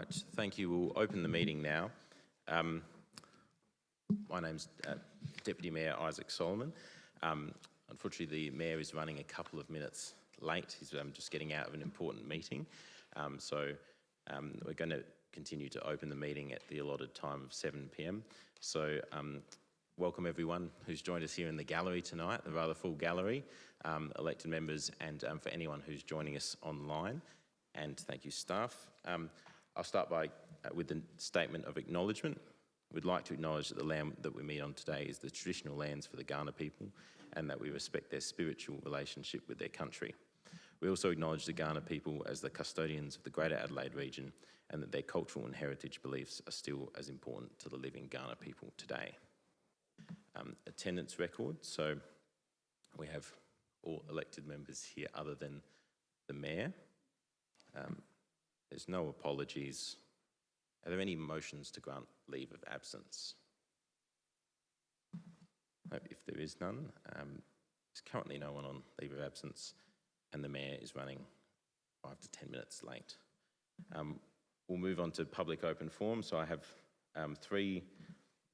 Right, thank you. We'll open the meeting now. My name's Deputy Mayor Isaac Solomon. Unfortunately, the Mayor is running a couple of minutes late. He's just getting out of an important meeting. So we're going to continue to open the meeting at the allotted time of 7 p.m. So welcome everyone who's joined us here in the gallery tonight, the rather full gallery, elected members, and for anyone who's joining us online. And thank you, staff. I'll start with the statement of acknowledgement. We'd like to acknowledge that the land that we meet on today is the traditional lands for the Kaurna people, and that we respect their spiritual relationship with their country. We also acknowledge the Kaurna people as the custodians of the Greater Adelaide region, and that their cultural and heritage beliefs are still as important to the living Kaurna people today. Attendance record. So we have all elected members here other than the Mayor. There's no apologies. Are there any motions to grant leave of absence? If there is none, there's currently no one on leave of absence, and the Mayor is running 5 to 10 minutes late. We'll move on to public open forum. So I have 3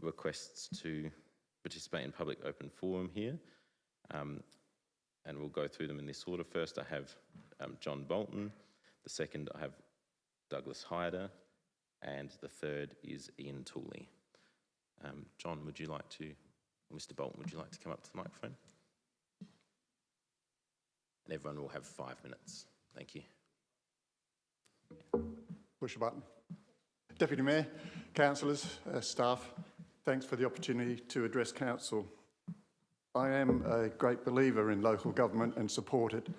requests to participate in public open forum here, and we'll go through them in this order. First, I have John Bolton. The second, I have Douglas Hyder, and the third is Ian Tooley. John, would you like to, or Mr. Bolton, would you like to come up to the microphone? And everyone will have 5 minutes. Thank you. Push a button. Deputy Mayor, councillors, staff, thanks for the opportunity to address council. I am a great believer in local government and support its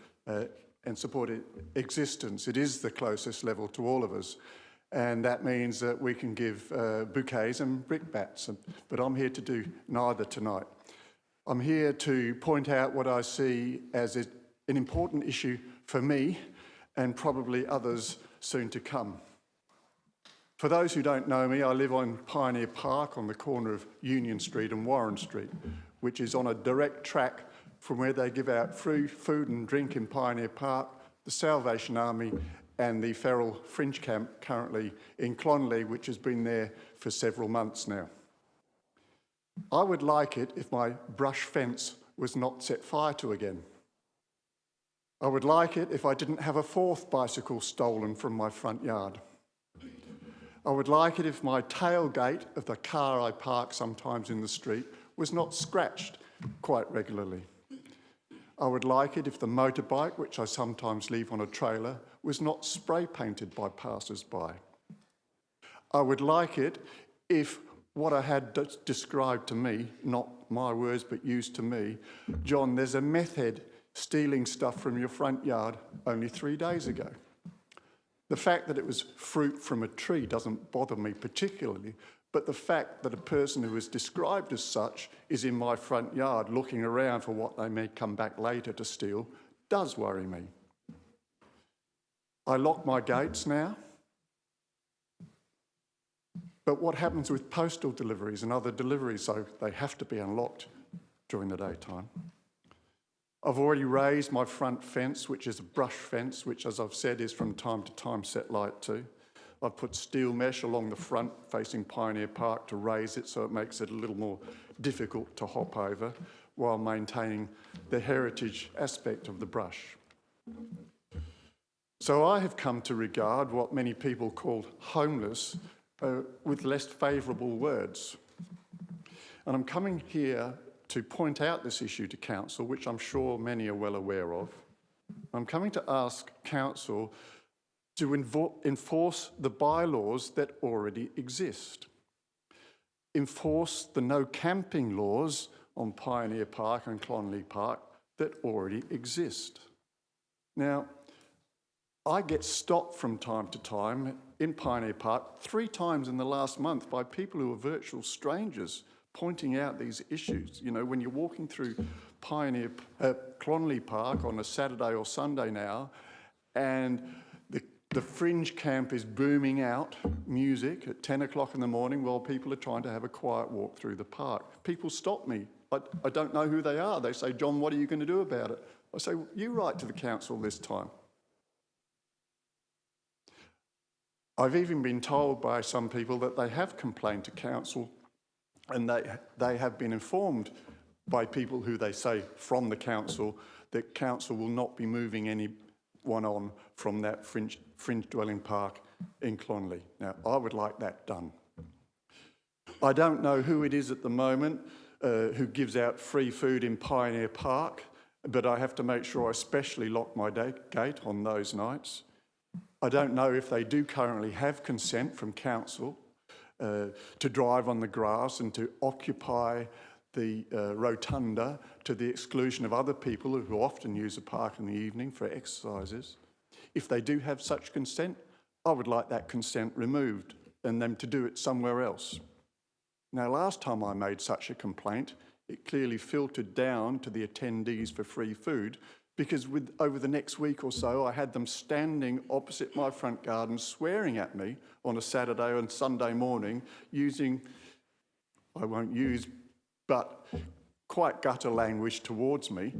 existence. It is the closest level to all of us, and that means that we can give bouquets and brickbats, but I'm here to do neither tonight. I'm here to point out what I see as an important issue for me and probably others soon to come. For those who don't know me, I live on Pioneer Park on the corner of Union Street and Warren Street, which is on a direct track from where they give out free food and drink in Pioneer Park, the Salvation Army, and the Feral Fringe Camp currently in Clonley, which has been there for several months now. I would like it if my brush fence was not set fire to again. I would like it if I didn't have a 4th bicycle stolen from my front yard. I would like it if my tailgate of the car I park sometimes in the street was not scratched quite regularly. I would like it if the motorbike, which I sometimes leave on a trailer, was not spray painted by passers-by. I would like it if what I had described to me, not my words but used to me, John, there's a meth head stealing stuff from your front yard only 3 days ago. The fact that it was fruit from a tree doesn't bother me particularly, but the fact that a person who is described as such is in my front yard looking around for what they may come back later to steal does worry me. I lock my gates now, but what happens with postal deliveries and other deliveries, so they have to be unlocked during the daytime? I've already raised my front fence, which is a brush fence, which, as I've said, is from time to time set light to. I've put steel mesh along the front facing Pioneer Park to raise it so it makes it a little more difficult to hop over while maintaining the heritage aspect of the brush. So I have come to regard what many people call homeless with less favourable words. And I'm coming here to point out this issue to council, which I'm sure many are well aware of. I'm coming to ask council to enforce the bylaws that already exist. Enforce the no camping laws on Pioneer Park and Clonley Park that already exist. Now, I get stopped from time to time in Pioneer Park 3 times in the last month by people who are virtual strangers pointing out these issues. You know, when you're walking through Clonley Park on a Saturday or Sunday now, and the Fringe Camp is booming out music at 10 o'clock in the morning while people are trying to have a quiet walk through the park. People stop me. I don't know who they are. They say, John, what are you going to do about it? I say, you write to the council this time. I've even been told by some people that they have complained to council and they have been informed by people who they say from the council that council will not be moving anyone on from that fringe dwelling park in Clonley. Now, I would like that done. I don't know who it is at the moment who gives out free food in Pioneer Park, but I have to make sure I specially lock my gate on those nights. I don't know if they do currently have consent from council to drive on the grass and to occupy the rotunda to the exclusion of other people who often use the park in the evening for exercises. If they do have such consent, I would like that consent removed and them to do it somewhere else. Now, last time I made such a complaint, it clearly filtered down to the attendees for free food because over the next week or so, I had them standing opposite my front garden swearing at me on a Saturday and Sunday morning using, I won't use, but quite gutter language towards me.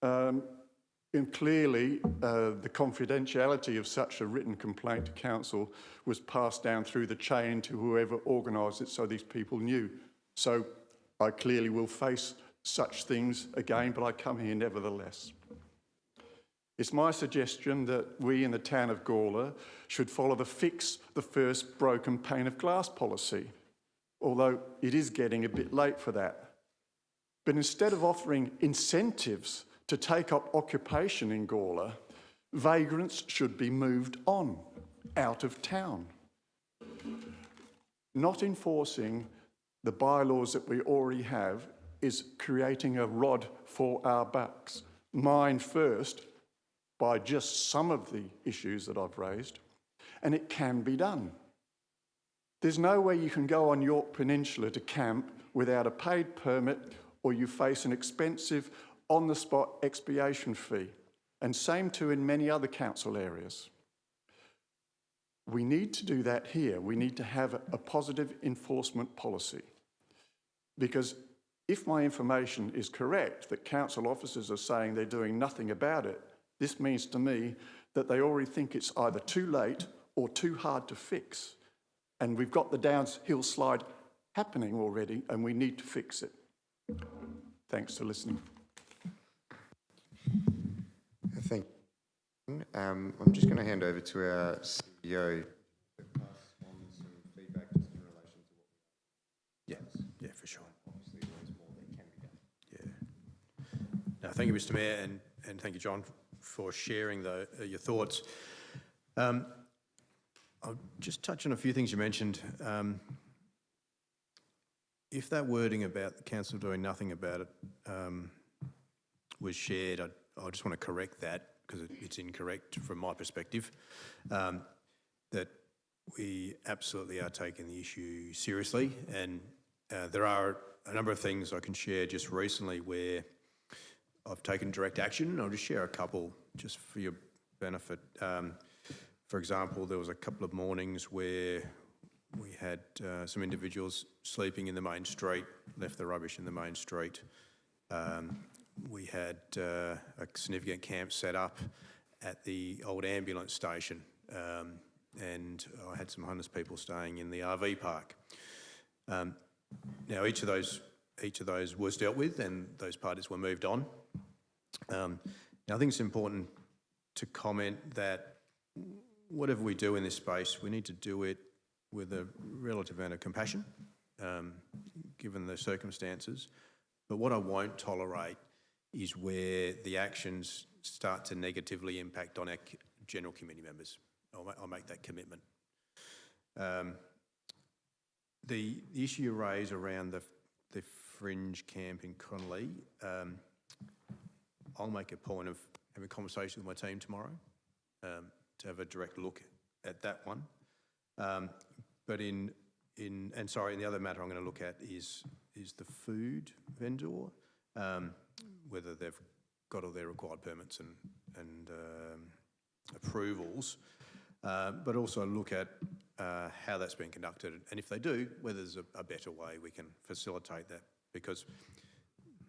And clearly, the confidentiality of such a written complaint to council was passed down through the chain to whoever organised it so these people knew. So I clearly will face such things again, but I come here nevertheless. It's my suggestion that we in the town of Gawler should follow the fix the first broken pane of glass policy, although it is getting a bit late for that. But instead of offering incentives to take up occupation in Gawler, vagrants should be moved on, out of town. Not enforcing the bylaws that we already have is creating a rod for our backs. Mine first, by just some of the issues that I've raised, and it can be done. There's no way you can go on York Peninsula to camp without a paid permit or you face an expensive on-the-spot expiation fee, and same too in many other council areas. We need to do that here. We need to have a positive enforcement policy, because if my information is correct, that council officers are saying they're doing nothing about it, this means to me that they already think it's either too late or too hard to fix. And we've got the downhill slide happening already, and we need to fix it. Thanks for listening. Thank you. I'm just going to hand over to our CEO to pass on some feedback just in relation to what Yeah, for sure. obviously there's more that can be done. Yeah. No, thank you, Mr. Mayor, and thank you, John, for sharing your thoughts. I'll just touch on a few things you mentioned. If that wording about the council doing nothing about it was shared, I just want to correct that because it's incorrect from my perspective. That we absolutely are taking the issue seriously, and there are a number of things I can share just recently where I've taken direct action. I'll just share a couple just for your benefit. For example, there was a couple of mornings where we had some individuals sleeping in the main street, left the rubbish in the main street. We had a significant camp set up at the old ambulance station, and I had some homeless people staying in the RV park. Now, each of those was dealt with, and those parties were moved on. Now, I think it's important to comment that whatever we do in this space, we need to do it with a relative amount of compassion, given the circumstances. But what I won't tolerate is where the actions start to negatively impact on our general committee members. I'll make that commitment. The issue you raise around the fringe camp in Connolly, I'll make a point of having a conversation with my team tomorrow to have a direct look at that one. But and the other matter I'm going to look at is the food vendor, whether they've got all their required permits and approvals, but also look at how that's been conducted, and if they do, whether there's a better way we can facilitate that, because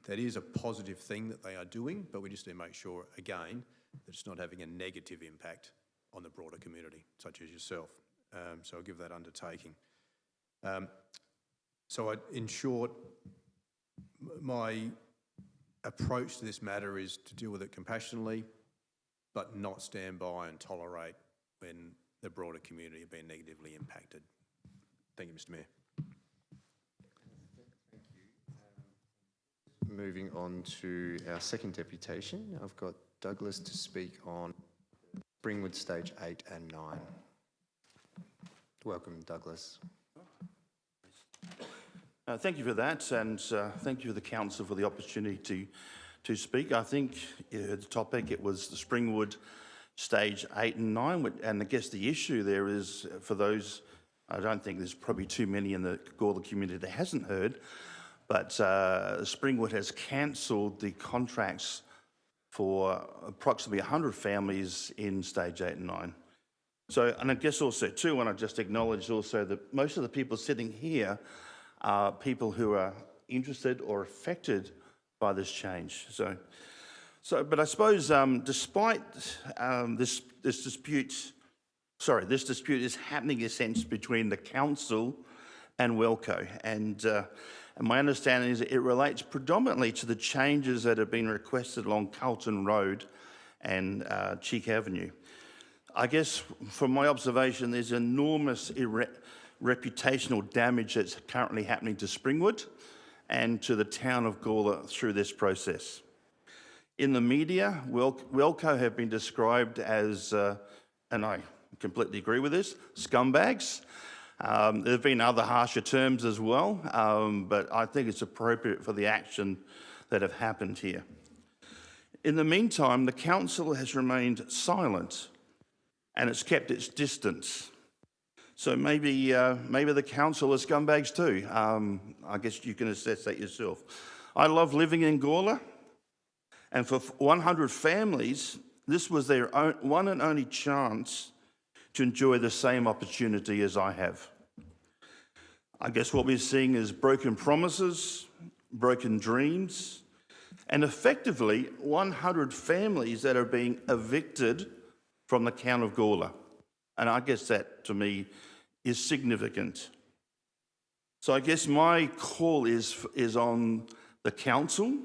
that is a positive thing that they are doing, but we just need to make sure, again, that it's not having a negative impact on the broader community, such as yourself. so I'll give that undertaking. In short, my approach to this matter is to deal with it compassionately, but not stand by and tolerate when the broader community have been negatively impacted. Thank you, Mr. Mayor. Moving on to our second deputation, I've got Douglas to speak on Springwood Stage 8 and 9. Welcome, Douglas. Thank you for that, and thank you to the council for the opportunity to speak. I think the topic, it was the Springwood Stage 8 and 9, and I guess the issue there is, for those, I don't think there's probably too many in the Gawler community that hasn't heard, but Springwood has cancelled the contracts for approximately 100 families in Stage 8 and 9. So, and I guess also too, when I just acknowledge also that most of the people sitting here are people who are interested or affected by this change. But I suppose despite this dispute is happening in a sense between the council and Welco, and my understanding is that it relates predominantly to the changes that have been requested along Carlton Road and Cheek Avenue. I guess from my observation, there's enormous reputational damage that's currently happening to Springwood and to the town of Gawler through this process. In the media, Welco have been described as, and I completely agree with this, scumbags. There have been other harsher terms as well, but I think it's appropriate for the action that have happened here. In the meantime, the council has remained silent and it's kept its distance. So maybe the council are scumbags too. I guess you can assess that yourself. I love living in Gawler, and for 100 families, this was their one and only chance to enjoy the same opportunity as I have. I guess what we're seeing is broken promises, broken dreams, and effectively 100 families that are being evicted from the town of Gawler. And I guess that, to me, is significant. So I guess my call is on the council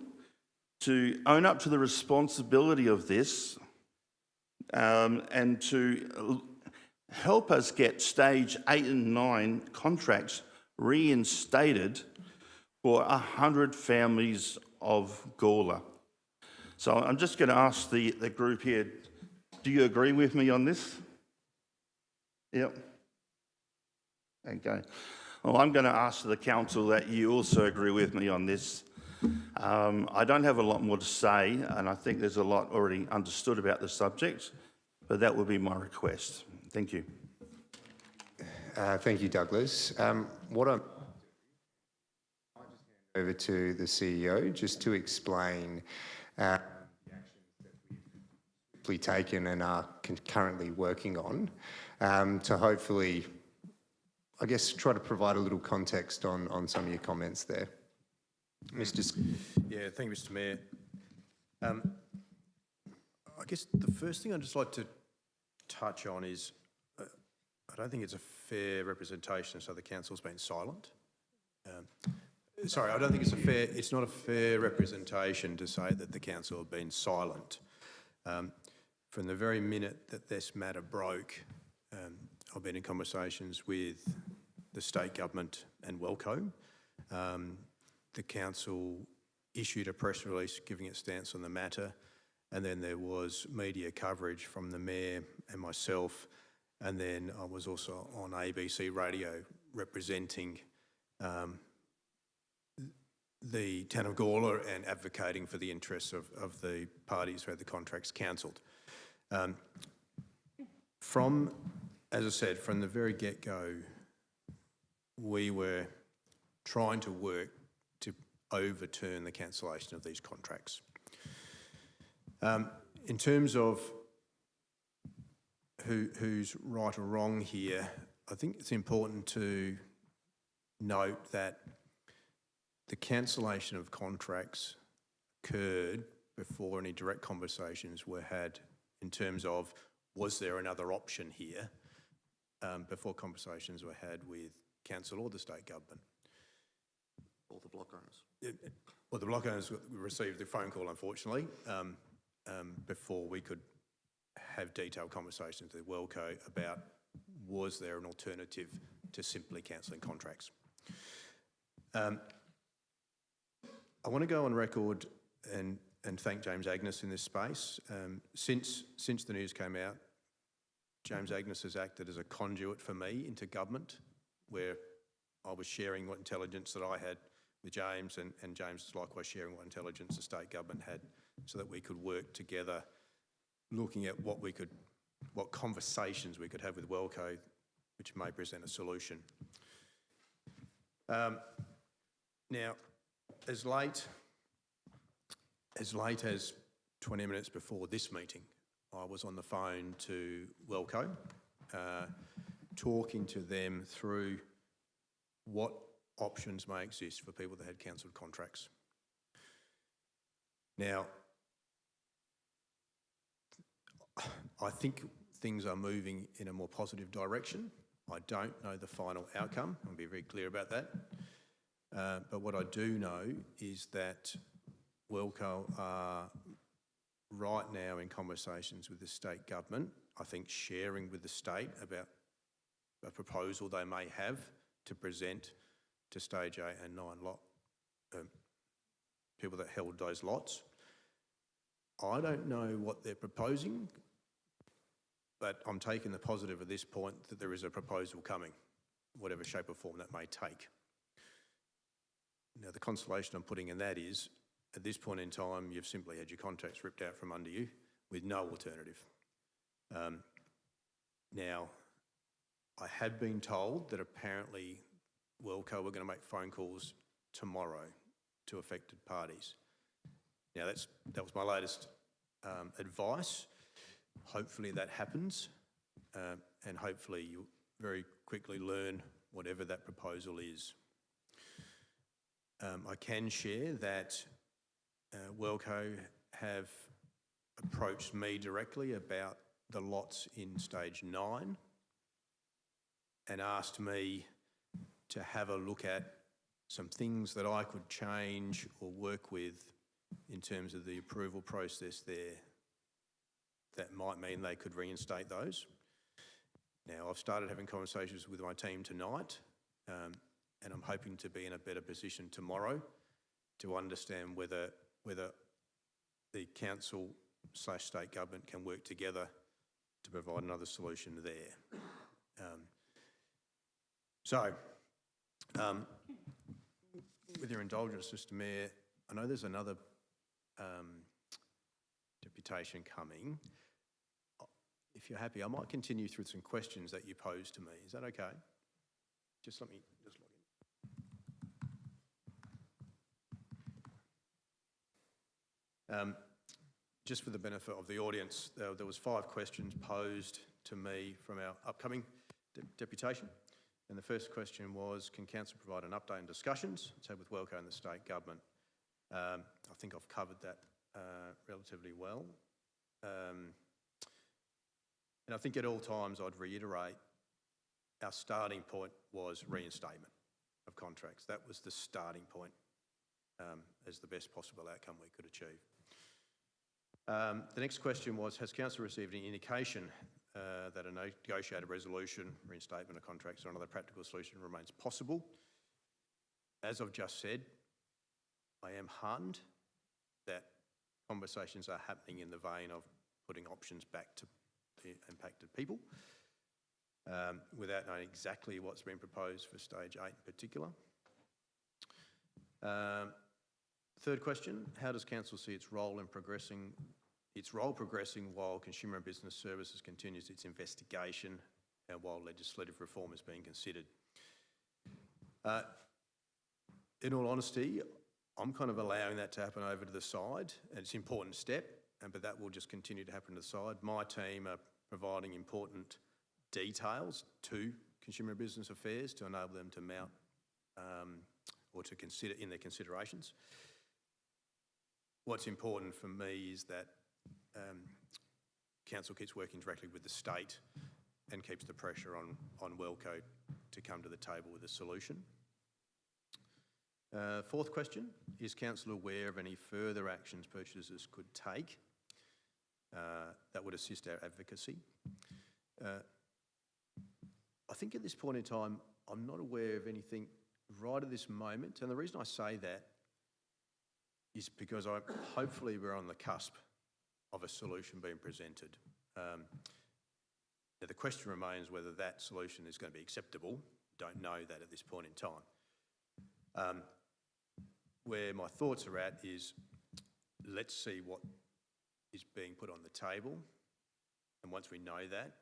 to own up to the responsibility of this and to help us get Stage 8 and 9 contracts reinstated for 100 families of Gawler. So I'm just going to ask the group here, do you agree with me on this? Yep. Okay. Well, I'm going to ask the council that you also agree with me on this. I don't have a lot more to say, and I think there's a lot already understood about the subject, but that would be my request. Thank you. Thank you, Douglas. What I'm over to the CEO just to explain the actions that we've taken and are currently working on to hopefully, I guess, try to provide a little context on some of your comments there. Yeah, thank you, Mr. Mayor. I guess the first thing I'd just like to touch on is I don't think it's a fair representation, so the council's been silent. Sorry, I don't think it's not a fair representation to say that the council have been silent. From the very minute that this matter broke, I've been in conversations with the state government and Welco. The council issued a press release giving its stance on the matter, and then there was media coverage from the mayor and myself, and then I was also on ABC radio representing the town of Gawler and advocating for the interests of the parties who had the contracts cancelled. As I said, from the very get-go, we were trying to work to overturn the cancellation of these contracts. In terms of who's right or wrong here, I think it's important to note that the cancellation of contracts occurred before any direct conversations were had in terms of, was there another option here? before conversations were had with council or the state government. Or the block owners. Well, the block owners received the phone call, unfortunately, before we could have detailed conversations with Wellco about was there an alternative to simply cancelling contracts. I want to go on record and thank James Agnes in this space. Since the news came out, James Agnes has acted as a conduit for me into government, where I was sharing what intelligence that I had with James, and James is likewise sharing what intelligence the state government had, so that we could work together, looking at what conversations we could have with Wellco, which may present a solution. Now, as late as 20 minutes before this meeting, I was on the phone to Wellco, talking to them through what options may exist for people that had cancelled contracts. Now, I think things are moving in a more positive direction. I don't know the final outcome, I'll be very clear about that. But what I do know is that Wellco are right now in conversations with the state government, I think sharing with the state about a proposal they may have to present to Stage 8 and 9 lot, people that held those lots. I don't know what they're proposing, but I'm taking the positive at this point that there is a proposal coming, whatever shape or form that may take. Now, the consolation I'm putting in that is, at this point in time, you've simply had your contracts ripped out from under you with no alternative. Now, I had been told that apparently Wellco were going to make phone calls tomorrow to affected parties. Now, that was my latest advice. Hopefully that happens, and hopefully you'll very quickly learn whatever that proposal is. I can share that Wellco have approached me directly about the lots in Stage 9 and asked me to have a look at some things that I could change or work with in terms of the approval process there that might mean they could reinstate those. Now, I've started having conversations with my team tonight, and I'm hoping to be in a better position tomorrow to understand whether the council/state government can work together to provide another solution there. With your indulgence, Mr. Mayor, I know there's another deputation coming. If you're happy, I might continue through some questions that you posed to me. Is that okay? Just let me log in. Just for the benefit of the audience, there was 5 questions posed to me from our upcoming deputation. And the first question was, can council provide an update on discussions it's had with Wellco and the state government? I think I've covered that relatively well. And I think at all times I'd reiterate our starting point was reinstatement of contracts. That was the starting point as the best possible outcome we could achieve. The next question was, has council received any indication that a negotiated resolution, reinstatement of contracts or another practical solution remains possible? As I've just said, I am heartened that conversations are happening in the vein of putting options back to the impacted people without knowing exactly what's been proposed for Stage 8 in particular. Third question, how does council see its role progressing while Consumer and Business Services continues its investigation and while legislative reform is being considered? In all honesty, I'm kind of allowing that to happen over to the side, and it's an important step, but that will just continue to happen to the side. My team are providing important details to Consumer and Business Affairs to enable them to mount or to consider in their considerations. What's important for me is that council keeps working directly with the state and keeps the pressure on Wellco to come to the table with a solution. Fourth question, is council aware of any further actions purchasers could take that would assist our advocacy? I think at this point in time, I'm not aware of anything right at this moment. And the reason I say that is because hopefully we're on the cusp of a solution being presented. Now the question remains whether that solution is going to be acceptable. Don't know that at this point in time. Where my thoughts are at is, let's see what is being put on the table, and once we know that,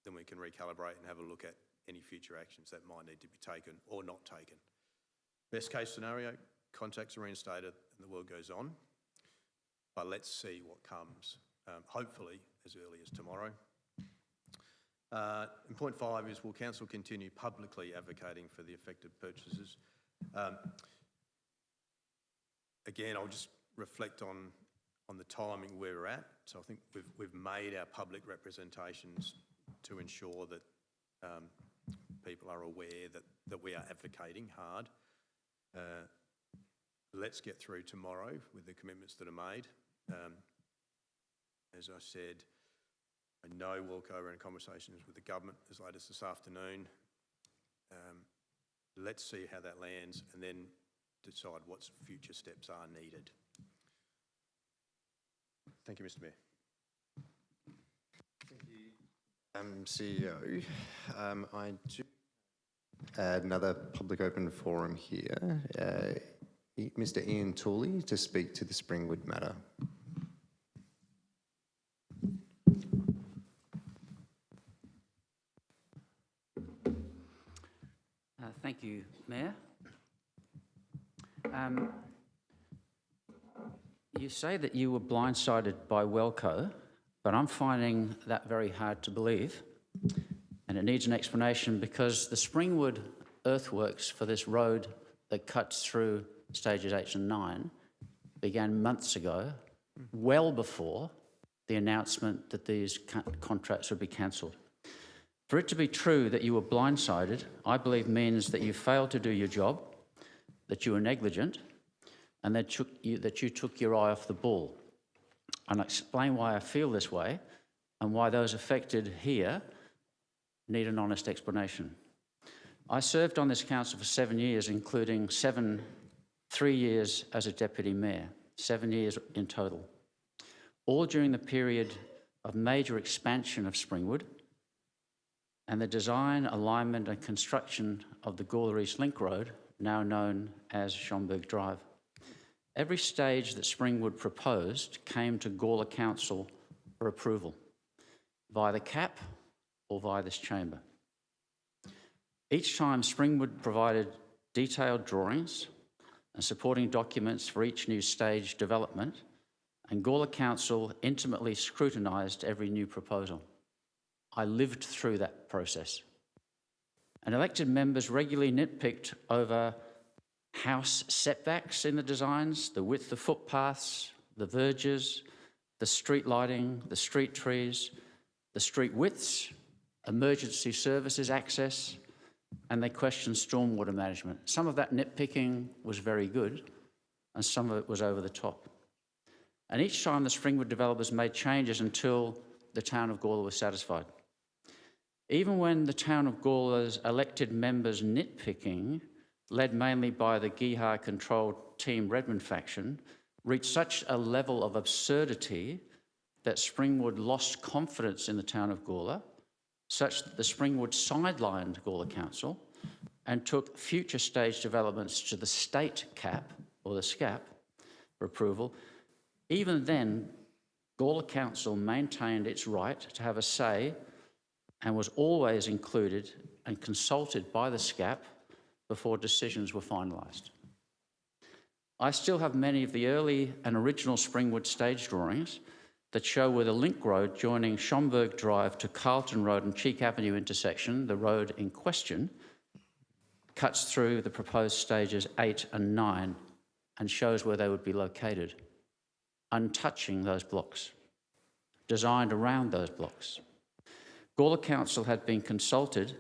then we can recalibrate and have a look at any future actions that might need to be taken or not taken. Best case scenario, contracts are reinstated and the world goes on, but let's see what comes, hopefully as early as tomorrow. And point 5 is, will council continue publicly advocating for the affected purchasers? Again, I'll just reflect on the timing where we're at. So I think we've made our public representations to ensure that people are aware that we are advocating hard. Let's get through tomorrow with the commitments that are made. As I said, I know Wellco are in conversations with the government as late as this afternoon. Let's see how that lands and then decide what future steps are needed. Thank you, Mr. Mayor. CEO, I do another public open forum here. Mr. Ian Tooley to speak to the Springwood matter. Thank you, Mayor. You say that you were blindsided by Wellco, but I'm finding that very hard to believe, and it needs an explanation because the Springwood earthworks for this road that cuts through stages 8 and 9 began months ago, well before the announcement that these contracts would be cancelled. For it to be true that you were blindsided, I believe means that you failed to do your job, that you were negligent, and that you took your eye off the ball. And I'll explain why I feel this way and why those affected here need an honest explanation. I served on this council for 7 years, including 3 years as a deputy mayor, 7 years in total, all during the period of major expansion of Springwood and the design, alignment and construction of the Gawler East Link Road, now known as Schomburg Drive. Every stage that Springwood proposed came to Gawler Council for approval, via the CAP or via this chamber. Each time Springwood provided detailed drawings and supporting documents for each new stage development, and Gawler Council intimately scrutinised every new proposal. I lived through that process. And elected members regularly nitpicked over house setbacks in the designs, the width of footpaths, the verges, the street lighting, the street trees, the street widths, emergency services access, and they questioned stormwater management. Some of that nitpicking was very good, and some of it was over the top. And each time the Springwood developers made changes until the town of Gawler was satisfied. Even when the town of Gawler's elected members' nitpicking, led mainly by the Gihar-controlled Team Redmond faction, reached such a level of absurdity that Springwood lost confidence in the town of Gawler, such that the Springwood sidelined Gawler Council and took future stage developments to the state CAP, or the SCAP, for approval. Even then, Gawler Council maintained its right to have a say and was always included and consulted by the SCAP before decisions were finalised. I still have many of the early and original Springwood stage drawings that show where the link road joining Schomburg Drive to Carlton Road and Cheek Avenue intersection, the road in question, cuts through the proposed stages 8 and 9 and shows where they would be located, untouching those blocks, designed around those blocks. Gawler Council had been consulted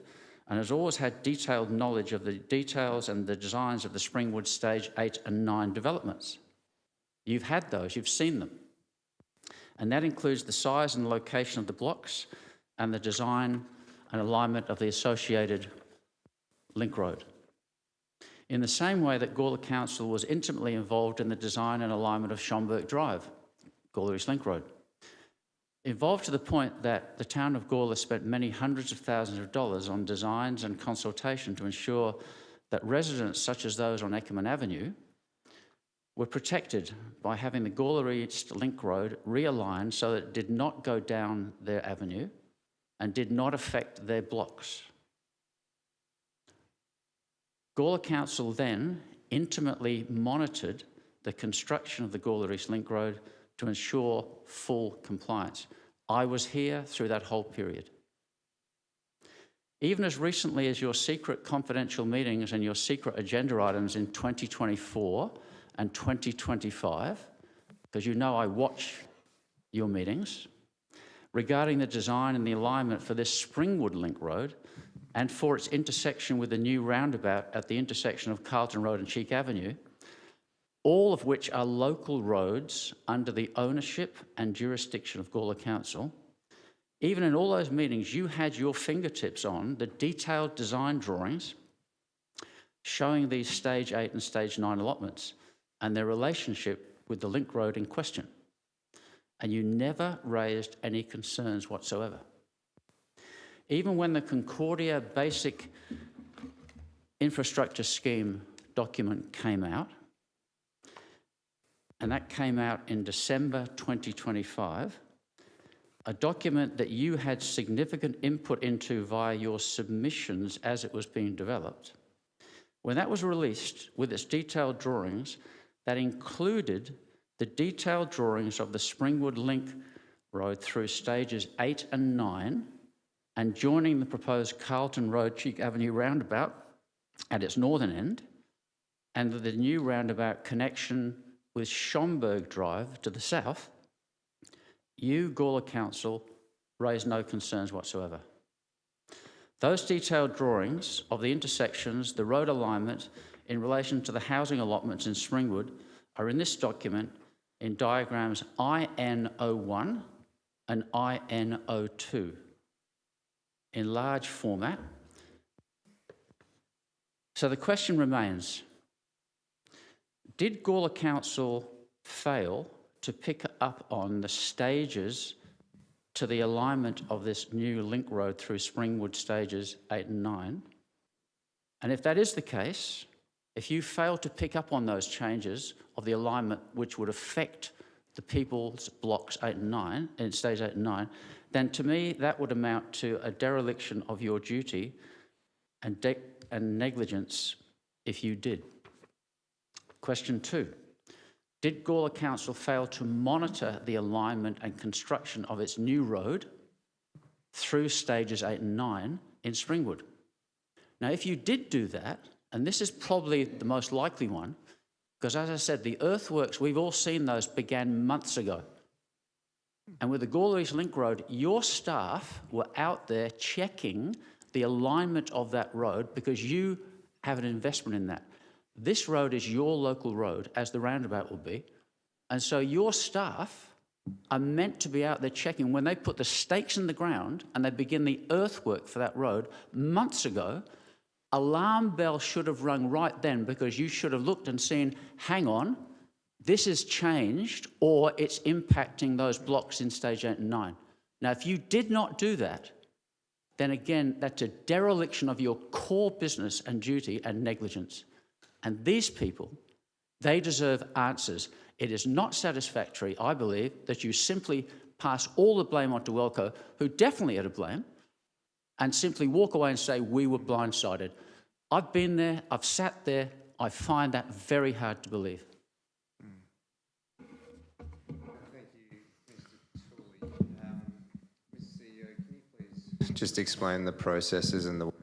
and has always had detailed knowledge of the details and the designs of the Springwood Stage 8 and 9 developments. You've had those, you've seen them. And that includes the size and location of the blocks and the design and alignment of the associated link road. In the same way that Gawler Council was intimately involved in the design and alignment of Schomburg Drive, Gawler East Link Road. Involved to the point that the town of Gawler spent many hundreds of thousands of dollars on designs and consultation to ensure that residents such as those on Eckerman Avenue were protected by having the Gawler East Link Road realigned so that it did not go down their avenue and did not affect their blocks. Gawler Council then intimately monitored the construction of the Gawler East Link Road to ensure full compliance. I was here through that whole period. Even as recently as your secret confidential meetings and your secret agenda items in 2024 and 2025, because you know I watch your meetings, regarding the design and the alignment for this Springwood Link Road and for its intersection with the new roundabout at the intersection of Carlton Road and Cheek Avenue, all of which are local roads under the ownership and jurisdiction of Gawler Council. Even in all those meetings, you had your fingertips on the detailed design drawings showing these Stage 8 and Stage 9 allotments and their relationship with the link road in question. And you never raised any concerns whatsoever. Even when the Concordia Basic Infrastructure Scheme document came out, and that came out in December 2025, a document that you had significant input into via your submissions as it was being developed. When that was released with its detailed drawings, that included the detailed drawings of the Springwood Link Road through stages 8 and 9 and joining the proposed Carlton Road Cheek Avenue roundabout at its northern end and the new roundabout connection with Schomburg Drive to the south, you, Gawler Council, raised no concerns whatsoever. Those detailed drawings of the intersections, the road alignment in relation to the housing allotments in Springwood are in this document in diagrams IN01 and IN02 in large format. So the question remains, did Gawler Council fail to pick up on the stages to the alignment of this new link road through Springwood stages 8 and 9? And if that is the case, if you fail to pick up on those changes of the alignment which would affect the people's blocks 8 and 9, in stage 8 and 9, then to me that would amount to a dereliction of your duty and negligence if you did. Question 2. Did Gawler Council fail to monitor the alignment and construction of its new road through stages 8 and 9 in Springwood? Now, if you did do that, and this is probably the most likely one, because as I said, the earthworks, we've all seen those, began months ago. And with the Gawler East Link Road, your staff were out there checking the alignment of that road because you have an investment in that. This road is your local road, as the roundabout will be. And so your staff are meant to be out there checking. When they put the stakes in the ground and they begin the earthwork for that road months ago, alarm bells should have rung right then because you should have looked and seen, hang on, this has changed or it's impacting those blocks in stage 8 and 9. Now, if you did not do that, then again, that's a dereliction of your core business and duty and negligence. And these people, they deserve answers. It is not satisfactory, I believe, that you simply pass all the blame onto Welco, who definitely are to blame, and simply walk away and say, we were blindsided. I've been there, I've sat there, I find that very hard to believe. Thank you, Mr. Tooley. Mr. CEO, can you please just explain the processes and the work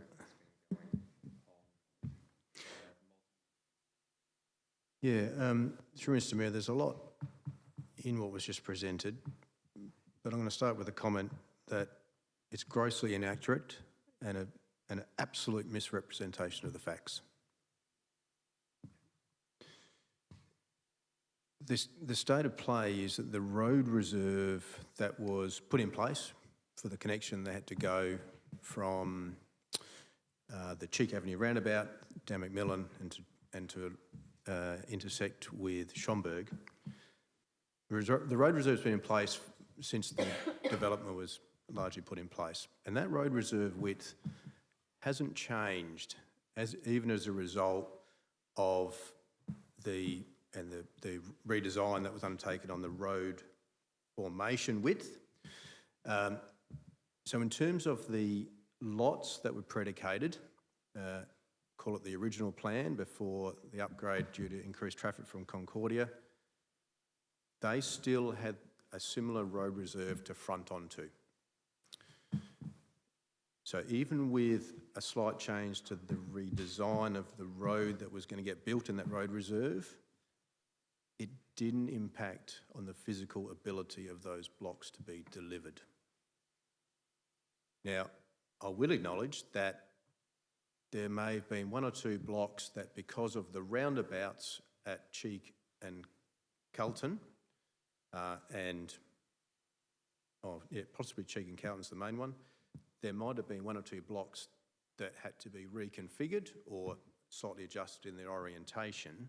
that's been going on? Yeah, through Mr. Mayor, there's a lot in what was just presented, but I'm going to start with a comment that it's grossly inaccurate and an absolute misrepresentation of the facts. The state of play is that the road reserve that was put in place for the connection that had to go from the Cheek Avenue roundabout down Macmillan and to intersect with Schomberg. The road reserve's been in place since the development was largely put in place, and that road reserve width hasn't changed even as a result of the redesign that was undertaken on the road formation width. So in terms of the lots that were predicated, call it the original plan before the upgrade due to increased traffic from Concordia, they still had a similar road reserve to front onto. So even with a slight change to the redesign of the road that was going to get built in that road reserve, it didn't impact on the physical ability of those blocks to be delivered. Now, I will acknowledge that there may have been one or two blocks that, because of the roundabouts at Cheek and Carlton, possibly Cheek and Carlton's the main one, there might have been one or two blocks that had to be reconfigured or slightly adjusted in their orientation,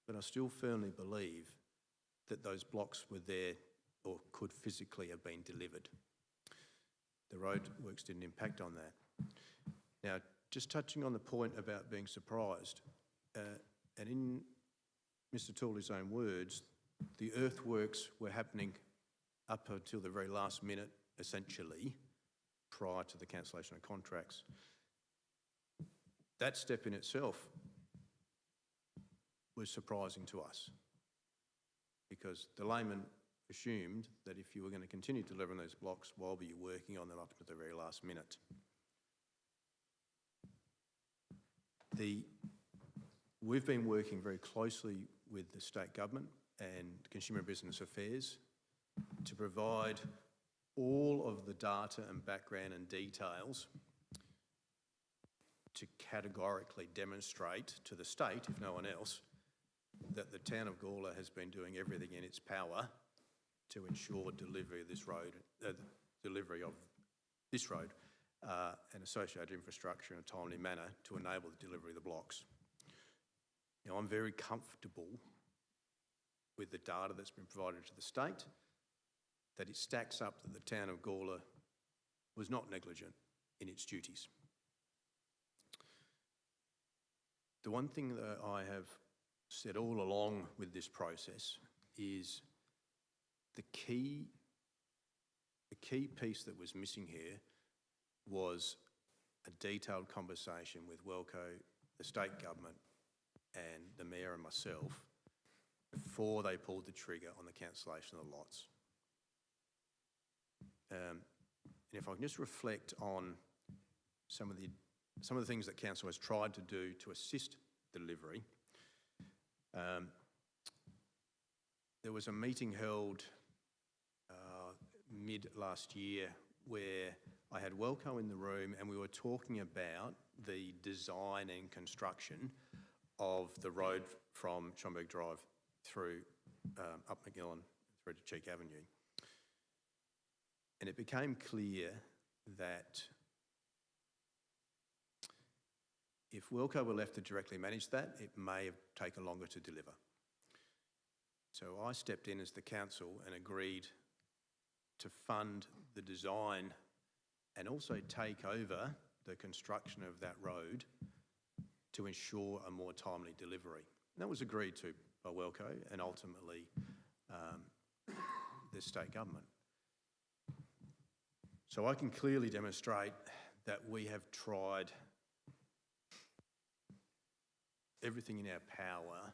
but I still firmly believe that those blocks were there or could physically have been delivered. The roadworks didn't impact on that. Now, just touching on the point about being surprised, and in Mr. Tooley's own words, the earthworks were happening up until the very last minute, essentially, prior to the cancellation of contracts. That step in itself was surprising to us, because the layman assumed that if you were going to continue delivering those blocks, why were you working on them up to the very last minute? We've been working very closely with the state government and Consumer and Business Affairs to provide all of the data and background and details to categorically demonstrate to the state, if no one else, that the town of Gawler has been doing everything in its power to ensure delivery of this road and associated infrastructure in a timely manner to enable the delivery of the blocks. Now, I'm very comfortable with the data that's been provided to the state, that it stacks up that the town of Gawler was not negligent in its duties. The one thing that I have said all along with this process is the key piece that was missing here was a detailed conversation with Welco, the state government, and the mayor and myself before they pulled the trigger on the cancellation of the lots. And if I can just reflect on some of the things that council has tried to do to assist delivery. There was a meeting held mid last year where I had Welco in the room and we were talking about the design and construction of the road from Schomberg Drive through up Macmillan through to Cheek Avenue. And it became clear that if Welco were left to directly manage that, it may have taken longer to deliver. So I stepped in as the council and agreed to fund the design and also take over the construction of that road to ensure a more timely delivery. And that was agreed to by Welco and ultimately the state government. So I can clearly demonstrate that we have tried everything in our power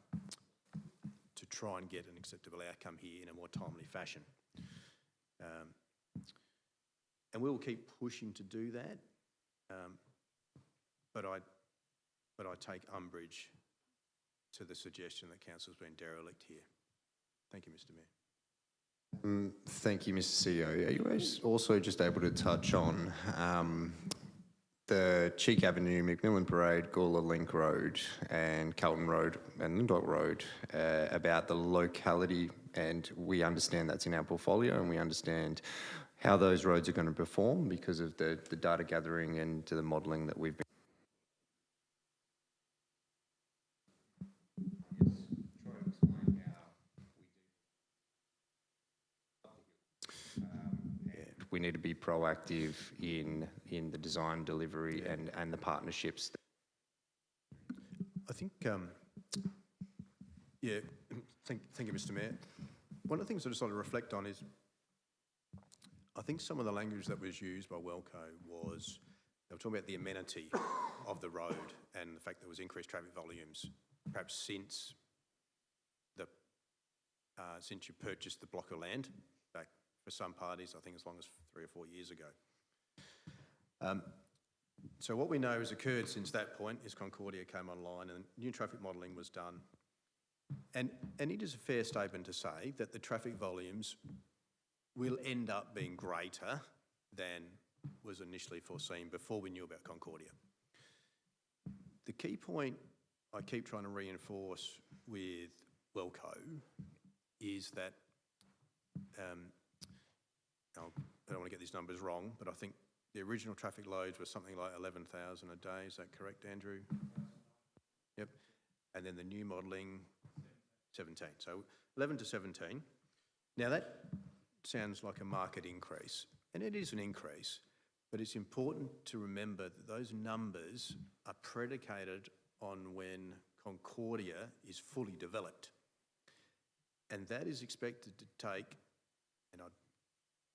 to try and get an acceptable outcome here in a more timely fashion. And we will keep pushing to do that, but I take umbrage to the suggestion that council's been derelict here. Thank you, Mr. Mayor. Thank you, Mr. CEO. Are you also just able to touch on the Cheek Avenue, Macmillan Parade, Gawler Link Road and Carlton Road and Lindott Road about the locality? And we understand that's in our portfolio and we understand how those roads are going to perform because of the data gathering and the modelling that we've been. We need to be proactive in the design, delivery and the partnerships. I think, yeah, thank you, Mr. Mayor. One of the things I just want to reflect on is, I think some of the language that was used by Welco was, they were talking about the amenity of the road and the fact there was increased traffic volumes, perhaps since you purchased the block of land back for some parties, I think as long as 3 or 4 years ago. So what we know has occurred since that point is Concordia came online and new traffic modelling was done. And it is a fair statement to say that the traffic volumes will end up being greater than was initially foreseen before we knew about Concordia. The key point I keep trying to reinforce with Welco is that, I don't want to get these numbers wrong, but I think the original traffic loads were something like 11,000 a day. Is that correct, Andrew? Yep. And then the new modelling, 17. So 11 to 17. Now that sounds like a market increase, and it is an increase, but it's important to remember that those numbers are predicated on when Concordia is fully developed. And that is expected to take, and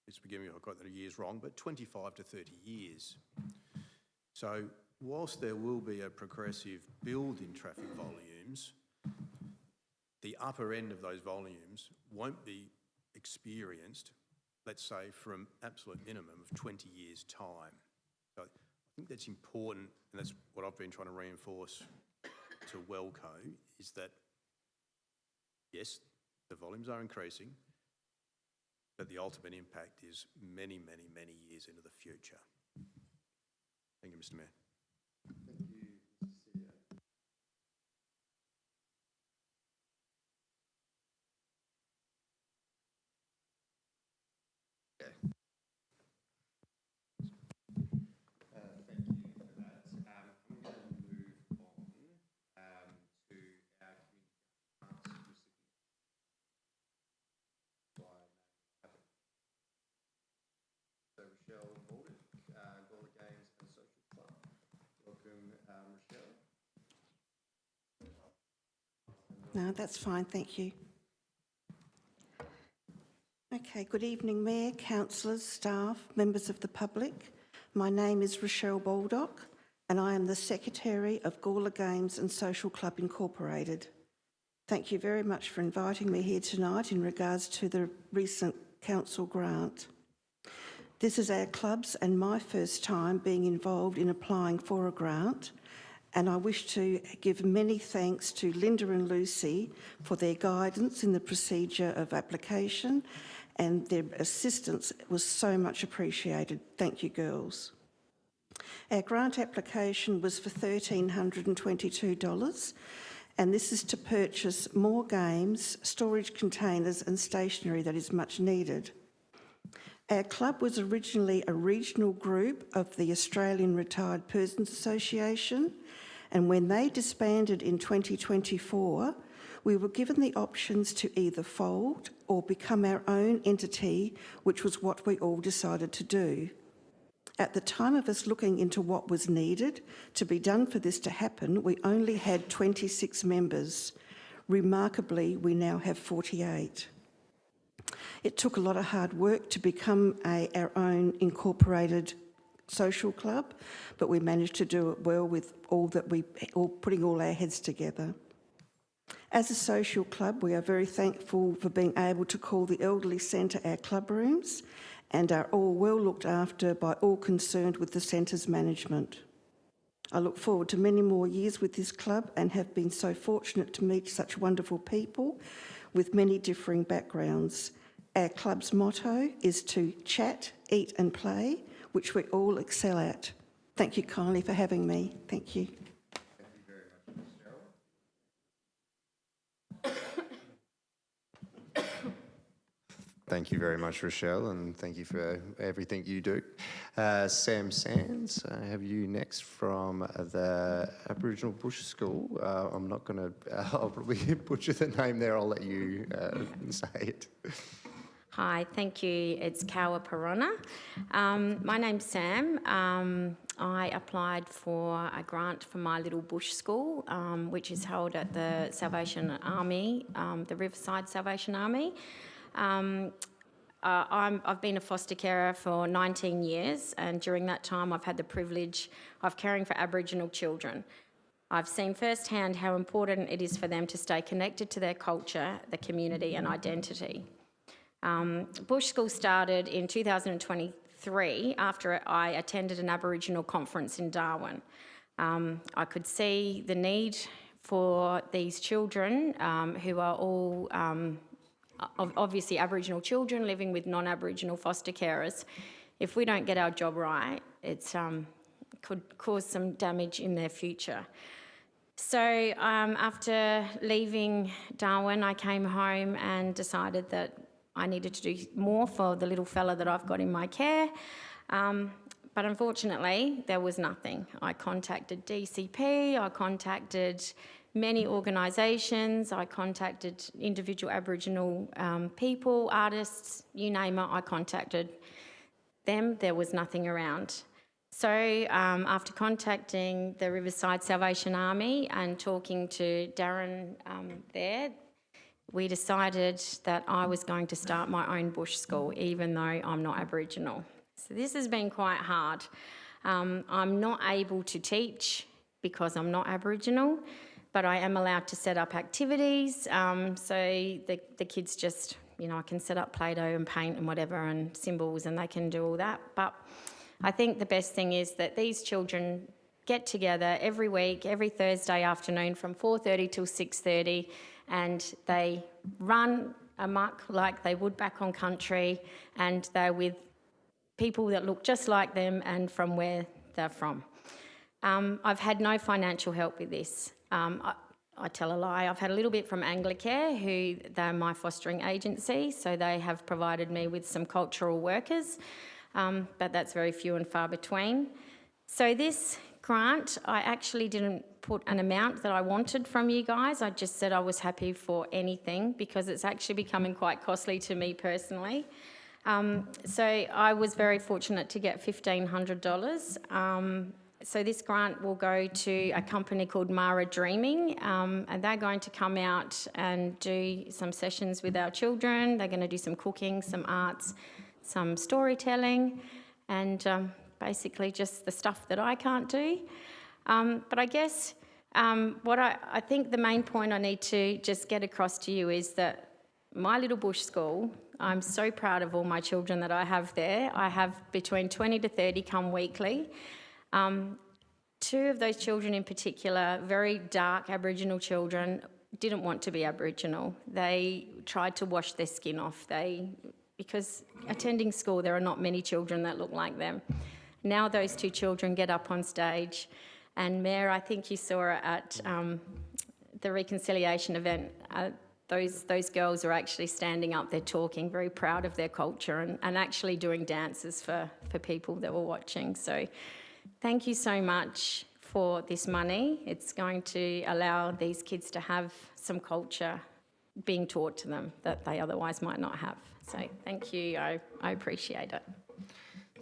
please forgive me if I got the years wrong, but 25 to 30 years. So whilst there will be a progressive build in traffic volumes, the upper end of those volumes won't be experienced, let's say, from absolute minimum of 20 years' time. So I think that's important, and that's what I've been trying to reinforce to Welco, is that, yes, the volumes are increasing, but the ultimate impact is many, many, many years into the future. Thank you, Mr. Mayor. Thank you, Mr. CEO. Thank you for that. I'm going to move on to our community grants recipient. So Rochelle Baldock, Gawler Games and Social Club. Welcome, Rochelle. No, that's fine, thank you. Okay, good evening, Mayor, councillors, staff, members of the public. My name is Rochelle Baldock and I am the Secretary of Gawler Games and Social Club Incorporated. Thank you very much for inviting me here tonight in regards to the recent council grant. This is our club's and my first time being involved in applying for a grant, and I wish to give many thanks to Linda and Lucy for their guidance in the procedure of application, and their assistance was so much appreciated. Thank you, girls. Our grant application was for $1,322, and this is to purchase more games, storage containers and stationery that is much needed. Our club was originally a regional group of the Australian Retired Persons Association, and when they disbanded in 2024, we were given the options to either fold or become our own entity, which was what we all decided to do. At the time of us looking into what was needed to be done for this to happen, we only had 26 members. Remarkably, we now have 48. It took a lot of hard work to become our own incorporated social club, but we managed to do it well with putting all our heads together. As a social club, we are very thankful for being able to call the Elderly Centre our club rooms and are all well looked after by all concerned with the centre's management. I look forward to many more years with this club and have been so fortunate to meet such wonderful people with many differing backgrounds. Our club's motto is to chat, eat and play, which we all excel at. Thank you kindly for having me. Thank you. Thank you very much, Rochelle, and thank you for everything you do. Sam Sands, I have you next from the Aboriginal Bush School. I'm not going to, I'll probably butcher the name there. I'll let you say it. Hi, thank you. It's Kawa Parona. My name's Sam. I applied for a grant for my little bush school, which is held at the Salvation Army, the Riverside Salvation Army. I've been a foster carer for 19 years, and during that time I've had the privilege of caring for Aboriginal children. I've seen firsthand how important it is for them to stay connected to their culture, the community and identity. Bush School started in 2023 after I attended an Aboriginal conference in Darwin. I could see the need for these children who are all obviously Aboriginal children living with non-Aboriginal foster carers. If we don't get our job right, it could cause some damage in their future. So after leaving Darwin, I came home and decided that I needed to do more for the little fella that I've got in my care. But unfortunately, there was nothing. I contacted DCP, I contacted many organisations, I contacted individual Aboriginal people, artists, you name it, I contacted them. There was nothing around. So after contacting the Riverside Salvation Army and talking to Darren there, we decided that I was going to start my own bush school, even though I'm not Aboriginal. So this has been quite hard. I'm not able to teach because I'm not Aboriginal, but I am allowed to set up activities. So the kids just, you know, I can set up Play-Doh and paint and whatever and symbols, and they can do all that. But I think the best thing is that these children get together every week, every Thursday afternoon from 4:30 till 6:30, and they run amok like they would back on country, and they're with people that look just like them and from where they're from. I've had no financial help with this. I tell a lie. I've had a little bit from Anglicare, who they're my fostering agency, so they have provided me with some cultural workers, but that's very few and far between. So this grant, I actually didn't put an amount that I wanted from you guys. I just said I was happy for anything because it's actually becoming quite costly to me personally. So I was very fortunate to get $1,500. So this grant will go to a company called Mara Dreaming, and they're going to come out and do some sessions with our children. They're going to do some cooking, some arts, some storytelling, and basically just the stuff that I can't do. But I guess what I think the main point I need to just get across to you is that my little bush school, I'm so proud of all my children that I have there. I have between 20 to 30 come weekly. Two of those children in particular, very dark Aboriginal children, didn't want to be Aboriginal. They tried to wash their skin off. Because attending school, there are not many children that look like them. Now those two children get up on stage, and Mayor, I think you saw it at the reconciliation event. Those girls are actually standing up there talking, very proud of their culture, and actually doing dances for people that were watching. So thank you so much for this money. It's going to allow these kids to have some culture being taught to them that they otherwise might not have. So thank you, I appreciate it.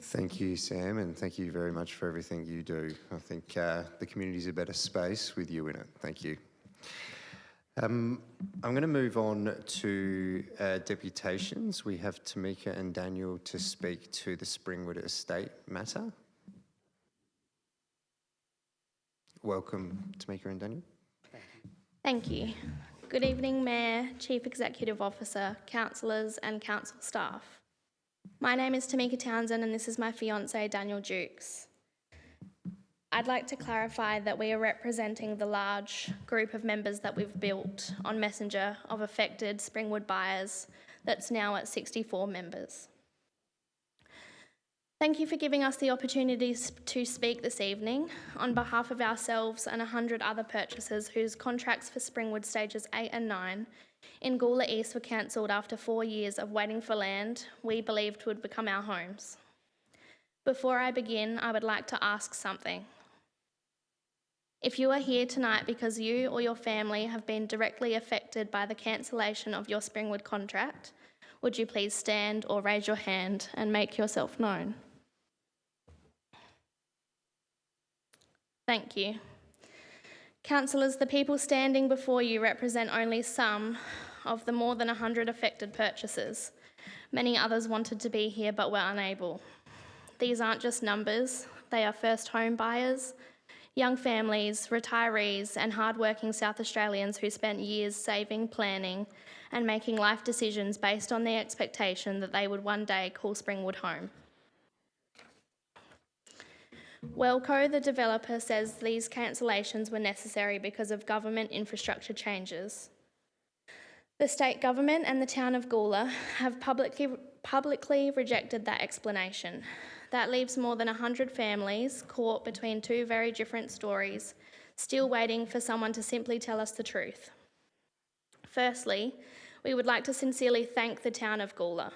Thank you, Sam, and thank you very much for everything you do. I think the community's a better space with you in it. Thank you. I'm going to move on to deputations. We have Tamika and Daniel to speak to the Springwood Estate matter. Welcome, Tamika and Daniel. Thank you. Good evening, Mayor, Chief Executive Officer, councillors and council staff. My name is Tamika Townsend and this is my fiancé, Daniel Jukes. I'd like to clarify that we are representing the large group of members that we've built on Messenger of affected Springwood buyers that's now at 64 members. Thank you for giving us the opportunity to speak this evening on behalf of ourselves and 100 other purchasers whose contracts for Springwood Stages 8 and 9 in Gawler East were cancelled after 4 years of waiting for land we believed would become our homes. Before I begin, I would like to ask something. If you are here tonight because you or your family have been directly affected by the cancellation of your Springwood contract, would you please stand or raise your hand and make yourself known? Thank you. Councillors, the people standing before you represent only some of the more than 100 affected purchasers. Many others wanted to be here but were unable. These aren't just numbers, they are first home buyers, young families, retirees and hard-working South Australians who spent years saving, planning and making life decisions based on the expectation that they would one day call Springwood home. Wellco, the developer, says these cancellations were necessary because of government infrastructure changes. The state government and the town of Gawler have publicly rejected that explanation. That leaves more than 100 families caught between two very different stories, still waiting for someone to simply tell us the truth. Firstly, we would like to sincerely thank the town of Gawler.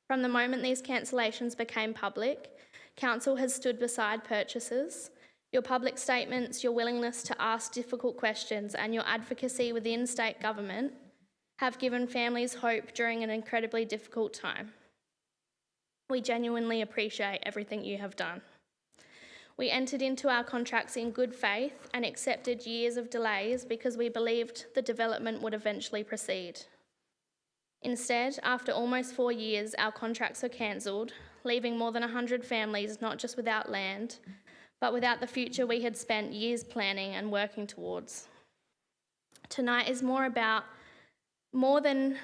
From the moment these cancellations became public, Council has stood beside purchasers. Your public statements, your willingness to ask difficult questions and your advocacy within state government have given families hope during an incredibly difficult time. We genuinely appreciate everything you have done. We entered into our contracts in good faith and accepted years of delays because we believed the development would eventually proceed. Instead, after almost 4 years, our contracts are cancelled, leaving more than 100 families not just without land, but without the future we had spent years planning and working towards. Tonight is more than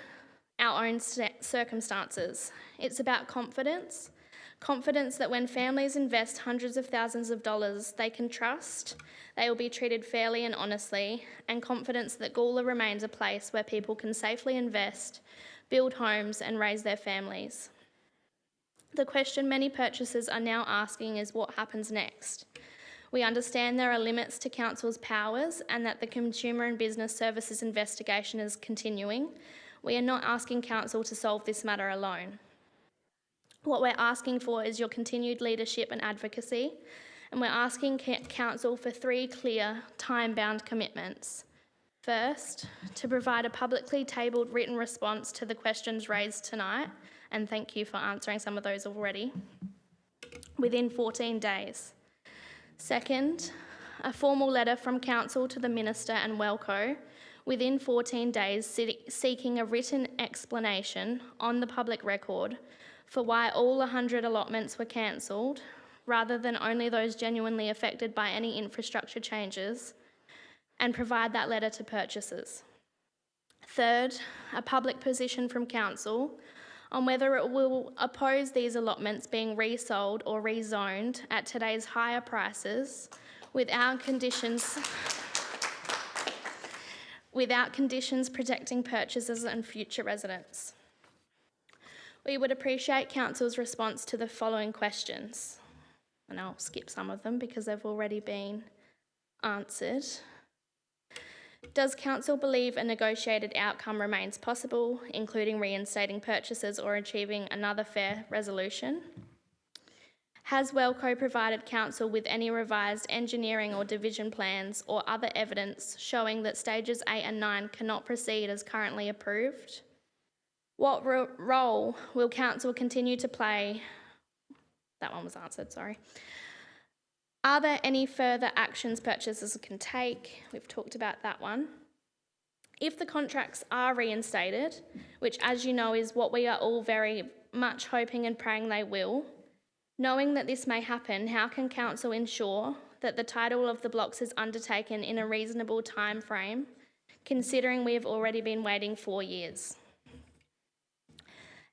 our own circumstances. It's about confidence. Confidence that when families invest hundreds of thousands of dollars, they can trust they will be treated fairly and honestly, and confidence that Gawler remains a place where people can safely invest, build homes and raise their families. The question many purchasers are now asking is what happens next. We understand there are limits to Council's powers and that the Consumer and Business Services investigation is continuing. We are not asking Council to solve this matter alone. What we're asking for is your continued leadership and advocacy, and we're asking Council for 3 clear, time-bound commitments. First, to provide a publicly tabled written response to the questions raised tonight, and thank you for answering some of those already, within 14 days. Second, a formal letter from Council to the Minister and Wellco within 14 days seeking a written explanation on the public record for why all 100 allotments were cancelled, rather than only those genuinely affected by any infrastructure changes, and provide that letter to purchasers. Third, a public position from Council on whether it will oppose these allotments being resold or rezoned at today's higher prices without conditions protecting purchasers and future residents. We would appreciate Council's response to the following questions, and I'll skip some of them because they've already been answered. Does Council believe a negotiated outcome remains possible, including reinstating purchases or achieving another fair resolution? Has Wellco provided Council with any revised engineering or division plans or other evidence showing that stages 8 and 9 cannot proceed as currently approved? What role will Council continue to play? That one was answered, sorry. Are there any further actions purchasers can take? We've talked about that one. If the contracts are reinstated, which as you know is what we are all very much hoping and praying they will, knowing that this may happen, how can Council ensure that the title of the blocks is undertaken in a reasonable time frame, considering we have already been waiting 4 years?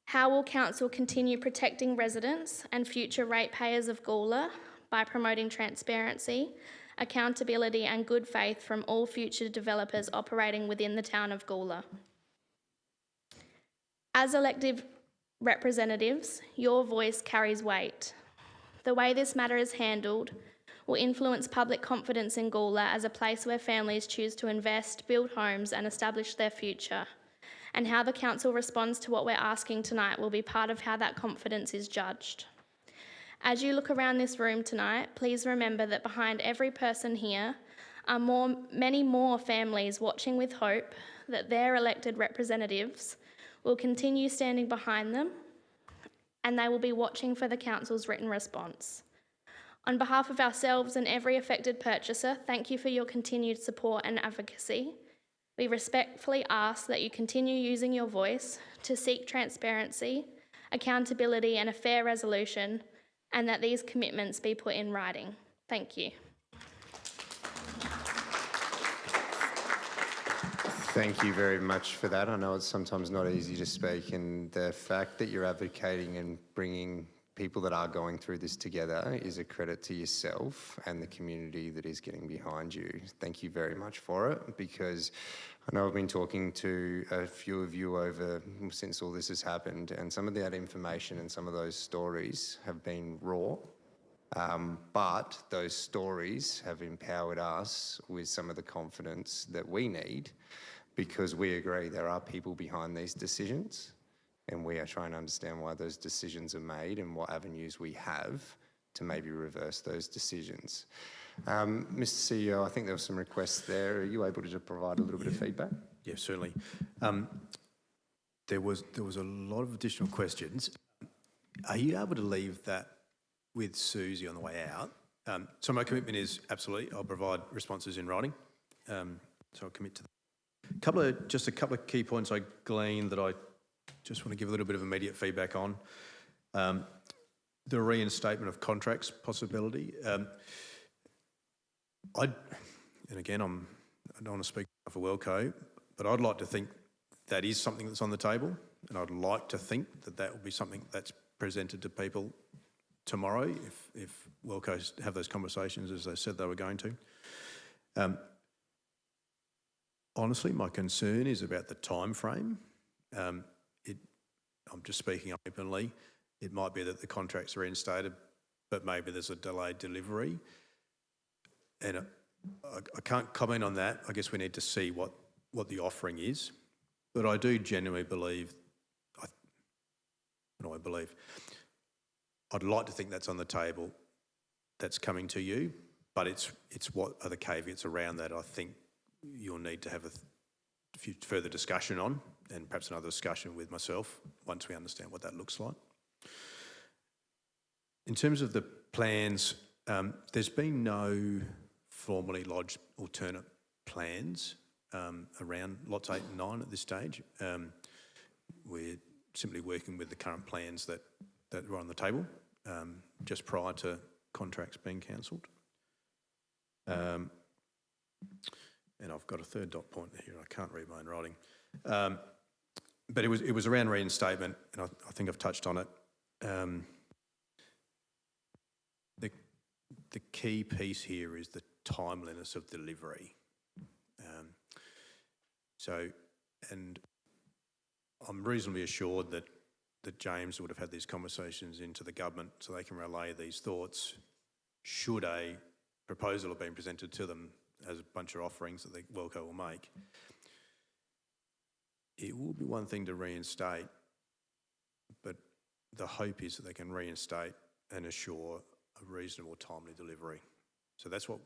How will Council continue protecting residents and future ratepayers of Gawler by promoting transparency, accountability and good faith from all future developers operating within the town of Gawler? As elected representatives, your voice carries weight. The way this matter is handled will influence public confidence in Gawler as a place where families choose to invest, build homes and establish their future. And how the council responds to what we're asking tonight will be part of how that confidence is judged. As you look around this room tonight, please remember that behind every person here are many more families watching with hope that their elected representatives will continue standing behind them, and they will be watching for the council's written response. On behalf of ourselves and every affected purchaser, thank you for your continued support and advocacy. We respectfully ask that you continue using your voice to seek transparency, accountability and a fair resolution, and that these commitments be put in writing. Thank you. Thank you very much for that. I know it's sometimes not easy to speak, and the fact that you're advocating and bringing people that are going through this together is a credit to yourself and the community that is getting behind you. Thank you very much for it, because I know I've been talking to a few of you over since all this has happened, and some of that information and some of those stories have been raw. But those stories have empowered us with some of the confidence that we need, because we agree there are people behind these decisions, and we are trying to understand why those decisions are made and what avenues we have to maybe reverse those decisions. Mr. CEO, I think there were some requests there. Are you able to just provide a little bit of feedback? Yeah, certainly. There was a lot of additional questions. Are you able to leave that with Susie on the way out? So my commitment is absolutely, I'll provide responses in writing. So I'll commit to that. Just a couple of key points I gleaned that I just want to give a little bit of immediate feedback on. The reinstatement of contracts possibility. And again, I don't want to speak for Wellco, but I'd like to think that is something that's on the table, and I'd like to think that that will be something that's presented to people tomorrow if Wellco have those conversations as they said they were going to. Honestly, my concern is about the time frame. I'm just speaking openly. It might be that the contracts are reinstated, but maybe there's a delayed delivery. And I can't comment on that. I guess we need to see what the offering is. But I do genuinely believe, I'd like to think that's on the table, that's coming to you, but it's what are the caveats around that I think you'll need to have a few further discussion on, and perhaps another discussion with myself once we understand what that looks like. In terms of the plans, there's been no formally lodged alternate plans around lots 8 and 9 at this stage. We're simply working with the current plans that were on the table just prior to contracts being cancelled. And I've got a third dot point here. I can't read my own writing. But it was around reinstatement, and I think I've touched on it. The key piece here is the timeliness of delivery. And I'm reasonably assured that James would have had these conversations into the government so they can relay these thoughts should a proposal have been presented to them as a bunch of offerings that the Wellco will make. It will be one thing to reinstate, but the hope is that they can reinstate and assure a reasonable, timely delivery. So that's what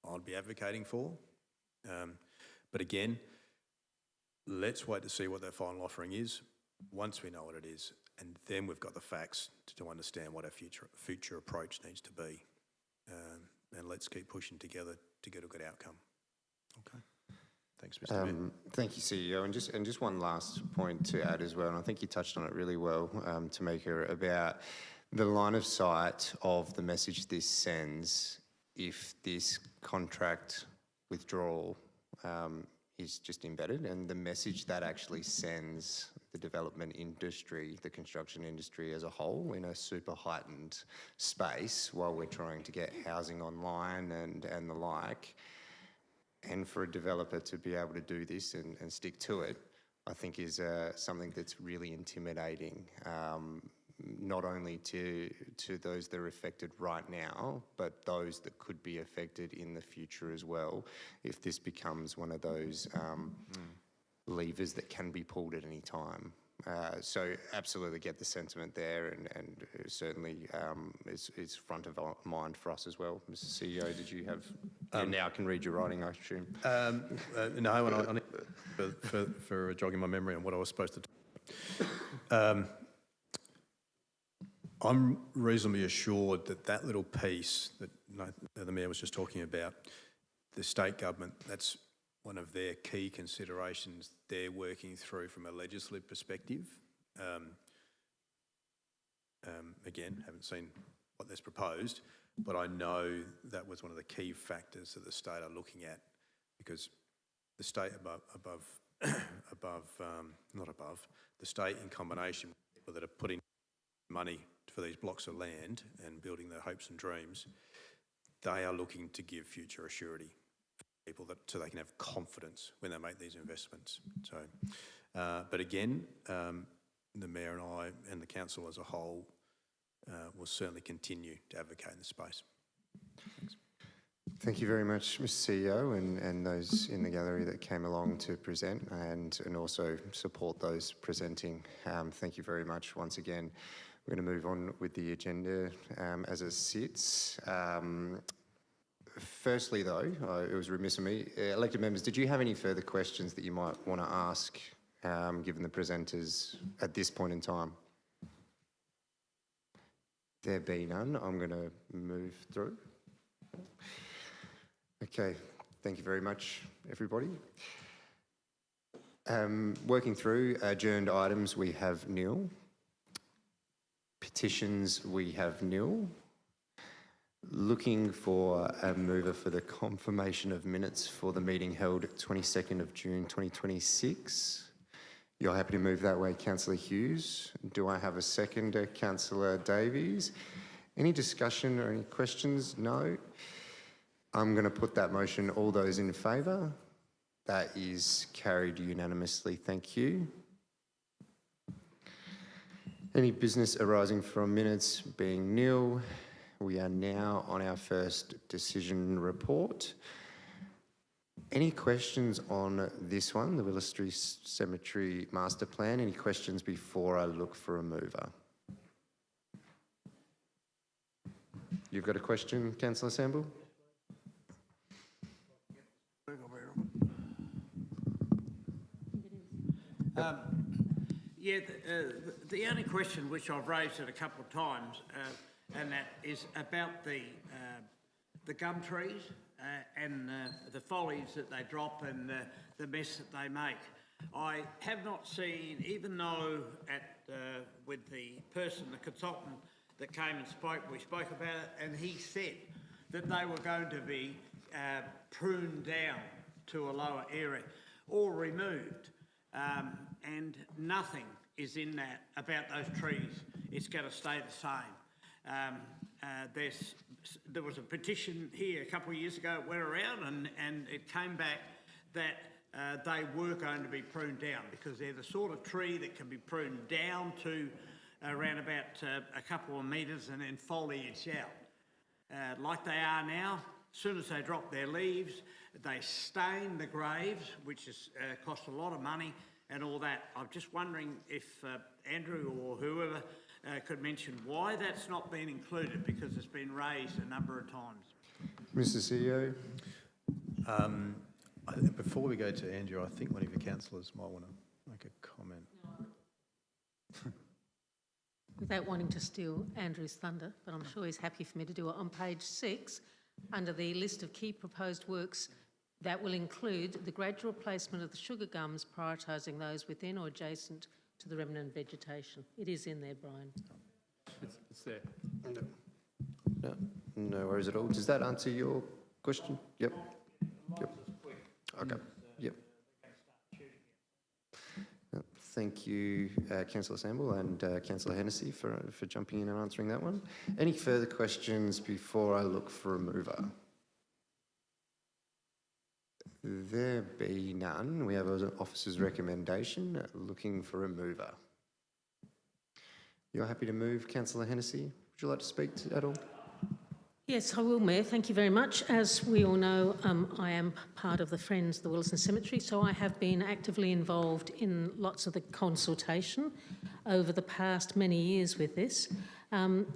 I'd be advocating for. But again, let's wait to see what their final offering is. Once we know what it is, and then we've got the facts to understand what our future approach needs to be. And let's keep pushing together to get a good outcome. Okay. Thanks, Mr. Mayor. Thank you, CEO. And just one last point to add as well, and I think you touched on it really well, Tamika, about the line of sight of the message this sends if this contract withdrawal is just embedded, and the message that actually sends the development industry, the construction industry as a whole, in a super heightened space while we're trying to get housing online and the like. And for a developer to be able to do this and stick to it, I think is something that's really intimidating, not only to those that are affected right now, but those that could be affected in the future as well, if this becomes one of those levers that can be pulled at any time. So absolutely get the sentiment there, and certainly it's front of mind for us as well. Mr. CEO, did you have? You now can read your writing, I assume. No, and I need for jogging my memory on what I was supposed to do. I'm reasonably assured that that little piece that the Mayor was just talking about, the state government, that's one of their key considerations they're working through from a legislative perspective. Again, haven't seen what they've proposed, but I know that was one of the key factors that the state are looking at, because the state the state in combination with people that are putting money for these blocks of land and building their hopes and dreams, they are looking to give future assurity people so they can have confidence when they make these investments. So, but again, the Mayor and I and the Council as a whole will certainly continue to advocate in the space. Thanks. Thank you very much, Mr. CEO, and those in the gallery that came along to present and also support those presenting. Thank you very much once again. We're going to move on with the agenda as it sits. Firstly, though, it was remiss of me. Elected members, did you have any further questions that you might want to ask, given the presenters at this point in time? There be none. I'm going to move through. Okay, thank you very much, everybody. Working through adjourned items, we have nil. Petitions, we have nil. Looking for a mover for the confirmation of minutes for the meeting held 22nd of June 2026. You're happy to move that way, Councillor Hughes. Do I have a seconder, Councillor Davies? Any discussion or any questions? No. I'm going to put that motion. All those in favour? That is carried unanimously. Thank you. Any business arising from minutes being nil? We are now on our first decision report. Any questions on this one, the Willestree Cemetery Master Plan? Any questions before I look for a mover? You've got a question, Councillor Samble? The only question which I've raised it a couple of times, and that is about the gum trees and the foliage that they drop and the mess that they make. I have not seen, even though with the person, the consultant that came and spoke, we spoke about it, and he said that they were going to be pruned down to a lower area or removed, and nothing is in that about those trees. It's going to stay the same. There was a petition here a couple of years ago, it went around and it came back that they were going to be pruned down, because they're the sort of tree that can be pruned down to around about a couple of metres and then foliage out. Like they are now, as soon as they drop their leaves, they stain the graves, which has cost a lot of money and all that. I'm just wondering if Andrew or whoever could mention why that's not been included, because it's been raised a number of times. Mr. CEO? Before we go to Andrew, I think one of your councillors might want to make a comment. Without wanting to steal Andrew's thunder, but I'm sure he's happy for me to do it, on page 6, under the list of key proposed works, that will include the gradual placement of the sugar gums, prioritising those within or adjacent to the remnant vegetation. It is in there, Brian. It's there. No worries at all. Does that answer your question? Yep. Okay. Yep. Thank you, Councillor Samble and Councillor Hennessy for jumping in and answering that one. Any further questions before I look for a mover? There be none. We have an officer's recommendation, looking for a mover. You're happy to move, Councillor Hennessy? Would you like to speak at all? Yes, I will, Mayor. Thank you very much. As we all know, I am part of the Friends of the Wilson Cemetery, so I have been actively involved in lots of the consultation over the past many years with this. I'm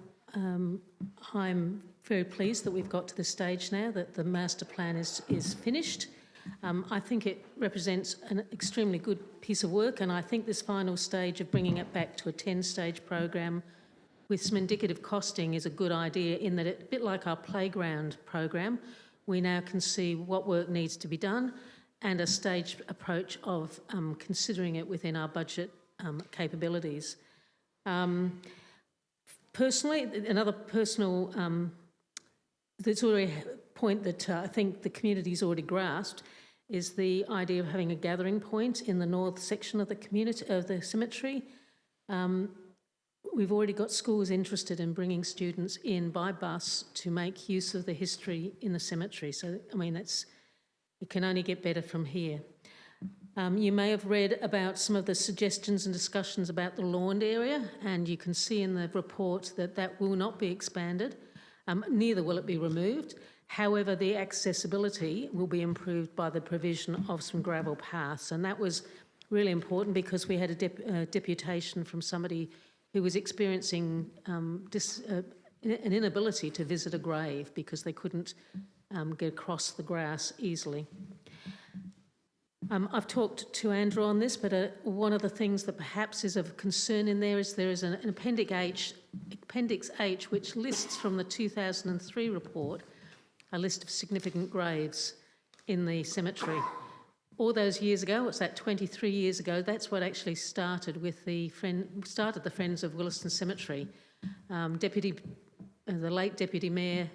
very pleased that we've got to the stage now that the master plan is finished. I think it represents an extremely good piece of work, and I think this final stage of bringing it back to a 10-stage program with some indicative costing is a good idea, in that it's a bit like our playground program. We now can see what work needs to be done and a staged approach of considering it within our budget capabilities. Personally, another personal there's already a point that I think the community's already grasped is the idea of having a gathering point in the north section of the community of the cemetery. We've already got schools interested in bringing students in by bus to make use of the history in the cemetery. So, I mean, it can only get better from here. You may have read about some of the suggestions and discussions about the lawned area, and you can see in the report that that will not be expanded, neither will it be removed. However, the accessibility will be improved by the provision of some gravel paths, and that was really important because we had a deputation from somebody who was experiencing an inability to visit a grave because they couldn't get across the grass easily. I've talked to Andrew on this, but one of the things that perhaps is of concern in there is an Appendix H, which lists from the 2003 report a list of significant graves in the cemetery. All those years ago, what's that, 23 years ago, that's what actually started with the Friends of Williston Cemetery. The late Deputy Mayor,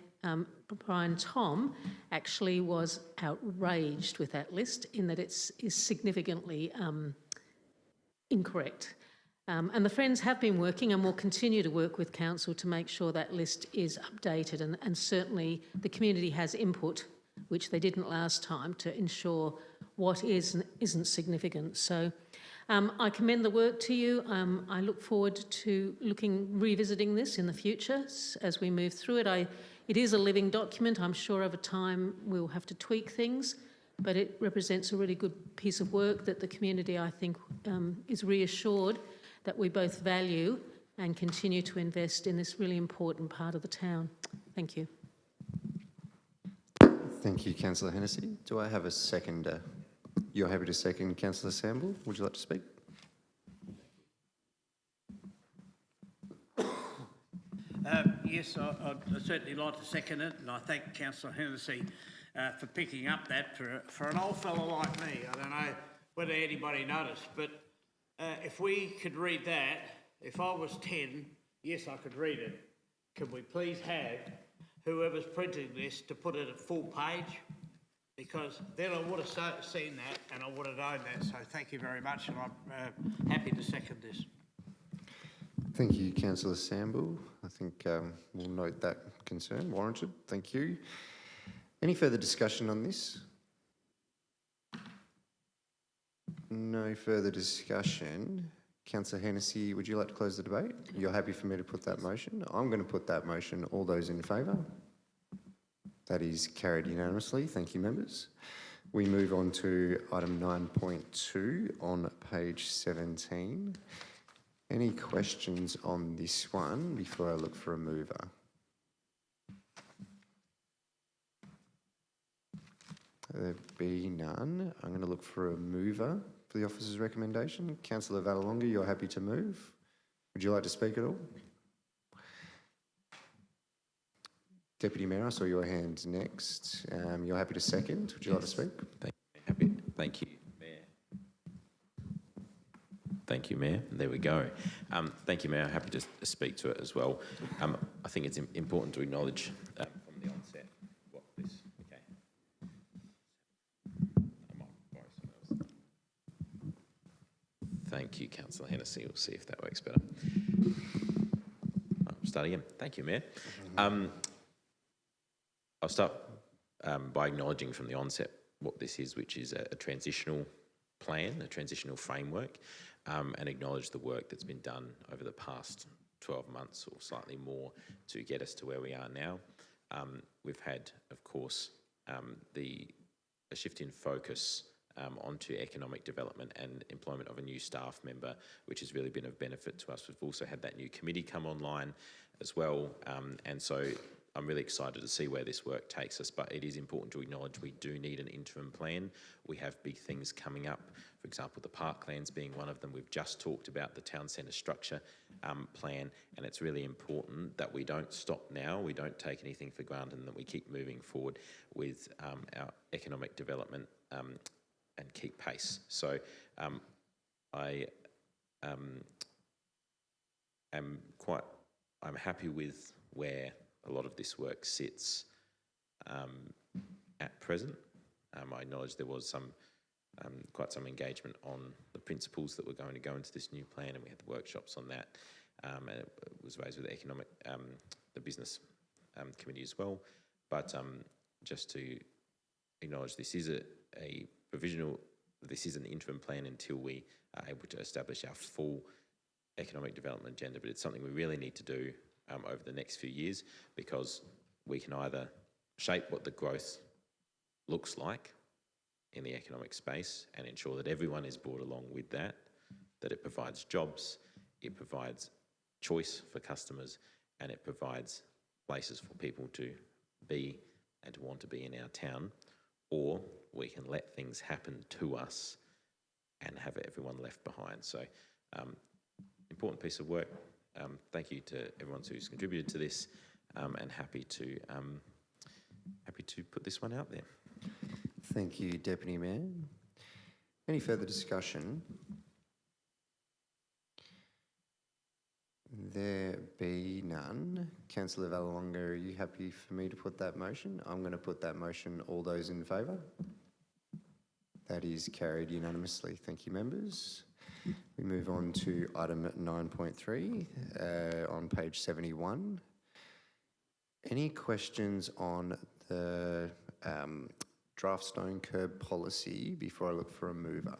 Brian Thom, actually was outraged with that list in that it is significantly incorrect. And the Friends have been working and will continue to work with Council to make sure that list is updated, and certainly the community has input, which they didn't last time, to ensure what is and isn't significant. So I commend the work to you. I look forward to revisiting this in the future as we move through it. It is a living document. I'm sure over time we'll have to tweak things, but it represents a really good piece of work that the community, I think, is reassured that we both value and continue to invest in this really important part of the town. Thank you. Thank you, Councillor Hennessy. Do I have a seconder? You're happy to second, Councillor Samble? Would you like to speak? Yes, I'd certainly like to second it, and I thank Councillor Hennessy for picking up that. For an old fellow like me, I don't know whether anybody noticed, but if we could read that, if I was 10, yes, I could read it. Can we please have whoever's printing this to put it at full page? Because then I would have seen that and I would have known that. So thank you very much, and I'm happy to second this. Thank you, Councillor Samble. I think we'll note that concern, warranted. Thank you. Any further discussion on this? No further discussion. Councillor Hennessy, would you like to close the debate? You're happy for me to put that motion? I'm going to put that motion. All those in favour? That is carried unanimously. Thank you, members. We move on to item 9.2 on page 17. Any questions on this one before I look for a mover? There be none. I'm going to look for a mover for the officer's recommendation. Councillor Vallelonga, you're happy to move. Would you like to speak at all? Deputy Mayor, I saw your hand next. You're happy to second. Would you like to speak? Thank you, Mayor. Thank you, Mayor. There we go. Thank you, Mayor. Happy to speak to it as well. I think it's important to acknowledge from the onset what this. Okay. I might borrow someone else. Thank you, Councillor Hennessy. We'll see if that works better. I'll start again. Thank you, Mayor. I'll start by acknowledging from the onset what this is, which is a transitional plan, a transitional framework, and acknowledge the work that's been done over the past 12 months or slightly more to get us to where we are now. We've had, of course, a shift in focus onto economic development and employment of a new staff member, which has really been of benefit to us. We've also had that new committee come online as well, and so I'm really excited to see where this work takes us, but it is important to acknowledge we do need an interim plan. We have big things coming up, for example, the parklands being one of them. We've just talked about the town centre structure plan, and it's really important that we don't stop now, we don't take anything for granted, and that we keep moving forward with our economic development and keep pace. So I'm happy with where a lot of this work sits at present. I acknowledge there was quite some engagement on the principles that were going to go into this new plan, and we had the workshops on that, and it was raised with the business committee as well. But just to acknowledge, this is a provisional, this is an interim plan until we are able to establish our full economic development agenda, but it's something we really need to do over the next few years, because we can either shape what the growth looks like in the economic space and ensure that everyone is brought along with that, that it provides jobs, it provides choice for customers, and it provides places for people to be and to want to be in our town, or we can let things happen to us and have everyone left behind. So, important piece of work. Thank you to everyone who's contributed to this, and happy to put this one out there. Thank you, Deputy Mayor. Any further discussion? There be none. Councillor Vallelonga, are you happy for me to put that motion? I'm going to put that motion. All those in favour? That is carried unanimously. Thank you, members. We move on to item 9.3 on page 71. Any questions on the draft stone curb policy before I look for a mover?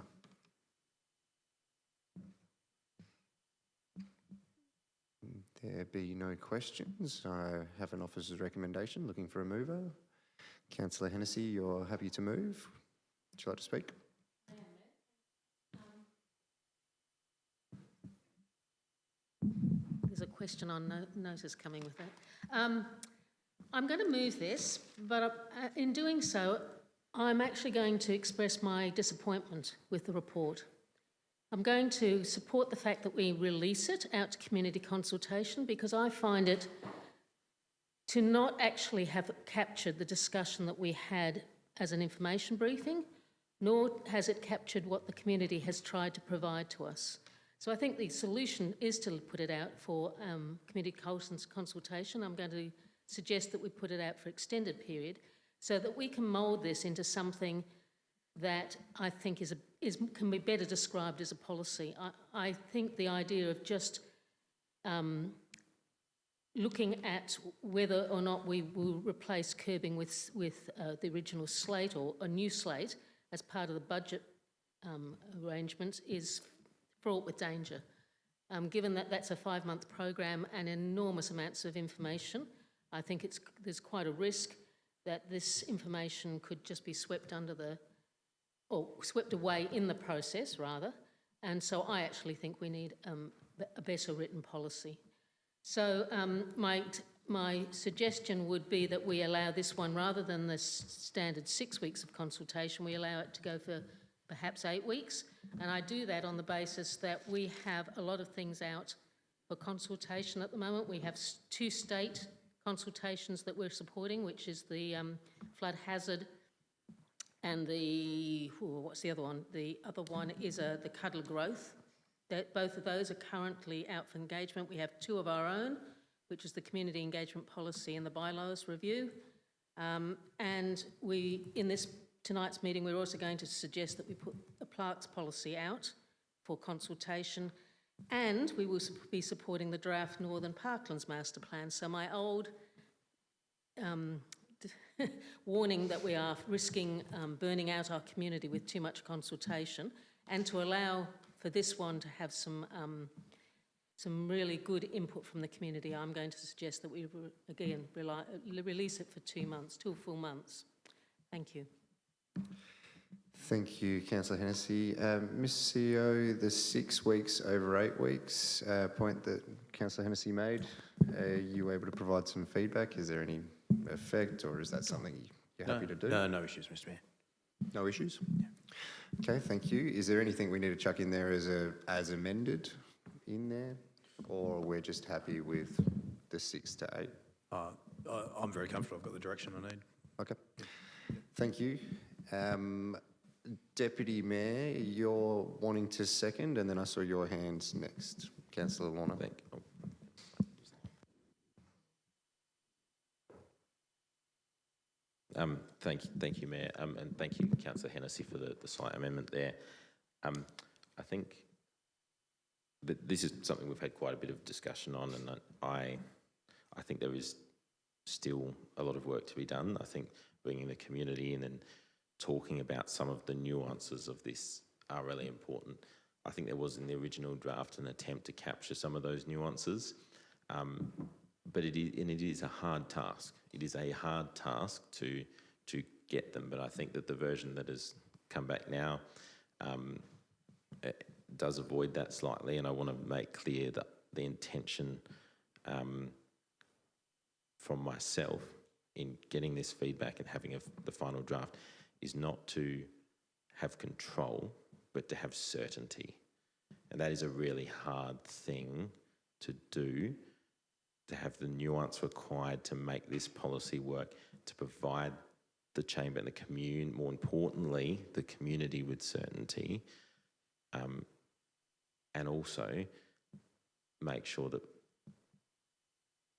There be no questions. I have an officer's recommendation, looking for a mover. Councillor Hennessy, you're happy to move? Would you like to speak? There's a question on notice coming with that. I'm going to move this, but in doing so, I'm actually going to express my disappointment with the report. I'm going to support the fact that we release it out to community consultation, because I find it to not actually have captured the discussion that we had as an information briefing, nor has it captured what the community has tried to provide to us. So I think the solution is to put it out for community consultation. I'm going to suggest that we put it out for extended period so that we can mould this into something that I think can be better described as a policy. I think the idea of just looking at whether or not we will replace curbing with the original slate or a new slate as part of the budget arrangements is fraught with danger. Given that that's a 5-month program and enormous amounts of information, I think there's quite a risk that this information could just be swept away in the process, rather. And so I actually think we need a better written policy. So my suggestion would be that we allow this one, rather than the standard 6 weeks of consultation, we allow it to go for perhaps 8 weeks. And I do that on the basis that we have a lot of things out for consultation at the moment. We have 2 state consultations that we're supporting, which is the flood hazard and what's the other one? The other one is the cuddler growth. Both of those are currently out for engagement. We have 2 of our own, which is the community engagement policy and the bylaws review. And in tonight's meeting, we're also going to suggest that we put a plaques policy out for consultation, and we will be supporting the draft Northern Parklands Master Plan. So my old warning that we are risking burning out our community with too much consultation, and to allow for this one to have some really good input from the community, I'm going to suggest that we, again, release it for 2 months, 2 full months. Thank you. Thank you, Councillor Hennessy. Ms CEO, the 6 weeks over 8 weeks point that Councillor Hennessy made, are you able to provide some feedback? Is there any effect, or is that something you're happy to do? No issues, Mr Mayor. No issues? Yeah. Okay, thank you. Is there anything we need to chuck in there as amended in there, or we're just happy with the 6 to 8? I'm very comfortable. I've got the direction I need. Okay. Thank you. Deputy Mayor, you're wanting to second, and then I saw your hands next. Councillor Lorna. Thank you, Mayor, and thank you, Councillor Hennessy, for the slight amendment there. I think that this is something we've had quite a bit of discussion on, and I think there is still a lot of work to be done. I think bringing the community in and talking about some of the nuances of this are really important. I think there was in the original draft an attempt to capture some of those nuances, but it is a hard task. It is a hard task to get them, but I think that the version that has come back now does avoid that slightly, and I want to make clear that the intention from myself in getting this feedback and having the final draft is not to have control, but to have certainty. And that is a really hard thing to do, to have the nuance required to make this policy work, to provide the chamber and the community, more importantly, the community with certainty, and also make sure that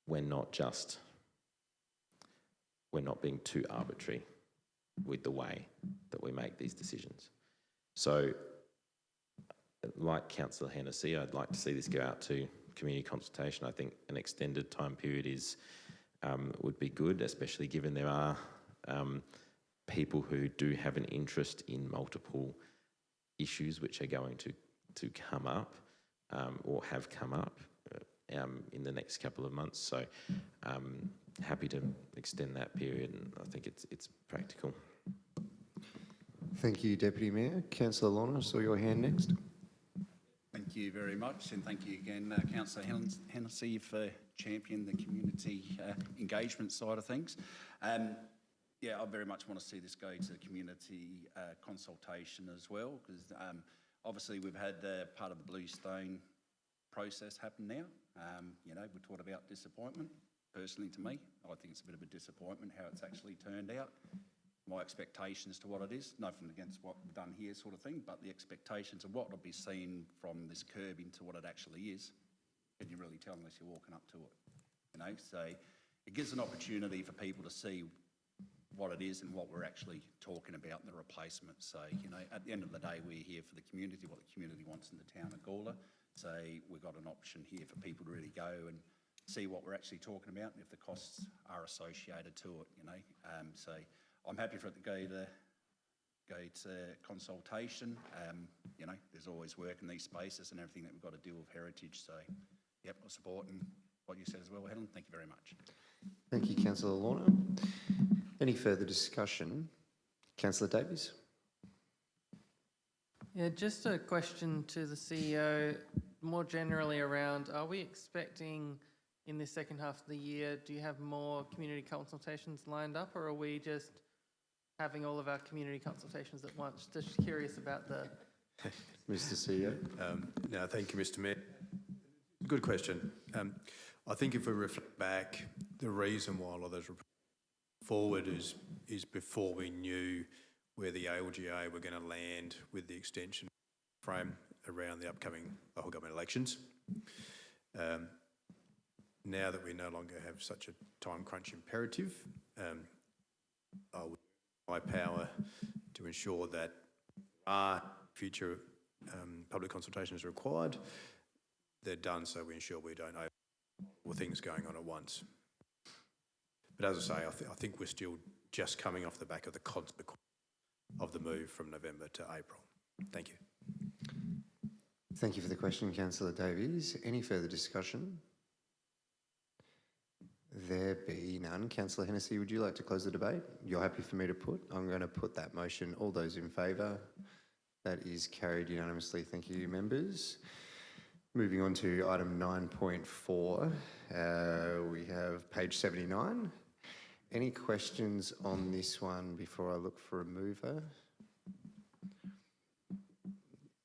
we're not being too arbitrary with the way that we make these decisions. So, like Councillor Hennessy, I'd like to see this go out to community consultation. I think an extended time period would be good, especially given there are people who do have an interest in multiple issues which are going to come up or have come up in the next couple of months. So happy to extend that period, and I think it's practical. Thank you, Deputy Mayor. Councillor Lorna, I saw your hand next. Thank you very much, and thank you again, Councillor Hennessy, for championing the community engagement side of things. Yeah, I very much want to see this go to community consultation as well, because obviously we've had part of the Bluestone process happen now. You know, we talked about disappointment. Personally, to me, I think it's a bit of a disappointment how it's actually turned out. My expectations to what it is, nothing against what we've done here sort of thing, but the expectations of what will be seen from this curb into what it actually is, can you really tell unless you're walking up to it? You know, so it gives an opportunity for people to see what it is and what we're actually talking about in the replacement. So, you know, at the end of the day, we're here for the community, what the community wants in the town of Gawler. So we've got an option here for people to really go and see what we're actually talking about and if the costs are associated to it, you know. So I'm happy for it to go to consultation. You know, there's always work in these spaces and everything that we've got to do with heritage. So, yep, I support and what you said as well, Helen. Thank you very much. Thank you, Councillor Lorna. Any further discussion? Councillor Davies. Yeah, just a question to the CEO, more generally around, are we expecting in the second half of the year, do you have more community consultations lined up, or are we just having all of our community consultations at once? Just curious about the... Mr. CEO. No, thank you, Mr. Mayor. Good question. I think if we reflect back, the reason why all of those forward is before we knew where the ALGA were going to land with the extension frame around the upcoming local government elections. Now that we no longer have such a time crunch imperative, I would use my power to ensure that future public consultations required, they're done so we ensure we don't have things going on at once. But as I say, I think we're still just coming off the back of the consequence of the move from November to April. Thank you. Thank you for the question, Councillor Davies. Any further discussion? There be none. Councillor Hennessy, would you like to close the debate? You're happy for me to put? I'm going to put that motion. All those in favour? That is carried unanimously. Thank you, members. Moving on to item 9.4, we have page 79. Any questions on this one before I look for a mover?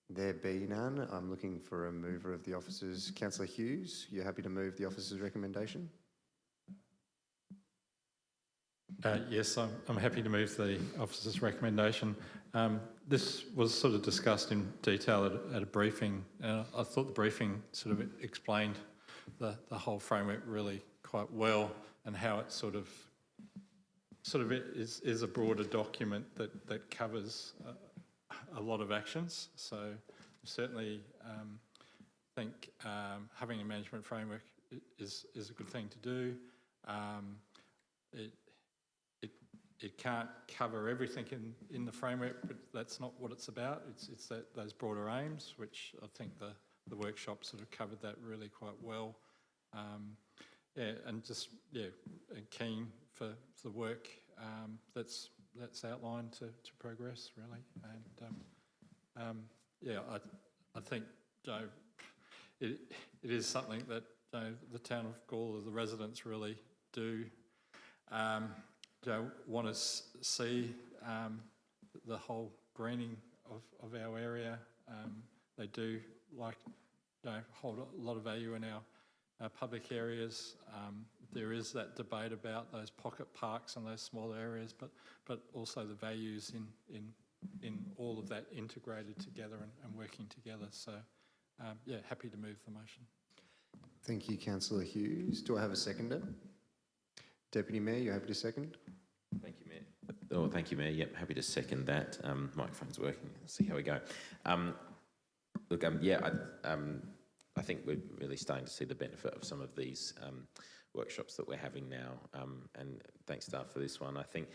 There be none. I'm looking for a mover of the officers. Councillor Hughes, you're happy to move the officers' recommendation? Yes, I'm happy to move the officer's recommendation. This was sort of discussed in detail at a briefing. I thought the briefing sort of explained the whole framework really quite well, and how it sort of is a broader document that covers a lot of actions. So certainly think having a management framework is a good thing to do. It can't cover everything in the framework, but that's not what it's about. It's those broader aims, which I think the workshop sort of covered that really quite well. And just and keen for the work that's outlined to progress really. And I think it is something that the town of Gawler, the residents really do. Want to see the whole greening of our area. They do hold a lot of value in our public areas. There is that debate about those pocket parks and those small areas, but also the values in all of that integrated together and working together. So happy to move the motion. Thank you, Councillor Hughes. Do I have a seconder? Deputy Mayor, you happy to second? Thank you, Mayor. Oh, thank you, Mayor. Yep, happy to second that. Microphone's working. Let's see how we go. Look, I think we're really starting to see the benefit of some of these workshops that we're having now, and thanks, staff, for this one. I think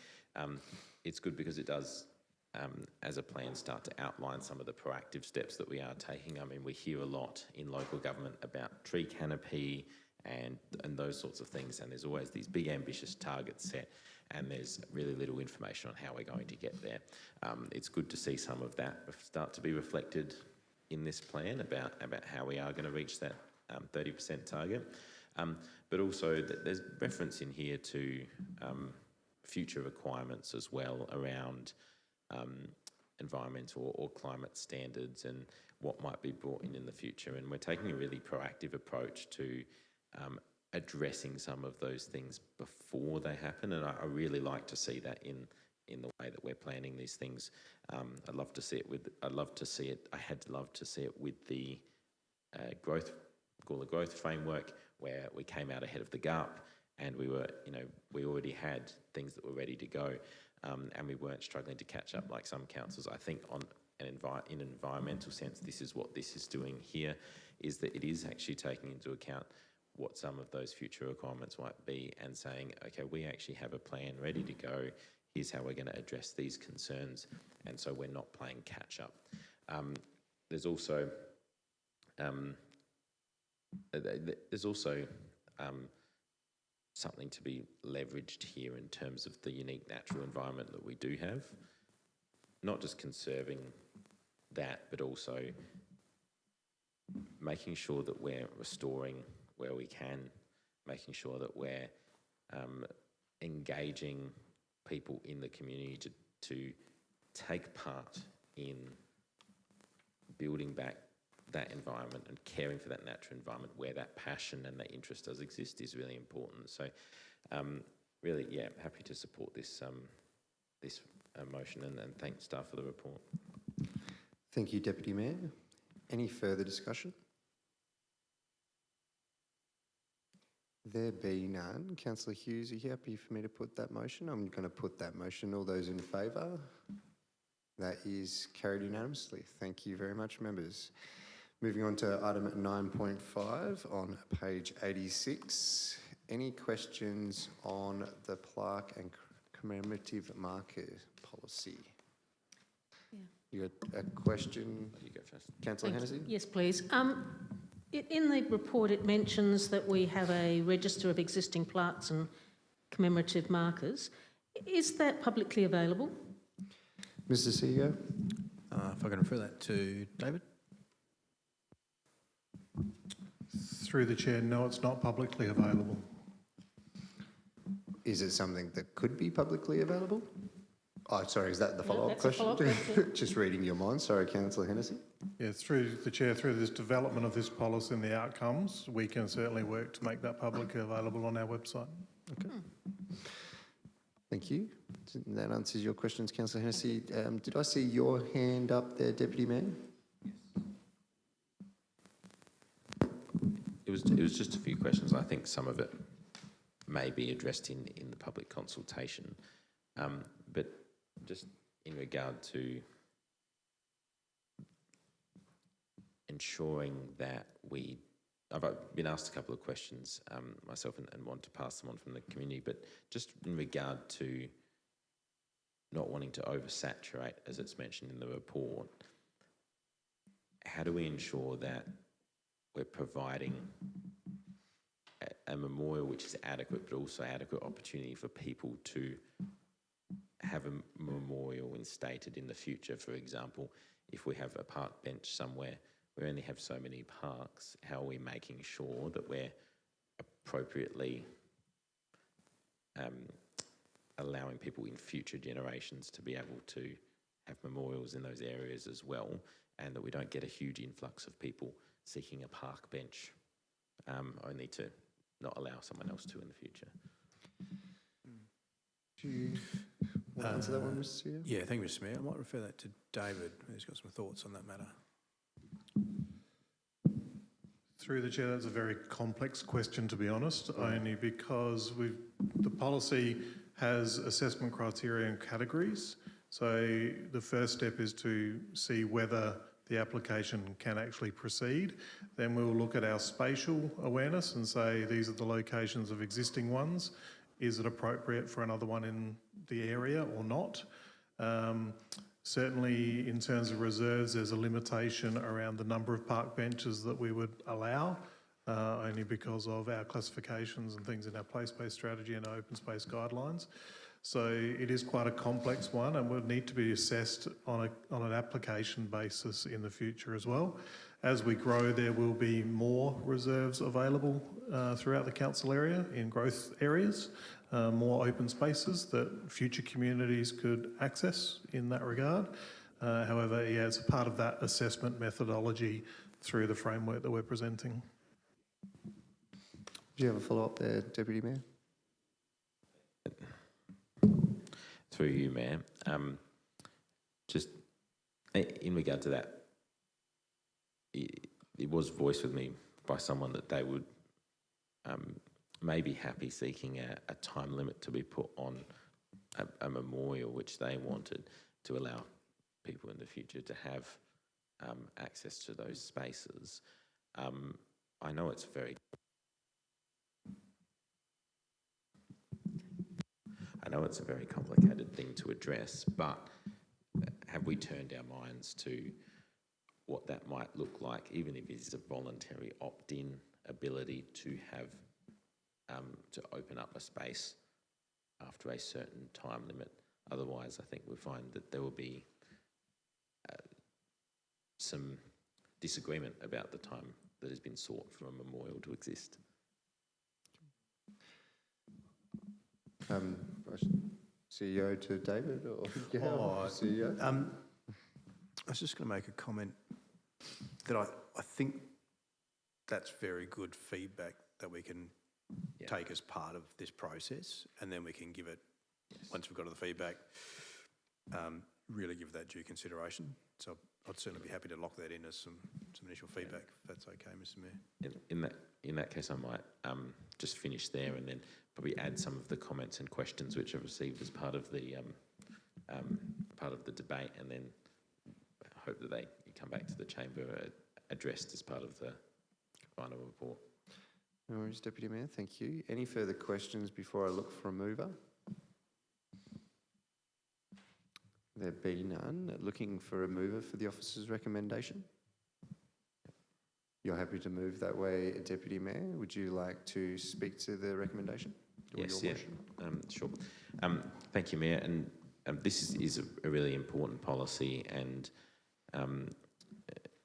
it's good because it does, as a plan, start to outline some of the proactive steps that we are taking. I mean, we hear a lot in local government about tree canopy and those sorts of things, and there's always these big ambitious targets set, and there's really little information on how we're going to get there. It's good to see some of that start to be reflected in this plan about how we are going to reach that 30% target. But also there's reference in here to future requirements as well around environmental or climate standards and what might be brought in the future. And we're taking a really proactive approach to addressing some of those things before they happen, and I really like to see that in the way that we're planning these things. I'd love to see it with the Gawler Growth Framework, where we came out ahead of the GARP, and we already had things that were ready to go, and we weren't struggling to catch up like some councils. I think in an environmental sense, this is what this is doing here, is that it is actually taking into account what some of those future requirements might be and saying, okay, we actually have a plan ready to go. Here's how we're going to address these concerns. And so we're not playing catch up. There's also something to be leveraged here in terms of the unique natural environment that we do have. Not just conserving that, but also making sure that we're restoring where we can, making sure that we're engaging people in the community to take part in building back that environment and caring for that natural environment where that passion and that interest does exist is really important. So really, happy to support this motion and thank staff for the report. Thank you, Deputy Mayor. Any further discussion? There be none. Councillor Hughes, are you happy for me to put that motion? I'm going to put that motion. All those in favour? That is carried unanimously. Thank you very much, members. Moving on to item 9.5 on page 86. Any questions on the plaque and commemorative marker policy. Yeah. You got a question? You go first. Councillor Hennessy? Yes, please. In the report, it mentions that we have a register of existing plaques and commemorative markers. Is that publicly available? Mr. CEO? If I can refer that to David? Through the chair, no, it's not publicly available. Is it something that could be publicly available? Oh, sorry, is that the follow-up that's a question? follow-up question. Just reading your mind. Sorry, Councillor Hennessy. Yeah, through the chair, through this development of this policy and the outcomes, we can certainly work to make that publicly available on our website. Okay. Thank you. That answers your questions, Councillor Hennessy. Did I see your hand up there, Deputy Mayor? It was just a few questions. I think some of it may be addressed in the public consultation, but just in regard to ensuring that I've been asked a couple of questions myself and want to pass them on from the community, but just in regard to not wanting to oversaturate, as it's mentioned in the report, how do we ensure that we're providing a memorial which is adequate, but also adequate opportunity for people to have a memorial instated in the future? For example, if we have a park bench somewhere, we only have so many parks, how are we making sure that we're appropriately allowing people in future generations to be able to have memorials in those areas as well, and that we don't get a huge influx of people seeking a park bench only to not allow someone else to in the future? Do you want to answer that one, Mr. CEO? Yeah, thank you, Mr. Mayor. I might refer that to David, who's got some thoughts on that matter. Through the chair, that's a very complex question, to be honest, only because the policy has assessment criteria and categories. So the first step is to see whether the application can actually proceed. Then we'll look at our spatial awareness and say these are the locations of existing ones. Is it appropriate for another one in the area or not? Certainly in terms of reserves, there's a limitation around the number of park benches that we would allow, only because of our classifications and things in our place-based strategy and open space guidelines. So it is quite a complex one and would need to be assessed on an application basis in the future as well. As we grow, there will be more reserves available throughout the council area in growth areas, more open spaces that future communities could access in that regard. However, yeah, it's a part of that assessment methodology through the framework that we're presenting. Do you have a follow-up there, Deputy Mayor? Through you, Mayor. Just in regard to that, it was voiced with me by someone that they would may be happy seeking a time limit to be put on a memorial, which they wanted to allow people in the future to have access to those spaces. I know it's a very complicated thing to address, but have we turned our minds to what that might look like, even if it's a voluntary opt-in ability to have to open up a space after a certain time limit? Otherwise, I think we'll find that there will be some disagreement about the time that has been sought for a memorial to exist. CEO to David or CEO? I was just going to make a comment that I think that's very good feedback that we can take as part of this process, and then we can give it, once we've got the feedback, really give that due consideration. So I'd certainly be happy to lock that in as some initial feedback, if that's okay, Mr. Mayor. In that case, I might just finish there and then probably add some of the comments and questions which I've received as part of the debate, and then hope that they come back to the chamber addressed as part of the final report. No worries, Deputy Mayor, thank you. Any further questions before I look for a mover? There be none. Looking for a mover for the officer's recommendation? You're happy to move that way, Deputy Mayor? Would you like to speak to the recommendation? Or Yes, your yeah, motion? sure. Thank you, Mayor. And this is a really important policy, and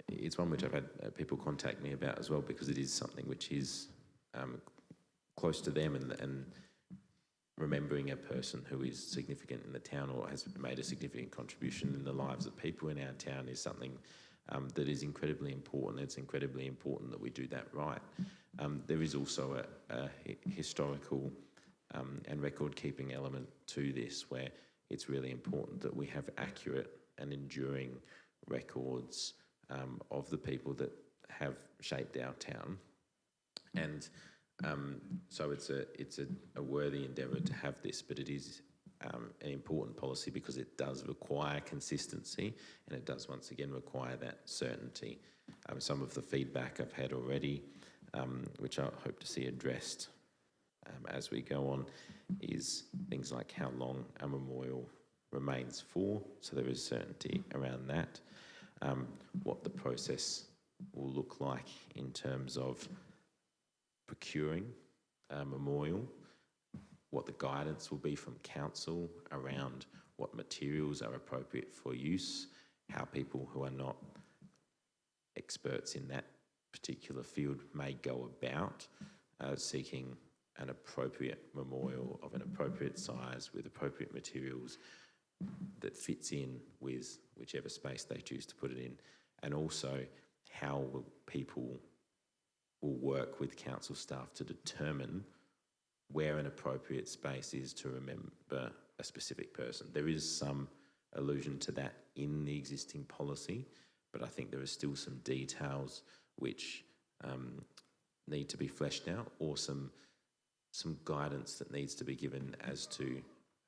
it's one which I've had people contact me about as well, because it is something which is close to them, and remembering a person who is significant in the town or has made a significant contribution in the lives of people in our town is something that is incredibly important. It's incredibly important that we do that right. There is also a historical and record-keeping element to this, where it's really important that we have accurate and enduring records of the people that have shaped our town. And so it's a worthy endeavour to have this, but it is an important policy because it does require consistency, and it does once again require that certainty. Some of the feedback I've had already, which I hope to see addressed as we go on, is things like how long a memorial remains for, so there is certainty around that. What the process will look like in terms of procuring a memorial, what the guidance will be from council around what materials are appropriate for use, how people who are not experts in that particular field may go about seeking an appropriate memorial of an appropriate size with appropriate materials that fits in with whichever space they choose to put it in, and also how people will work with council staff to determine where an appropriate space is to remember a specific person. There is some allusion to that in the existing policy, but I think there are still some details which need to be fleshed out, or some guidance that needs to be given as to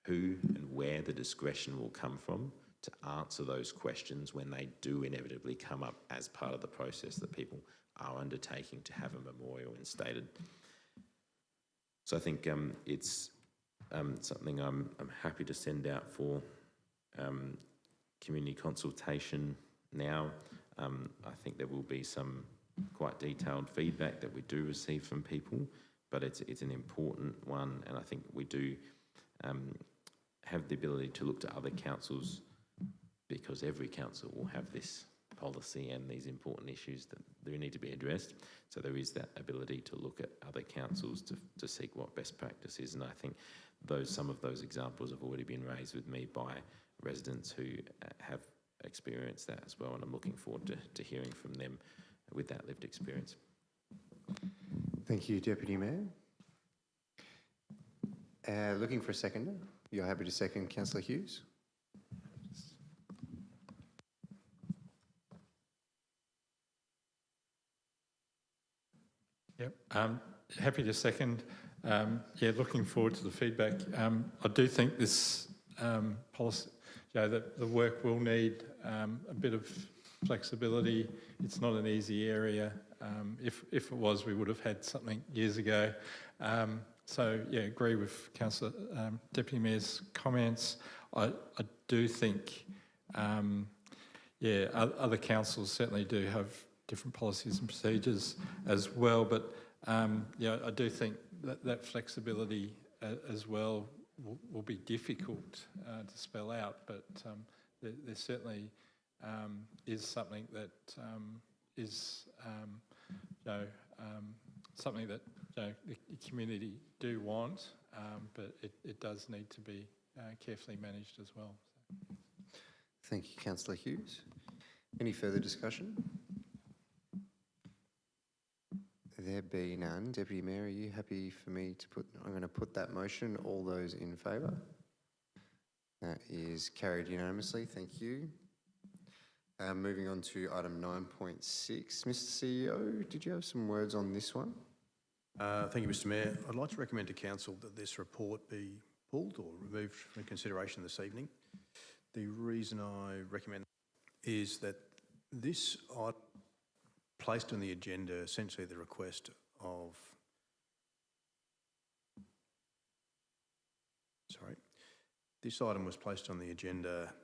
who and where the discretion will come from to answer those questions when they do inevitably come up as part of the process that people are undertaking to have a memorial instated. So I think it's something I'm happy to send out for community consultation now. I think there will be some quite detailed feedback that we do receive from people, but it's an important one, and I think we do have the ability to look to other councils, because every council will have this policy and these important issues that do need to be addressed. So there is that ability to look at other councils to seek what best practice is, and I think some of those examples have already been raised with me by residents who have experienced that as well, and I'm looking forward to hearing from them with that lived experience. Thank you, Deputy Mayor. Looking for a seconder. You're happy to second Councillor Hughes? Yep, happy to second. Looking forward to the feedback. I do think this policy, the work will need a bit of flexibility. It's not an easy area. If it was, we would have had something years ago. Agree with Councillor Deputy Mayor's comments. I do think, other councils certainly do have different policies and procedures as well, but I do think that flexibility as well will be difficult to spell out, but there certainly is something that is something that the community do want, but it does need to be carefully managed as well. Thank you, Councillor Hughes. Any further discussion? There be none. Deputy Mayor, are you happy for me to I'm going to put that motion. All those in favour? That is carried unanimously. Thank you. Moving on to item 9.6. Mr. CEO, did you have some words on this one? Thank you, Mr. Mayor. I'd like to recommend to Council that this report be pulled or removed from consideration this evening. The reason I recommend is that this item placed on the agenda essentially the request of this item was placed on the agenda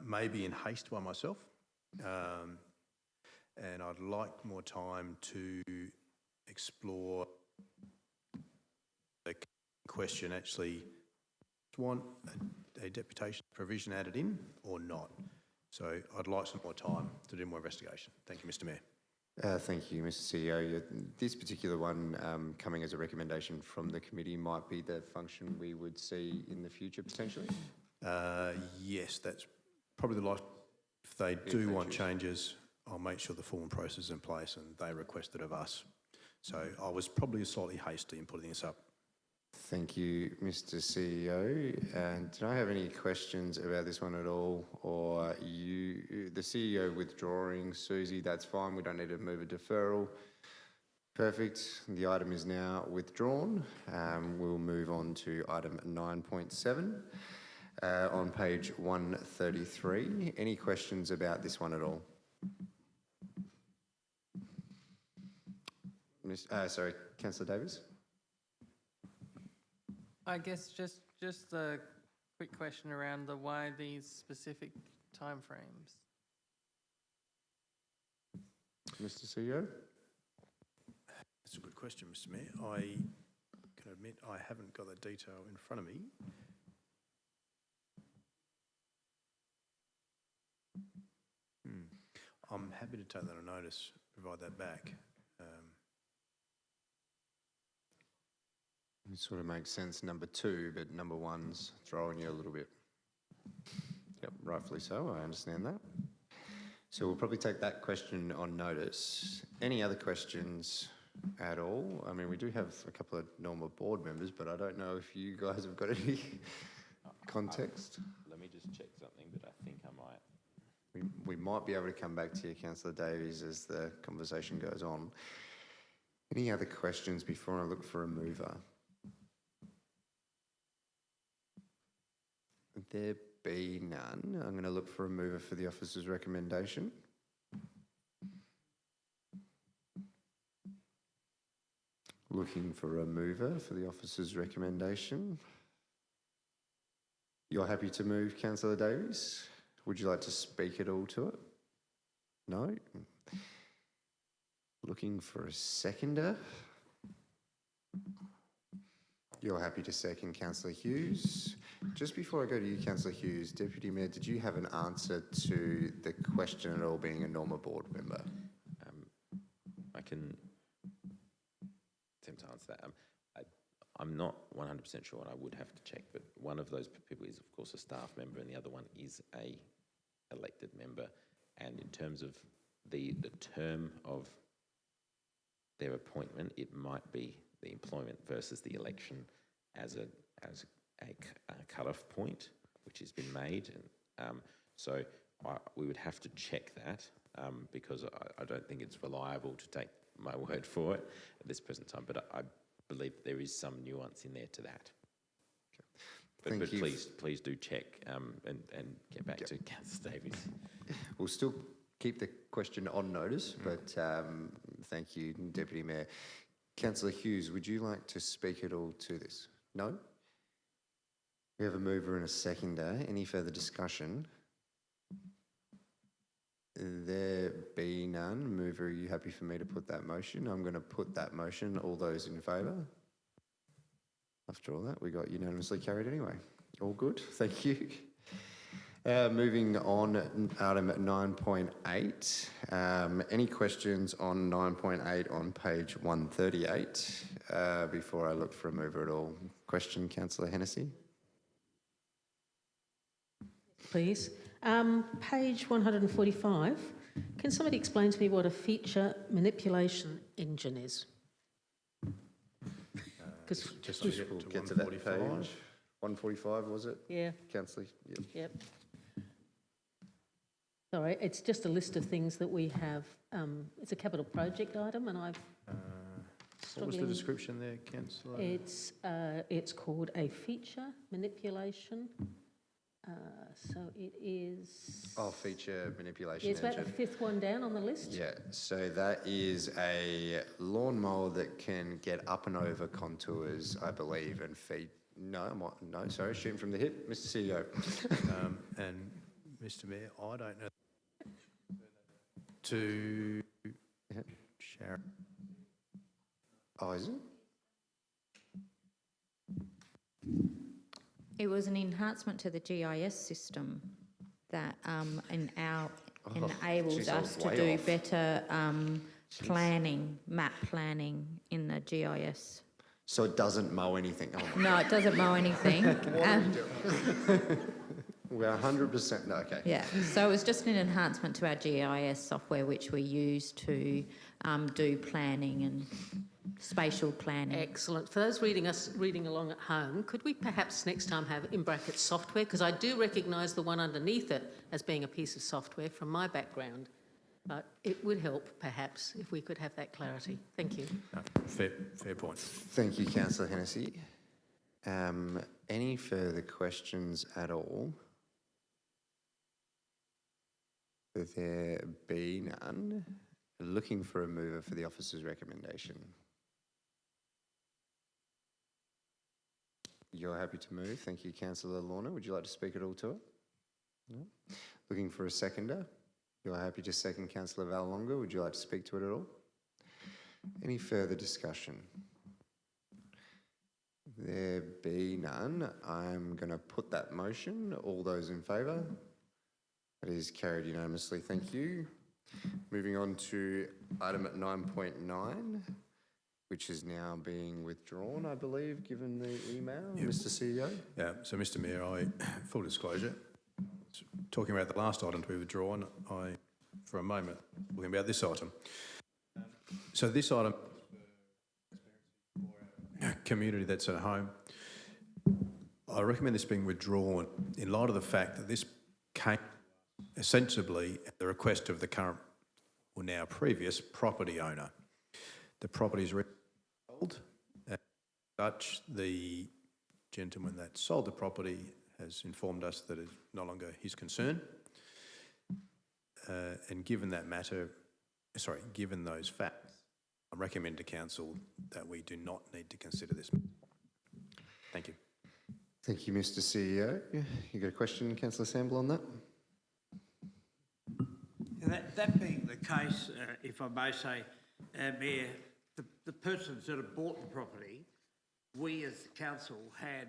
maybe in haste by myself. And I'd like more time to explore the question actually want a deputation provision added in or not. So I'd like some more time to do more investigation. Thank you, Mr. Mayor. Thank you, Mr. CEO. This particular one, coming as a recommendation from the committee, might be the function we would see in the future potentially? Yes, that's probably the last. If they do want changes, I'll make sure the formal process is in place and they requested of us. So I was probably slightly hasty in putting this up. Thank you, Mr. CEO. And did I have any questions about this one at all? Or you, the CEO withdrawing, Susie, that's fine. We don't need to move a deferral. Perfect. The item is now withdrawn. We'll move on to item 9.7 on page 133. Any questions about this one at all? Sorry, Councillor Davies. I guess just a quick question around the why these specific timeframes. Mr. CEO? That's a good question, Mr. Mayor. I can admit I haven't got the detail in front of me. I'm happy to take that on notice, provide that back. It sort of makes sense, number 2, but number 1's throwing you a little bit. Yep, rightfully so, I understand that. So we'll probably take that question on notice. Any other questions at all? I mean, we do have a couple of normal board members, but I don't know if you guys have got any context. Let me just check something, but I think I might. We might be able to come back to you, Councillor Davies, as the conversation goes on. Any other questions before I look for a mover? There be none. I'm going to look for a mover for the officer's recommendation. Looking for a mover for the officer's recommendation. You're happy to move, Councillor Davies? Would you like to speak at all to it? No? Looking for a seconder. You're happy to second, Councillor Hughes. Just before I go to you, Councillor Hughes, Deputy Mayor, did you have an answer to the question at all, being a normal board member? I can attempt to answer that. I'm not 100% sure, and I would have to check, but one of those people is, of course, a staff member, and the other one is a elected member. And in terms of the term of their appointment, it might be the employment versus the election as a cut-off point, which has been made. And so we would have to check that because I don't think it's reliable to take my word for it at this present time. But I believe there is some nuance in there to that. Okay. But please do check and get back to Councillor Davies. We'll still keep the question on notice, but thank you, Deputy Mayor. Councillor Hughes, would you like to speak at all to this? No? We have a mover and a seconder. Any further discussion? There be none. Mover, are you happy for me to put that motion? I'm going to put that motion. All those in favour? After all that, we got unanimously carried anyway. All good. Thank you. Moving on, item 9.8. Any questions on 9.8 on page 138 before I look for a mover at all? Question, Councillor Hennessy? Please. Page 145. Can somebody explain to me what a feature manipulation engine is? Just to get to that page. 145, was it? Yeah. Councillor? Yep. Sorry, it's just a list of things that we have. It's a capital project item, and I've. What was the description there, Councillor? It's called a feature manipulation. So it is. Oh, feature manipulation. It's about the 5th one down on the list. Yeah, so that is a lawnmower that can get up and over contours, I believe, and feed. No, sorry, shooting from the hip, Mr. CEO. And Mr Mayor, I don't know. To Sharon. Oh, is it? It was an enhancement to the GIS system that enables geez, us I was to way do off. better planning, map planning in the GIS. So it doesn't mow anything? Oh my No, it doesn't mow anything. We're 100%, no, okay. Yeah, so it was just an enhancement to our GIS software which we use to do planning and spatial planning. Excellent. For those reading along at home, could we perhaps next time have in brackets software? Because I do recognise the one underneath it as being a piece of software from my background. But it would help perhaps if we could have that clarity. Thank you. No, fair point. Thank you, Councillor Hennessy. Any further questions at all? If there be none, looking for a mover for the officer's recommendation. You're happy to move. Thank you, Councillor Lorna. Would you like to speak at all to it? No? Looking for a seconder. You're happy to second Councillor Vallelonga. Would you like to speak to it at all? Any further discussion? There be none. I'm going to put that motion. All those in favour? That is carried unanimously. Thank you. Moving on to item at 9.9, which is now being withdrawn, I believe, given the email, Mr. CEO. Yeah, so Mr Mayor, full disclosure, talking about the last item to be withdrawn, for a moment, talking about this item. So this item, community that's at home, I recommend this being withdrawn in light of the fact that this came essentially at the request of the current, or now previous, property owner. The property is sold, and such the gentleman that sold the property has informed us that it's no longer his concern. And given that matter, given those facts, I recommend to Council that we do not need to consider this. Thank you. Thank you, Mr. CEO. You got a question, Councillor Samble, on that? That being the case, if I may say, Mayor, the persons that have bought the property, we as the council had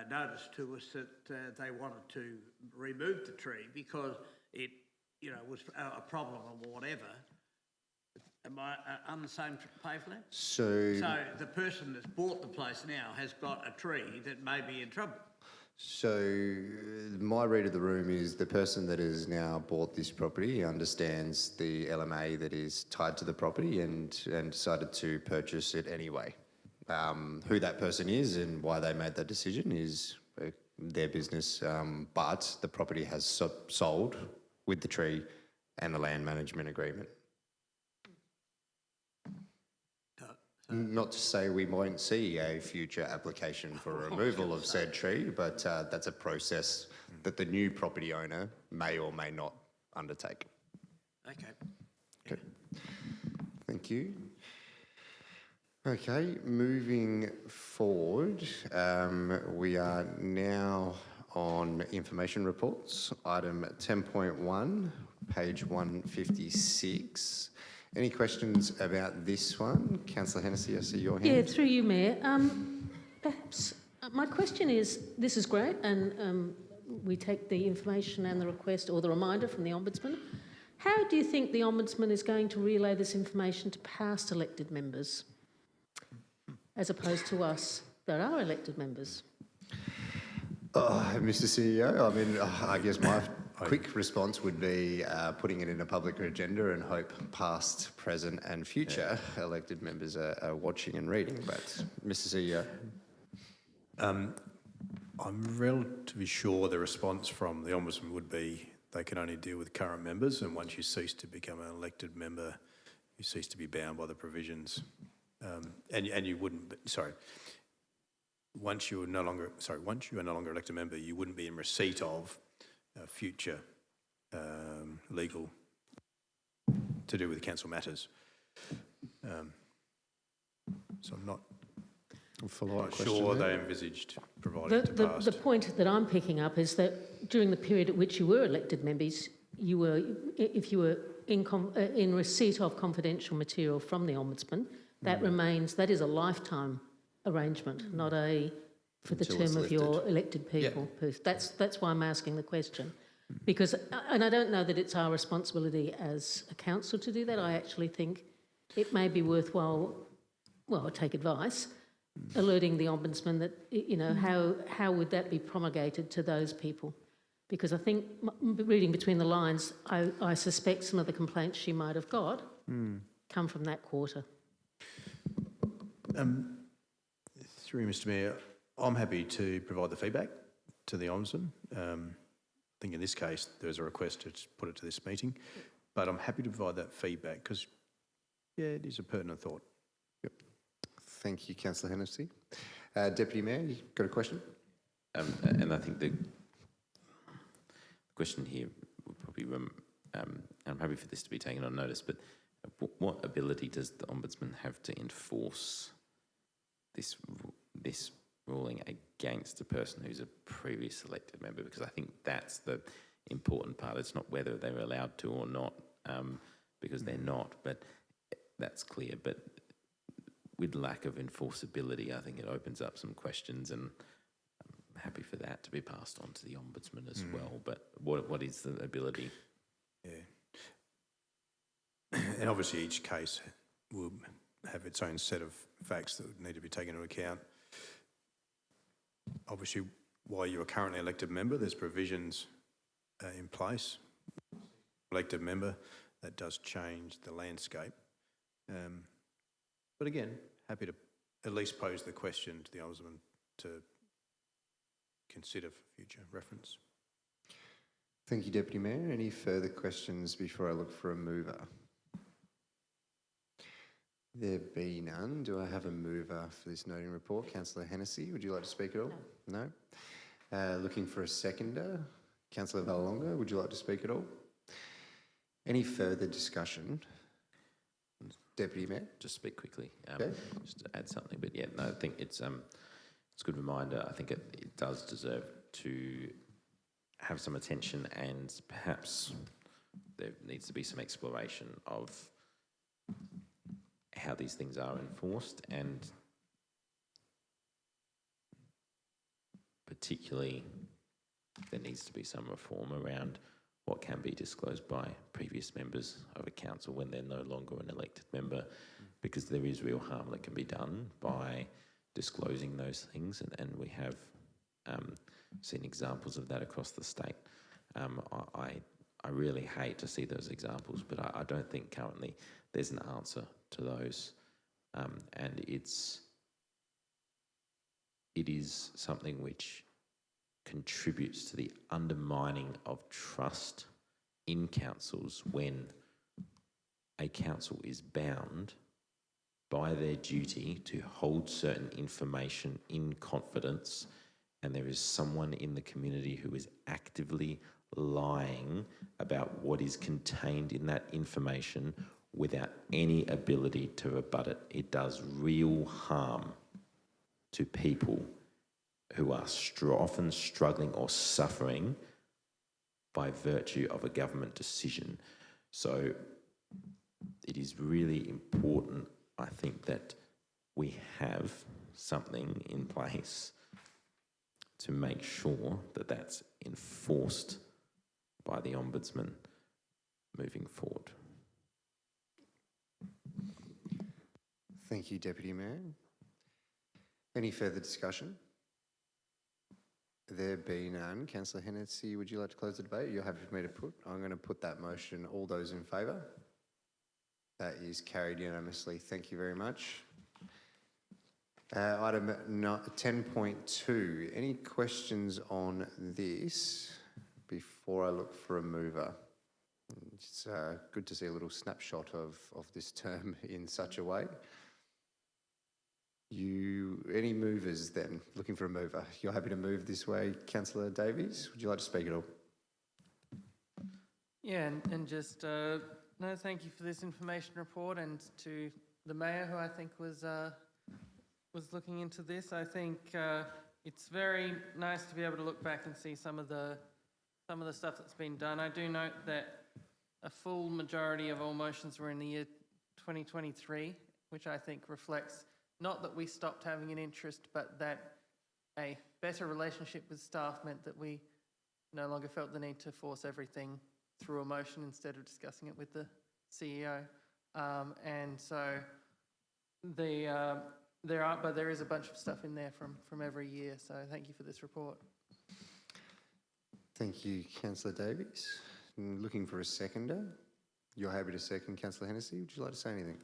noticed to us that they wanted to remove the tree because it, was a problem or whatever. Am I on the same page for that? So the person that's bought the place now has got a tree that may be in trouble. So my read of the room is the person that has now bought this property understands the LMA that is tied to the property and decided to purchase it anyway. Who that person is and why they made that decision is their business, but the property has sold with the tree and the land management agreement. Not to say we won't see a future application for removal of said tree, but that's a process that the new property owner may or may not undertake. Okay. Thank you. Okay, moving forward, we are now on information reports, item 10.1, page 156. Any questions about this one? Councillor Hennessy, I see your hand. Yeah, through you, Mayor. Perhaps my question is, this is great, and we take the information and the request or the reminder from the Ombudsman. How do you think the Ombudsman is going to relay this information to past elected members, as opposed to us that are elected members? Mr. CEO, I mean, I guess my quick response would be putting it in a public agenda and hope past, present and future elected members are watching and reading. But, Mr. CEO. I'm relatively sure the response from the Ombudsman would be they can only deal with current members, and once you cease to become an elected member, you cease to be bound by the provisions. And you wouldn't, once you are no longer elected member, you wouldn't be in receipt of future legal to do with council matters. So I'm not sure they envisaged providing to past. The point that I'm picking up is that during the period at which you were elected members, if you were in receipt of confidential material from the Ombudsman, that is a lifetime arrangement, not for the Until it's term of your lifted. elected people. That's why I'm asking the question. Because, and I don't know that it's our responsibility as a council to do that. I actually think it may be worthwhile, well, take advice, alerting the Ombudsman that, you know, how would that be promulgated to those people? Because I think, reading between the lines, I suspect some of the complaints she might have got come from that quarter. Through Mr Mayor, I'm happy to provide the feedback to the Ombudsman. I think in this case there's a request to put it to this meeting, but I'm happy to provide that feedback because, yeah, it is a pertinent thought. Yep. Thank you, Councillor Hennessy. Deputy Mayor, you got a question? And I think the question here would probably, I'm happy for this to be taken on notice, but what ability does the Ombudsman have to enforce this ruling against a person who's a previous elected member? Because I think that's the important part. It's not whether they're allowed to or not, because they're not, but that's clear. But with lack of enforceability, I think it opens up some questions, and I'm happy for that to be passed on to the Ombudsman as well. But what is the ability? Yeah. And obviously each case will have its own set of facts that need to be taken into account. Obviously, while you're a currently elected member, there's provisions in place. Elected member, that does change the landscape. But again, happy to at least pose the question to the Ombudsman to consider for future reference. Thank you, Deputy Mayor. Any further questions before I look for a mover? There be none. Do I have a mover for this noting report? Councillor Hennessy, would you like to speak at all? No. Looking for a seconder? Councillor Vallelonga, would you like to speak at all? Any further discussion? Deputy Mayor? Just speak quickly. Okay. Just to add something, but yeah, no, I think it's a good reminder. I think it does deserve to have some attention, and perhaps there needs to be some exploration of how these things are enforced, and particularly there needs to be some reform around what can be disclosed by previous members of a council when they're no longer an elected member, because there is real harm that can be done by disclosing those things, and we have seen examples of that across the state. I really hate to see those examples, but I don't think currently there's an answer to those, and it is something which contributes to the undermining of trust in councils when a council is bound by their duty to hold certain information in confidence, and there is someone in the community who is actively lying about what is contained in that information without any ability to rebut it. It does real harm to people who are often struggling or suffering by virtue of a government decision. So it is really important, I think, that we have something in place to make sure that that's enforced by the Ombudsman moving forward. Thank you, Deputy Mayor. Any further discussion? There be none. Councillor Hennessy, would you like to close the debate? You're happy for me to put? I'm going to put that motion. All those in favour? That is carried unanimously. Thank you very much. Item 10.2. Any questions on this before I look for a mover? It's good to see a little snapshot of this term in such a way. Any movers then? Looking for a mover. You're happy to move this way, Councillor Davies? Would you like to speak at all? Yeah, and just no, thank you for this information report, and to the Mayor, who I think was looking into this. I think it's very nice to be able to look back and see some of the some of the stuff that's been done. I do note that a full majority of all motions were in the year 2023, which I think reflects not that we stopped having an interest, but that a better relationship with staff meant that we no longer felt the need to force everything through a motion instead of discussing it with the CEO. And so there is a bunch of stuff in there from every year. So thank you for this report. Thank you, Councillor Davies. Looking for a seconder. You're happy to second, Councillor Hennessy. Would you like to say anything?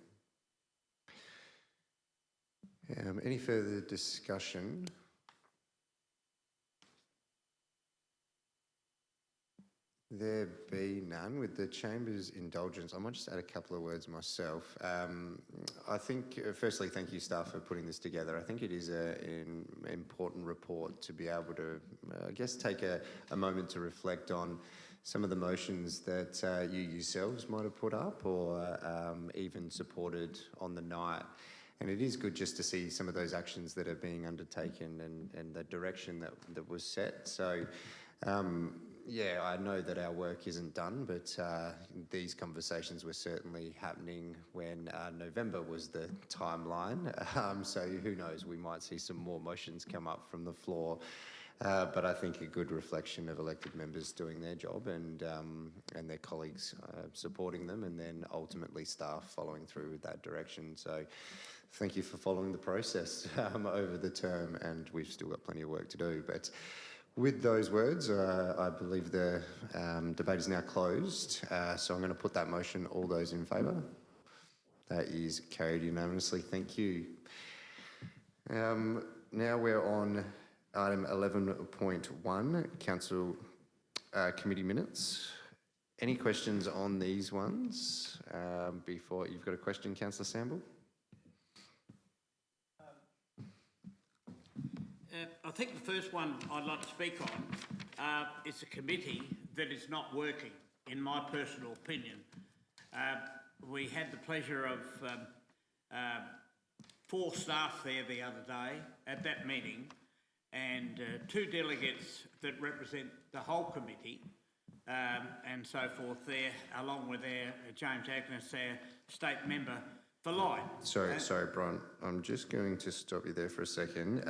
Any further discussion? There be none. With the Chamber's indulgence, I might just add a couple of words myself. I think, firstly, thank you, staff, for putting this together. I think it is an important report to be able to, I guess, take a moment to reflect on some of the motions that you yourselves might have put up or even supported on the night. And it is good just to see some of those actions that are being undertaken and the direction that was set. So, yeah, I know that our work isn't done, but these conversations were certainly happening when November was the timeline. So who knows, we might see some more motions come up from the floor. But I think a good reflection of elected members doing their job and their colleagues supporting them, and then ultimately staff following through with that direction. So thank you for following the process over the term, and we've still got plenty of work to do. But with those words, I believe the debate is now closed. So I'm going to put that motion. All those in favour? That is carried unanimously. Thank you. Now we're on item 11.1, Council Committee Minutes. Any questions on these ones? Before you've got a question, Councillor Samble? I think the first one I'd like to speak on is a committee that is not working, in my personal opinion. We had the pleasure of 4 staff there the other day at that meeting, and 2 delegates that represent the whole committee and so forth there, along with James Agnes, our state member for Lyne. Sorry, Brian. I'm just going to stop you there for a second.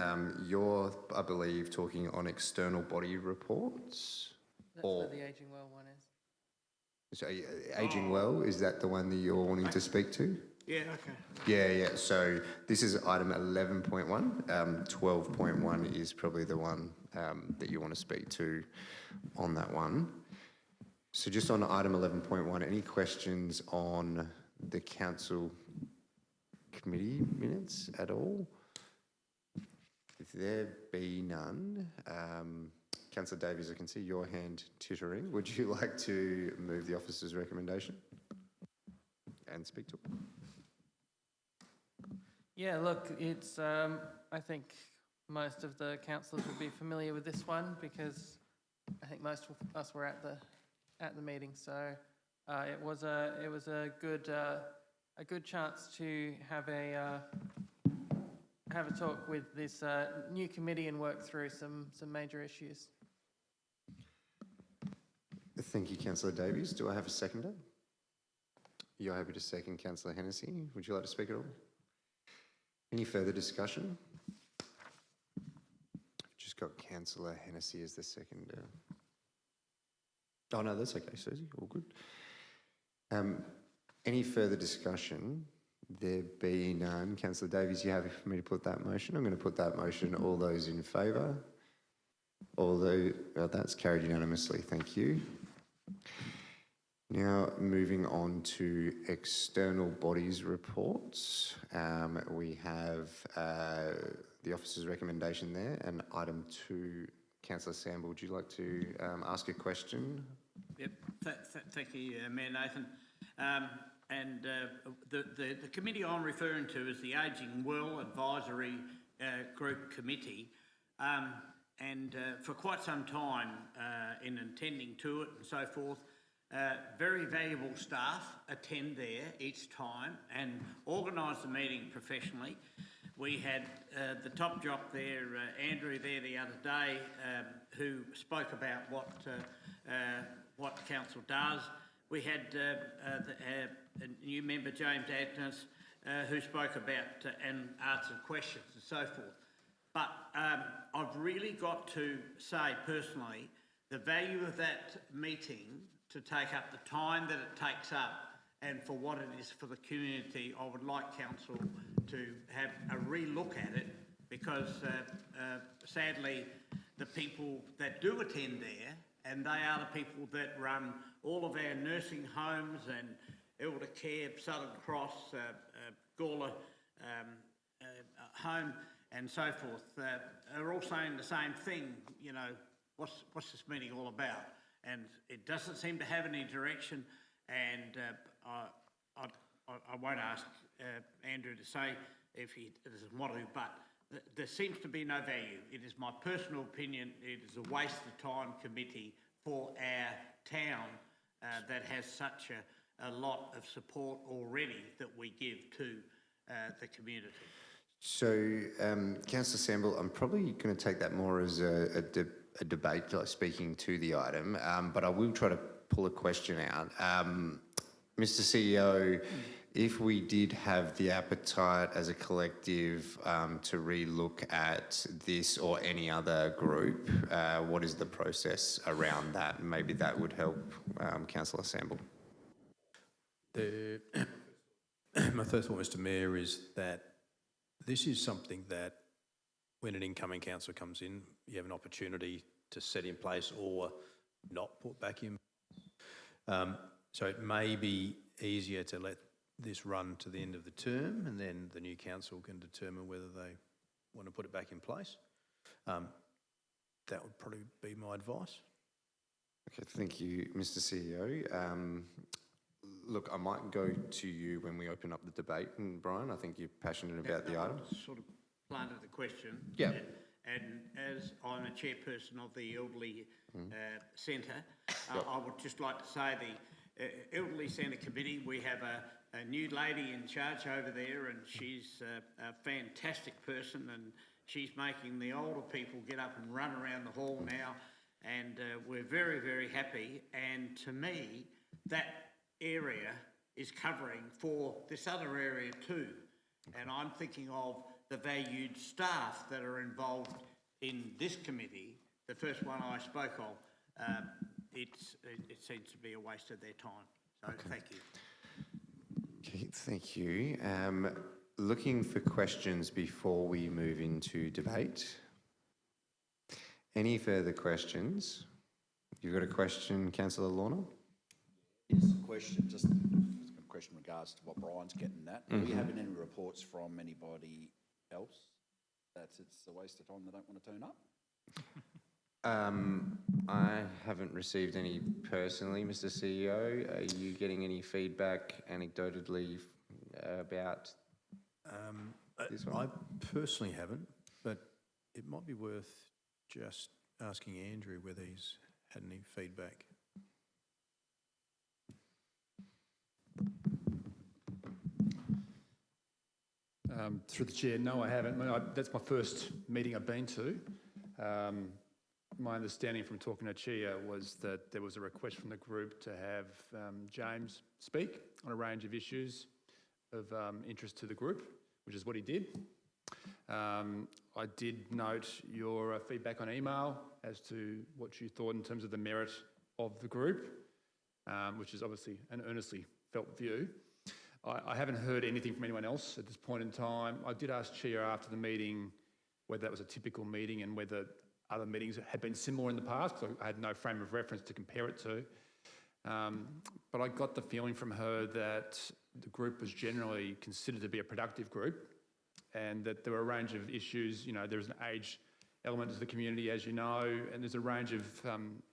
You're, I believe, talking on external body reports? That's where the Ageing Well one is. So, Ageing Well, is that the one that you're wanting to speak to? Yeah, okay. Yeah. So this is item 11.1. 12.1 is probably the one that you want to speak to on that one. So just on item 11.1, any questions on the council committee minutes at all? If there be none, Councillor Davies, I can see your hand tittering. Would you like to move the officer's recommendation and speak to it? Yeah, look, it's, I think most of the councillors will be familiar with this one because I think most of us were at the meeting. So it was a good chance to have a talk with this new committee and work through some major issues. Thank you, Councillor Davies. Do I have a seconder? You're happy to second, Councillor Hennessy. Would you like to speak at all? Any further discussion? I've just got Councillor Hennessy as the seconder. Oh, no, that's okay, Susie. All good. Any further discussion? There being none. Councillor Davies, you happy for me to put that motion? I'm going to put that motion. All those in favour? That's carried unanimously. Thank you. Now moving on to external bodies reports. We have the officer's recommendation there, and item 2. Councillor Samble, would you like to ask a question? Yep, thank you, Mayor Nathan. The committee I'm referring to is the Ageing Well Advisory Group Committee. For quite some time in attending to it and so forth, very valuable staff attend there each time and organise the meeting professionally. We had the top jock there, Andrew, there the other day, who spoke about what what the council does. We had a new member, James Agnes, who spoke about and answered questions and so forth. But I've really got to say personally, the value of that meeting to take up the time that it takes up and for what it is for the community, I would like council to have a re-look at it, because sadly the people that do attend there, and they are the people that run all of our nursing homes and elder care, Southern Cross, Gawler home and so forth, are all saying the same thing, you know, what's this meeting all about? And it doesn't seem to have any direction, and I won't ask Andrew to say if he doesn't want to, but there seems to be no value. It is my personal opinion, it is a waste of time committee for our town that has such a lot of support already that we give to the community. So, Councillor Samble, I'm probably going to take that more as a debate, like speaking to the item, but I will try to pull a question out. Mr. CEO, if we did have the appetite as a collective to re-look at this or any other group, what is the process around that? Maybe that would help Councillor Samble. My first thought, Mr. Mayor, is that this is something that when an incoming councillor comes in, you have an opportunity to set in place or not put back in. So it may be easier to let this run to the end of the term, and then the new council can determine whether they want to put it back in place. That would probably be my advice. Okay, thank you, Mr. CEO. Look, I might go to you when we open up the debate, and Brian, I think you're passionate about the item. Sort of planted the question. Yeah. And as I'm a chairperson of the Elderly Centre, I would just like to say the Elderly Centre Committee, we have a new lady in charge over there, and she's a fantastic person, and she's making the older people get up and run around the hall now, and we're very, very happy. And to me, that area is covering for this other area too. And I'm thinking of the valued staff that are involved in this committee. The first one I spoke of, it seems to be a waste of their time. So thank you. Okay, thank you. Looking for questions before we move into debate. Any further questions? You've got a question, Councillor Lorna? Yes, question, just a question in regards to what Brian's getting at. Are we having any reports from anybody else that it's a waste of time, they don't want to turn up? I haven't received any personally, Mr. CEO. Are you getting any feedback anecdotally about this one? I personally haven't, but it might be worth just asking Andrew whether he's had any feedback. Through the chair, no, I haven't. That's my first meeting I've been to. My understanding from talking to Chia was that there was a request from the group to have James speak on a range of issues of interest to the group, which is what he did. I did note your feedback on email as to what you thought in terms of the merit of the group, which is obviously an earnestly felt view. I haven't heard anything from anyone else at this point in time. I did ask Chia after the meeting whether that was a typical meeting and whether other meetings had been similar in the past, because I had no frame of reference to compare it to. But I got the feeling from her that the group was generally considered to be a productive group, and that there were a range of issues. You know, there's an age element to the community, as you know, and there's a range of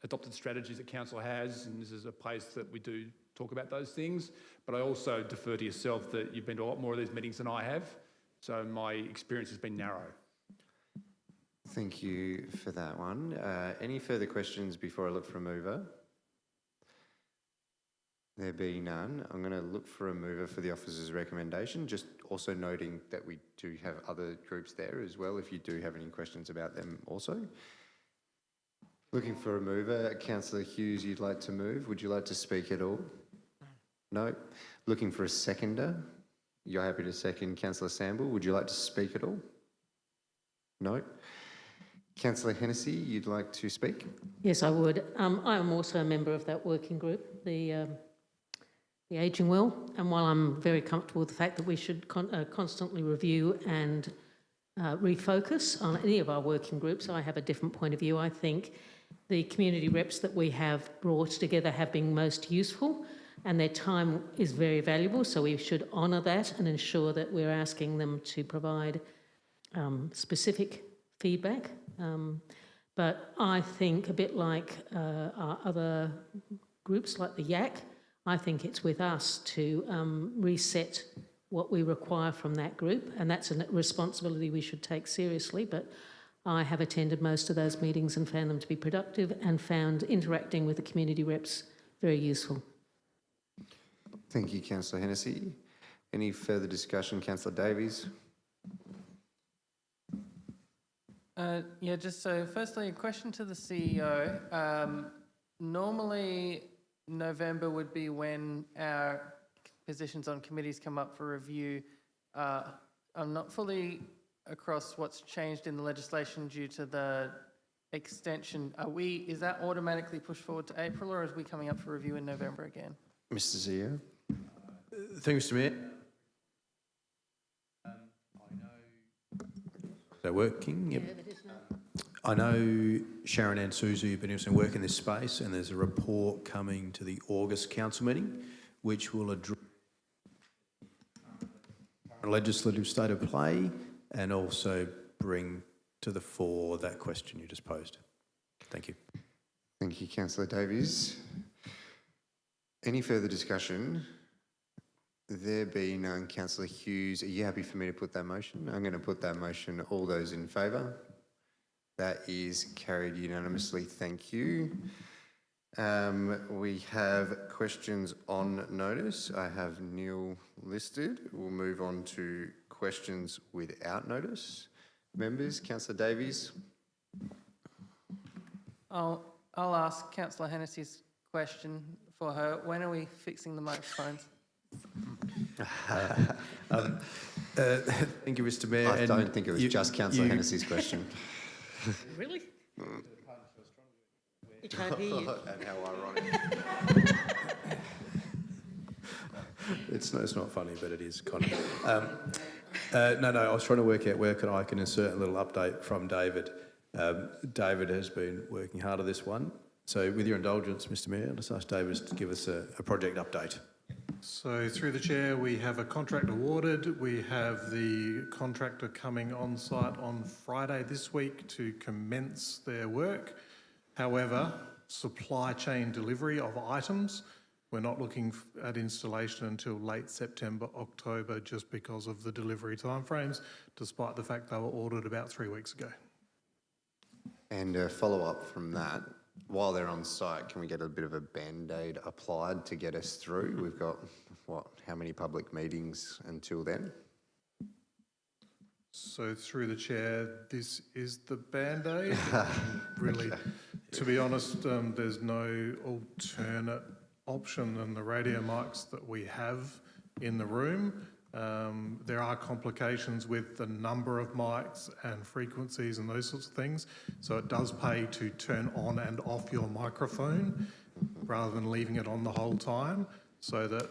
adopted strategies that council has, and this is a place that we do talk about those things. But I also defer to yourself that you've been to a lot more of these meetings than I have, so my experience has been narrow. Thank you for that one. Any further questions before I look for a mover? There being none, I'm going to look for a mover for the officer's recommendation, just also noting that we do have other groups there as well, if you do have any questions about them also. Looking for a mover. Councillor Hughes, you'd like to move. Would you like to speak at all? No. Looking for a seconder. You're happy to second Councillor Samble. Would you like to speak at all? No. Councillor Hennessy, you'd like to speak? Yes, I would. I am also a member of that working group, the Ageing Well, and while I'm very comfortable with the fact that we should constantly review and refocus on any of our working groups, I have a different point of view. I think the community reps that we have brought together have been most useful, and their time is very valuable, so we should honour that and ensure that we're asking them to provide specific feedback. But I think, a bit like our other groups like the YAC, I think it's with us to reset what we require from that group, and that's a responsibility we should take seriously. But I have attended most of those meetings and found them to be productive and found interacting with the community reps very useful. Thank you, Councillor Hennessy. Any further discussion? Councillor Davies? Yeah, just so firstly, a question to the CEO. Normally, November would be when our positions on committees come up for review. I'm not fully across what's changed in the legislation due to the extension. Is that automatically pushed forward to April, or is we coming up for review in November again? Mr. CEO? Thank you, Mr. Mayor. Is that working? Yep. I know Sharon and Susie have been doing some work in this space, and there's a report coming to the August council meeting which will address a legislative state of play and also bring to the fore that question you just posed. Thank you. Thank you, Councillor Davies. Any further discussion? There being none, Councillor Hughes, are you happy for me to put that motion? I'm going to put that motion. All those in favour? That is carried unanimously. Thank you. We have questions on notice. I have Neil listed. We'll move on to questions without notice. Members, Councillor Davies. I'll ask Councillor Hennessy's question for her. When are we fixing the microphones? Thank you, Mr. Mayor. I don't think it was just Councillor Hennessy's question. Really? You can't hear you. And how ironic. It's not funny, but it is kind of. No, I was trying to work out where I can insert a little update from David. David has been working hard on this one. So with your indulgence, Mr. Mayor, let's ask David to give us a project update. So through the chair, we have a contract awarded. We have the contractor coming on site on Friday this week to commence their work. However, supply chain delivery of items, we're not looking at installation until late September, October, just because of the delivery timeframes, despite the fact they were ordered about 3 weeks ago. And a follow-up from that, while they're on site, can we get a bit of a Band-Aid applied to get us through? We've got, how many public meetings until then? So through the chair, this is the Band-Aid. Really, to be honest, there's no alternate option than the radio mics that we have in the room. There are complications with the number of mics and frequencies and those sorts of things. So it does pay to turn on and off your microphone rather than leaving it on the whole time so that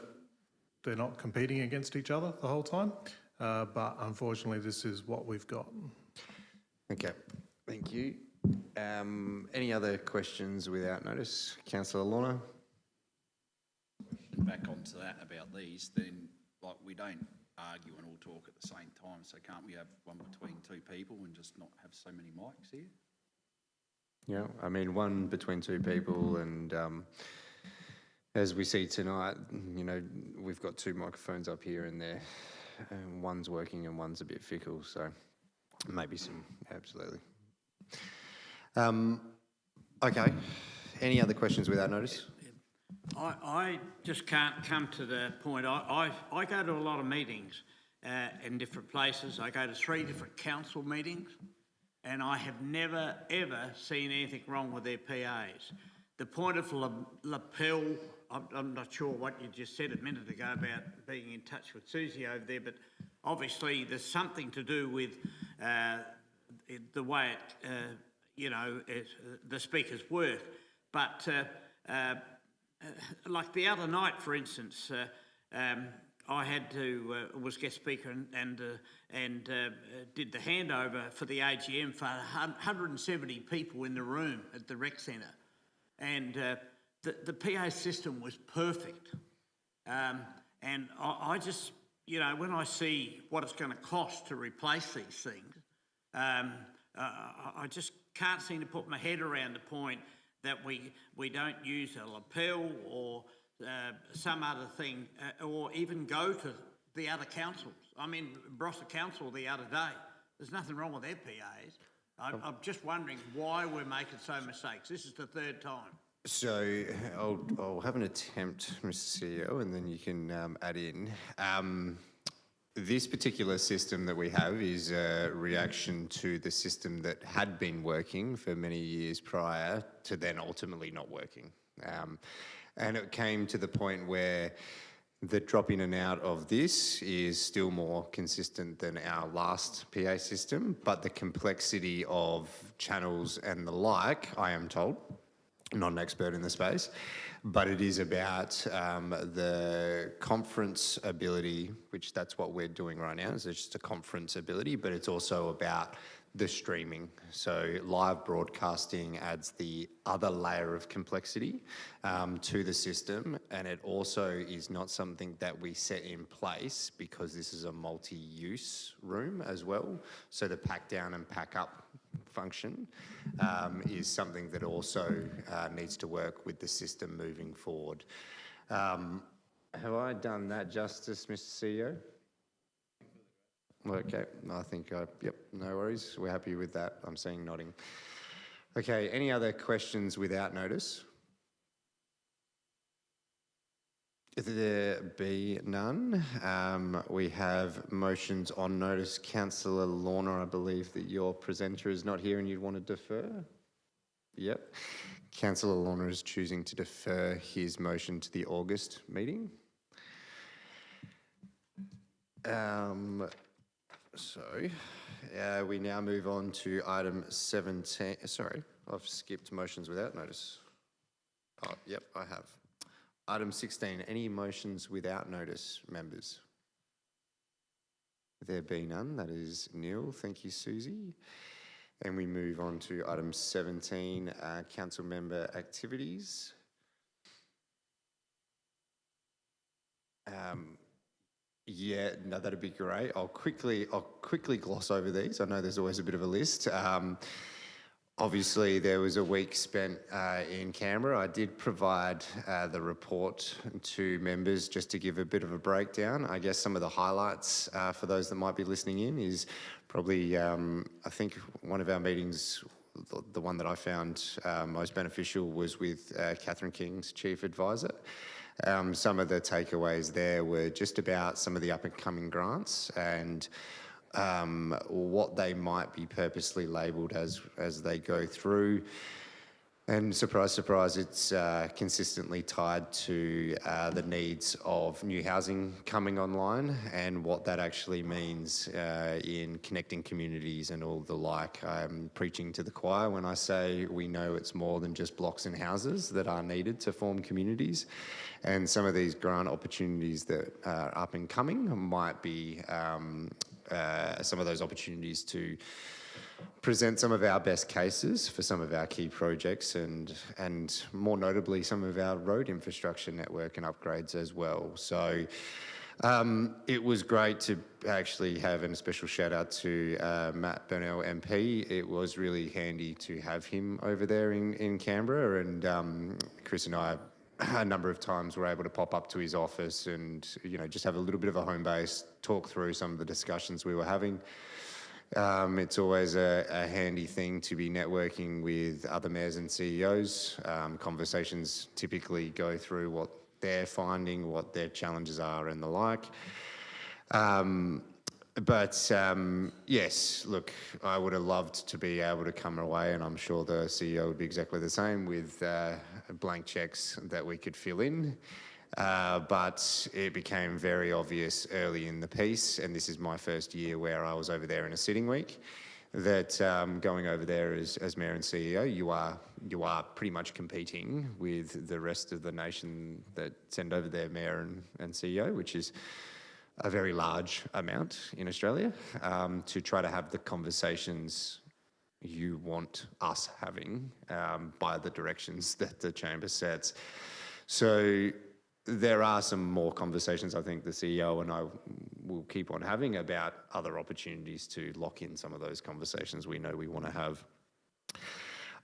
they're not competing against each other the whole time. But unfortunately, this is what we've got. Okay, thank you. Any other questions without notice? Councillor Lorna? Back onto that about these, then we don't argue and all talk at the same time, so can't we have one between two people and just not have so many mics here? Yeah, I mean, one between two people, and as we see tonight, we've got two microphones up here and there. And one's working and one's a bit fickle, so maybe some, absolutely. Okay, any other questions without notice? I just can't come to the point. I go to a lot of meetings in different places. I go to 3 different council meetings, and I have never, ever seen anything wrong with their PAs. The point of lapel, I'm not sure what you just said a minute ago about being in touch with Susie over there, but obviously there's something to do with the way the speakers work. But like the other night, for instance, I had to was guest speaker and did the handover for the AGM for 170 people in the room at the rec centre, and the PA system was perfect. And I just, when I see what it's going to cost to replace these things, I just can't seem to put my head around the point that we don't use a lapel or some other thing, or even go to the other councils. I mean, Barossa Council the other day, there's nothing wrong with their PAs. I'm just wondering why we're making so many mistakes. This is the third time. So I'll have an attempt, Mr. CEO, and then you can add in. This particular system that we have is a reaction to the system that had been working for many years prior to then ultimately not working. And it came to the point where the drop in and out of this is still more consistent than our last PA system, but the complexity of channels and the like, I am told, not an expert in the space, but it is about the conference ability, which that's what we're doing right now, is just a conference ability, but it's also about the streaming. So live broadcasting adds the other layer of complexity to the system, and it also is not something that we set in place because this is a multi-use room as well. So the pack down and pack up function is something that also needs to work with the system moving forward. Have I done that justice, Mr. CEO? Okay, I think, yep, no worries. We're happy with that. I'm seeing nodding. Okay, any other questions without notice? If there be none, we have motions on notice. Councillor Lorna, I believe that your presenter is not here and you'd want to defer? Yep. Councillor Lorna is choosing to defer his motion to the August meeting. We now move on to item 17. Sorry, I've skipped motions without notice. Oh, yep, I have. Item 16, any motions without notice, members? There be none, that is nil. Thank you, Susie. And we move on to item 17, council member activities. Yeah, no, that'd be great. I'll quickly gloss over these. I know there's always a bit of a list. Obviously, there was a week spent in Canberra. I did provide the report to members just to give a bit of a breakdown. I guess some of the highlights for those that might be listening in is probably, I think one of our meetings, the one that I found most beneficial was with Catherine King's Chief Advisor. Some of the takeaways there were just about some of the up-and-coming grants and what they might be purposely labelled as they go through. And surprise, surprise, it's consistently tied to the needs of new housing coming online and what that actually means in connecting communities and all the like. I'm preaching to the choir when I say we know it's more than just blocks and houses that are needed to form communities. And some of these grant opportunities that are up and coming might be some of those opportunities to present some of our best cases for some of our key projects and more notably some of our road infrastructure network and upgrades as well. So it was great to actually have, and a special shout out to Matt Burnell MP. It was really handy to have him over there in Canberra, and Chris and I a number of times were able to pop up to his office and, you know, just have a little bit of a home base, talk through some of the discussions we were having. It's always a handy thing to be networking with other mayors and CEOs. Conversations typically go through what they're finding, what their challenges are and the like. But yes, look, I would have loved to be able to come away, and I'm sure the CEO would be exactly the same, with blank checks that we could fill in. But it became very obvious early in the piece, and this is my first year where I was over there in a sitting week, that going over there as Mayor and CEO, you are pretty much competing with the rest of the nation that send over their Mayor and CEO, which is a very large amount in Australia, to try to have the conversations you want us having by the directions that the chamber sets. So there are some more conversations I think the CEO and I will keep on having about other opportunities to lock in some of those conversations we know we want to have.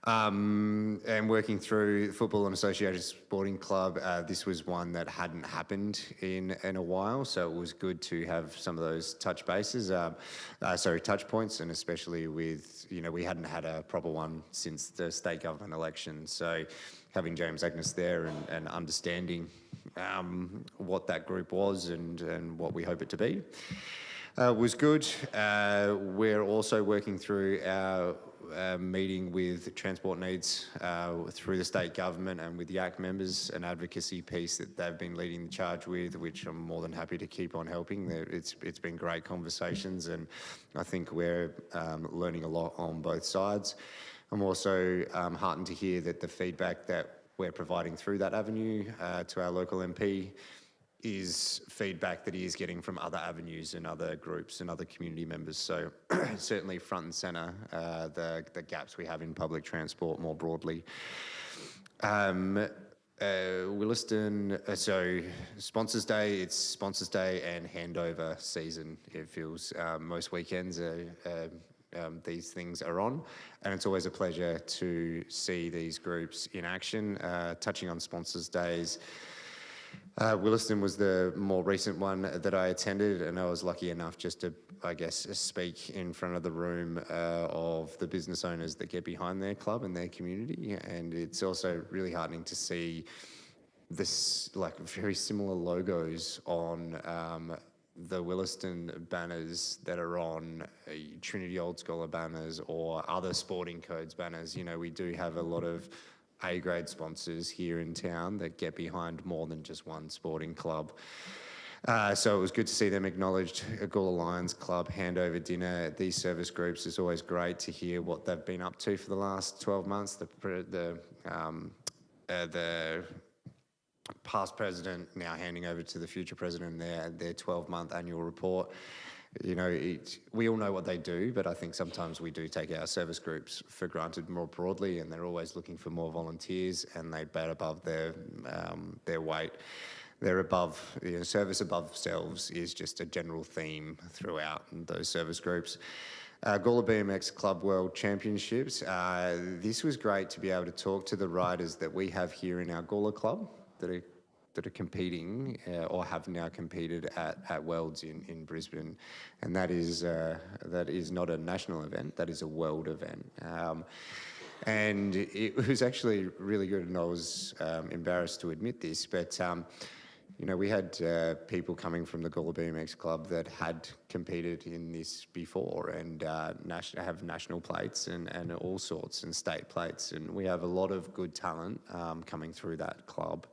And working through Football and Associated Sporting Club, this was one that hadn't happened in a while, so it was good to have some of those touch points, and especially with, we hadn't had a proper one since the state government election. So having James Agnes there and understanding what that group was and what we hope it to be was good. We're also working through our meeting with Transport Needs through the state government and with the ACT members, an advocacy piece that they've been leading the charge with, which I'm more than happy to keep on helping. It's been great conversations, and I think we're learning a lot on both sides. I'm also heartened to hear that the feedback that we're providing through that avenue to our local MP is feedback that he is getting from other avenues and other groups and other community members. So certainly front and centre, the gaps we have in public transport more broadly. Williston, so Sponsors Day, it's Sponsors Day and handover season, it feels. Most weekends these things are on, and it's always a pleasure to see these groups in action. Touching on Sponsors Days, Williston was the more recent one that I attended, and I was lucky enough just to, I guess, speak in front of the room of the business owners that get behind their club and their community. And it's also really heartening to see this, like, very similar logos on the Williston banners that are on Trinity Old Scholar banners or other Sporting Codes banners. We do have a lot of A-grade sponsors here in town that get behind more than just one sporting club. So it was good to see them acknowledged. Gawler Lions Club handover dinner. These service groups, is always great to hear what they've been up to for the last 12 months. The past president now handing over to the future president their 12-month annual report. We all know what they do, but I think sometimes we do take our service groups for granted more broadly, and they're always looking for more volunteers, and they bat above their weight. They're above, service above selves is just a general theme throughout those service groups. Gawler BMX Club World Championships. This was great to be able to talk to the riders that we have here in our Gawler Club that are competing or have now competed at Worlds in Brisbane, and that is not a national event, that is a world event. And it was actually really good, and I was embarrassed to admit this, but we had people coming from the Gawler BMX Club that had competed in this before and have national plates and all sorts, and state plates, and we have a lot of good talent coming through that club.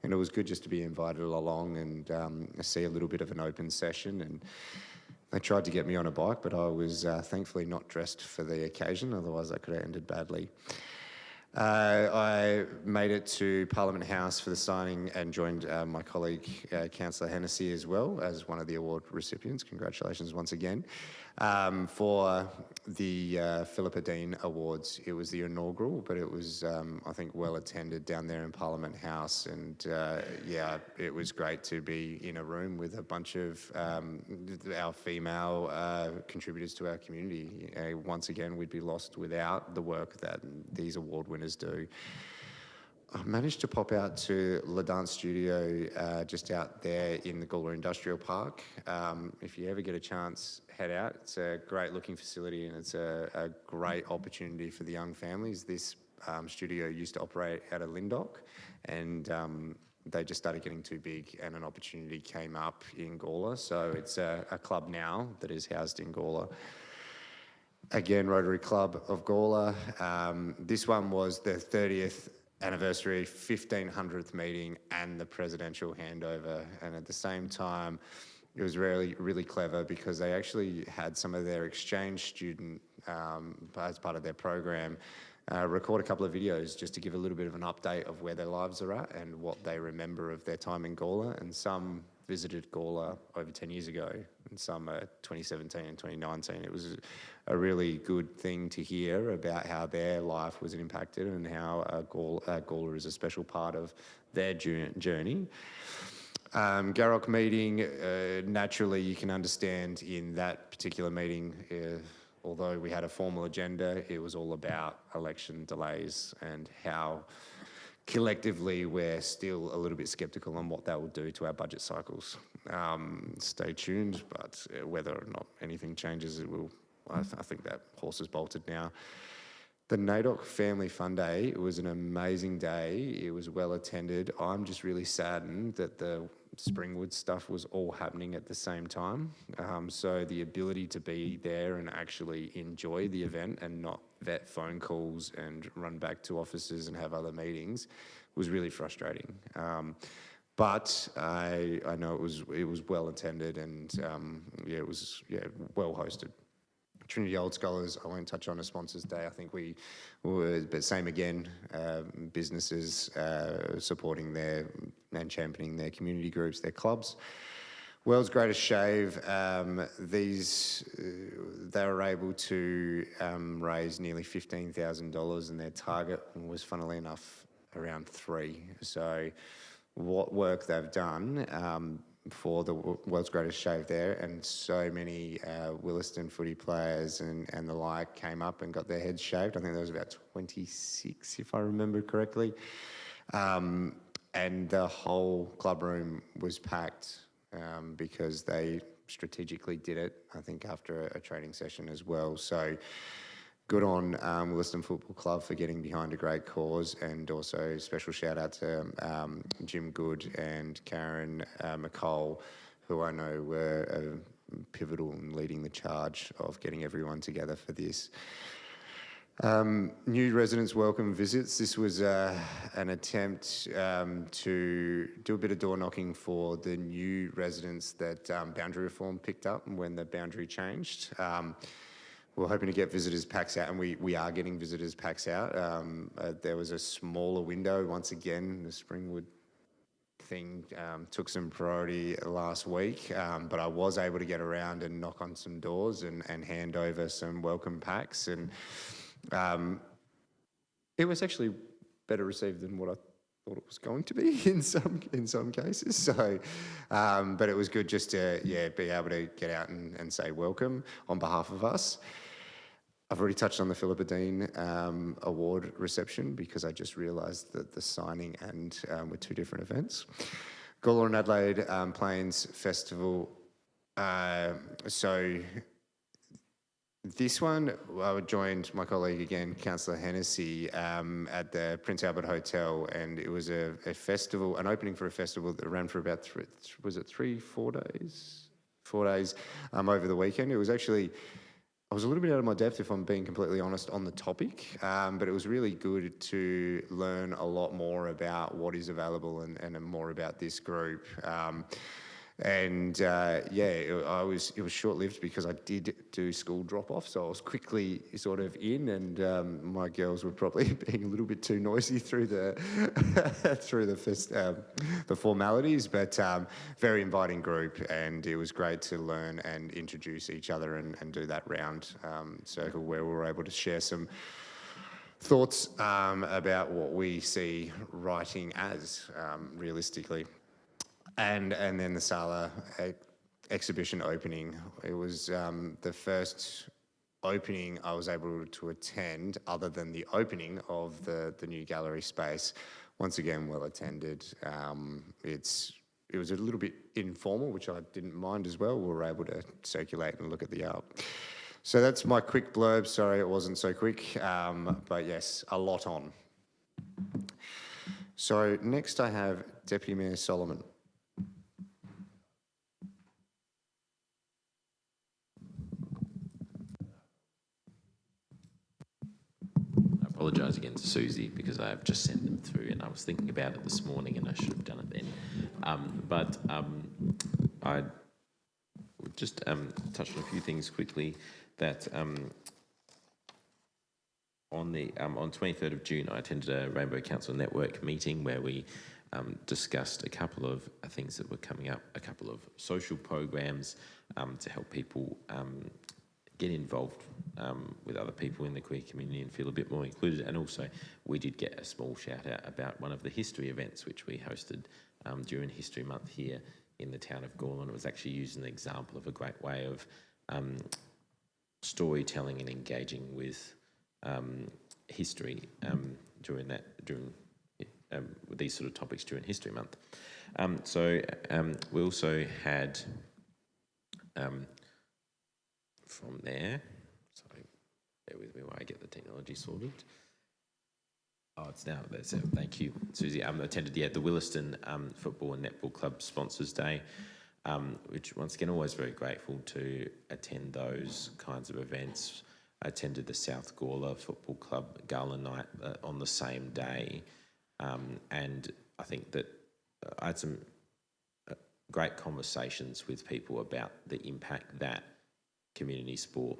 And it was good just to be invited along and see a little bit of an open session. And they tried to get me on a bike, but I was thankfully not dressed for the occasion, otherwise that could have ended badly. I made it to Parliament House for the signing and joined my colleague, Councillor Hennessy, as well as one of the award recipients. Congratulations once again. For the Philippa Dean Awards. It was the inaugural, but it was, I think, well attended down there in Parliament House. And it was great to be in a room with a bunch of our female contributors to our community. Once again, we'd be lost without the work that these award winners do. I managed to pop out to La Dance Studio just out there in the Gawler Industrial Park. If you ever get a chance, head out. It's a great looking facility, and it's a great opportunity for the young families. This studio used to operate out of Lyndoch, and they just started getting too big and an opportunity came up in Gawler. So it's a club now that is housed in Gawler. Again, Rotary Club of Gawler. This one was the 30th anniversary, 1500th meeting and the presidential handover. And at the same time, it was really, really clever because they actually had some of their exchange student, as part of their program, record a couple of videos just to give a little bit of an update of where their lives are at and what they remember of their time in Gawler. And some visited Gawler over 10 years ago and some 2017 and 2019. It was a really good thing to hear about how their life was impacted and how Gawler is a special part of their journey. Garrock meeting, naturally you can understand in that particular meeting, although we had a formal agenda, it was all about election delays and how collectively we're still a little bit sceptical on what that will do to our budget cycles. Stay tuned, but whether or not anything changes, it will. I think that horse is bolted now. The NAIDOC Family Fun Day, it was an amazing day. It was well attended. I'm just really saddened that the Springwood stuff was all happening at the same time. So the ability to be there and actually enjoy the event and not vet phone calls and run back to offices and have other meetings was really frustrating. But I know it was well attended and it was well hosted. Trinity Old Scholars, I won't touch on a Sponsors Day. I think we were, but same again, businesses supporting their and championing their community groups, their clubs. World's Greatest Shave, they were able to raise nearly $15,000 and their target was, funnily enough, around $3,000. So what work they've done for the World's Greatest Shave there, and so many Williston footy players and the like came up and got their heads shaved. I think there was about 26, if I remember correctly. And the whole club room was packed because they strategically did it, I think, after a training session as well. So good on Williston Football Club for getting behind a great cause, and also special shout out to Jim Good and Karen McCall, who I know were pivotal in leading the charge of getting everyone together for this. New residents welcome visits. This was an attempt to do a bit of door knocking for the new residents that boundary reform picked up when the boundary changed. We're hoping to get visitors packs out, and we are getting visitors packs out. There was a smaller window. Once again, the Springwood thing took some priority last week, but I was able to get around and knock on some doors and hand over some welcome packs. And it was actually better received than what I thought it was going to be in some cases. So, but it was good just to be able to get out and say welcome on behalf of us. I've already touched on the Philippa Dean award reception because I just realised that the signing and were two different events. Gawler and Adelaide Plains Festival. So this one, I joined my colleague again, Councillor Hennessy, at the Prince Albert Hotel, and it was a festival, an opening for a festival that ran for about 4 days? 4 days over the weekend. It was actually, I was a little bit out of my depth, if I'm being completely honest, on the topic, but it was really good to learn a lot more about what is available and more about this group. It was short-lived because I did do school drop-off, so I was quickly sort of in, and my girls were probably being a little bit too noisy through the the formalities, but very inviting group, and it was great to learn and introduce each other and do that round circle where we were able to share some thoughts about what we see writing as realistically. And then the Sala exhibition opening. It was the first opening I was able to attend other than the opening of the new gallery space. Once again, well attended. It was a little bit informal, which I didn't mind as well. We were able to circulate and look at the art. So that's my quick blurb. Sorry it wasn't so quick, but yes, a lot on. So next I have Deputy Mayor Solomon. I apologise again to Susie because I have just sent them through and I was thinking about it this morning and I should have done it then. I would just touch on a few things quickly that on 23rd of June I attended a Rainbow Council Network meeting where we discussed a couple of things that were coming up, a couple of social programs to help people get involved with other people in the queer community and feel a bit more included. And also we did get a small shout out about one of the history events which we hosted during History Month here in the town of Gawler. It was actually used as an example of a great way of storytelling and engaging with history during with these sort of topics during History Month. We also had from there, sorry, bear with me while I get the technology sorted. Oh, it's now, that's it. Thank you, Susie. Attended the Williston Football and Netball Club Sponsors Day, which once again, always very grateful to attend those kinds of events. I attended the South Gawler Football Club Gala Night on the same day, and I think that I had some great conversations with people about the impact that community sport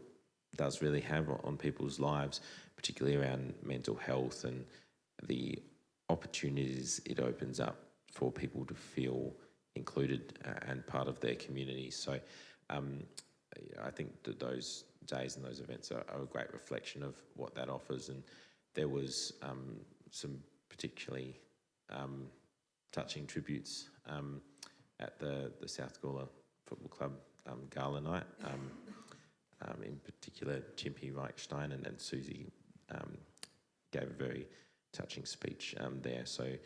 does really have on people's lives, particularly around mental health and the opportunities it opens up for people to feel included and part of their community. So I think that those days and those events are a great reflection of what that offers. And there was some particularly touching tributes at the South Gawler Football Club Gala Night. In particular, Chimpy Reichstein and Susie gave a very touching speech there. So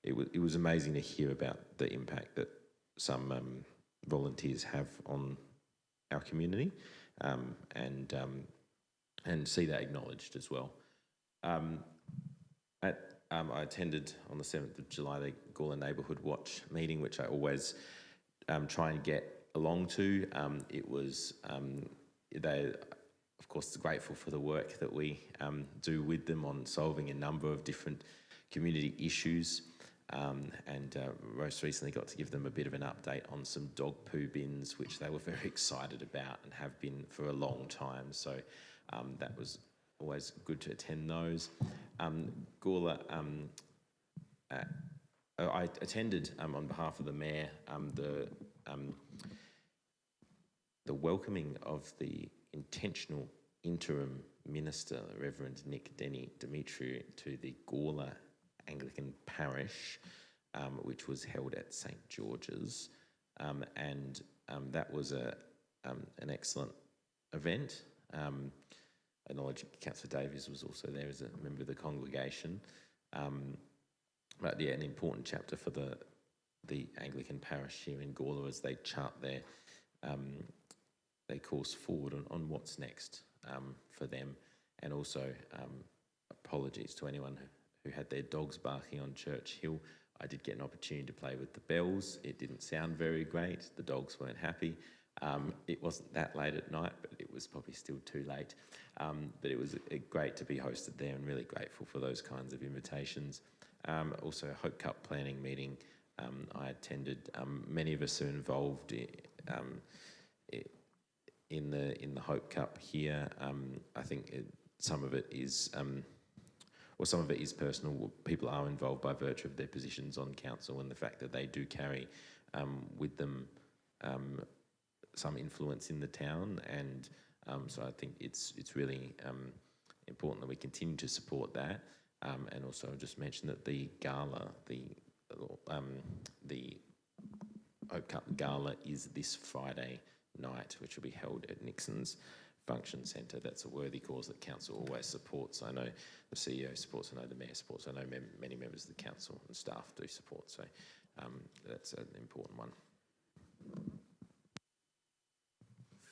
it was amazing to hear about the impact that some volunteers have on our community and see that acknowledged as well. I attended on the 7th of July the Gawler Neighbourhood Watch meeting, which I always try and get along to. It was they, of course, grateful for the work that we do with them on solving a number of different community issues, and most recently got to give them a bit of an update on some dog poo bins, which they were very excited about and have been for a long time. So that was always good to attend those. Gawler, I attended on behalf of the Mayor the welcoming of the intentional interim minister, Reverend Nick Denny Demetriou, to the Gawler Anglican Parish, which was held at St George's, and that was an excellent event. I acknowledge Councillor Davies was also there as a member of the congregation, but yeah, an important chapter for the Anglican Parish here in Gawler as they chart their course forward on what's next for them, and also apologies to anyone who had their dogs barking on Church Hill. I did get an opportunity to play with the bells. It didn't sound very great. The dogs weren't happy. It wasn't that late at night, but it was probably still too late. But it was great to be hosted there and really grateful for those kinds of invitations. Also, a Hope Cup planning meeting I attended. Many of us are involved in the Hope Cup here. I think some of it is personal. People are involved by virtue of their positions on council and the fact that they do carry with them some influence in the town, and so I think it's really important that we continue to support that. And also, I'll just mention that the gala, the Hope Cup Gala, is this Friday night, which will be held at Nixon's Function Centre. That's a worthy cause that council always supports. I know the CEO supports, I know the Mayor supports, I know many members of the council and staff do support, so that's an important one.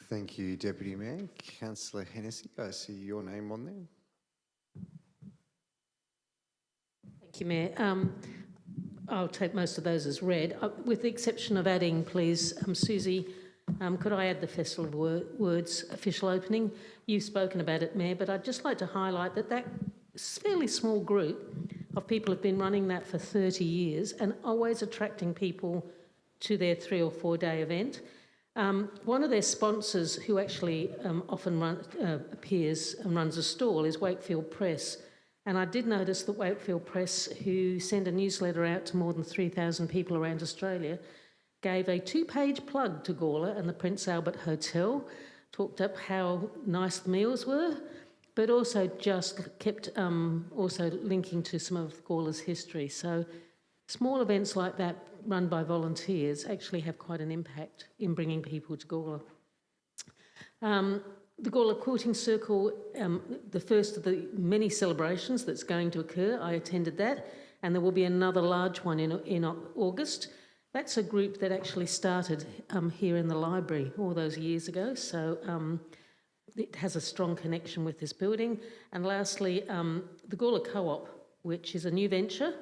Thank you, Deputy Mayor. Councillor Hennessy, I see your name on there. Thank you, Mayor. I'll take most of those as read, with the exception of adding, please, Susie, could I add the Festival of Words official opening? You've spoken about it, Mayor, but I'd just like to highlight that fairly small group of people have been running that for 30 years and always attracting people to their 3 or 4 day event. One of their sponsors, who actually often appears and runs a stall, is Wakefield Press. And I did notice that Wakefield Press, who send a newsletter out to more than 3,000 people around Australia, gave a 2-page plug to Gawler and the Prince Albert Hotel, talked up how nice the meals were, but also just kept also linking to some of Gawler's history. So small events like that run by volunteers actually have quite an impact in bringing people to Gawler. The Gawler Quilting Circle, the first of the many celebrations that's going to occur, I attended that, and there will be another large one in August. That's a group that actually started here in the library all those years ago, so it has a strong connection with this building. And lastly, the Gawler Co-op, which is a new venture,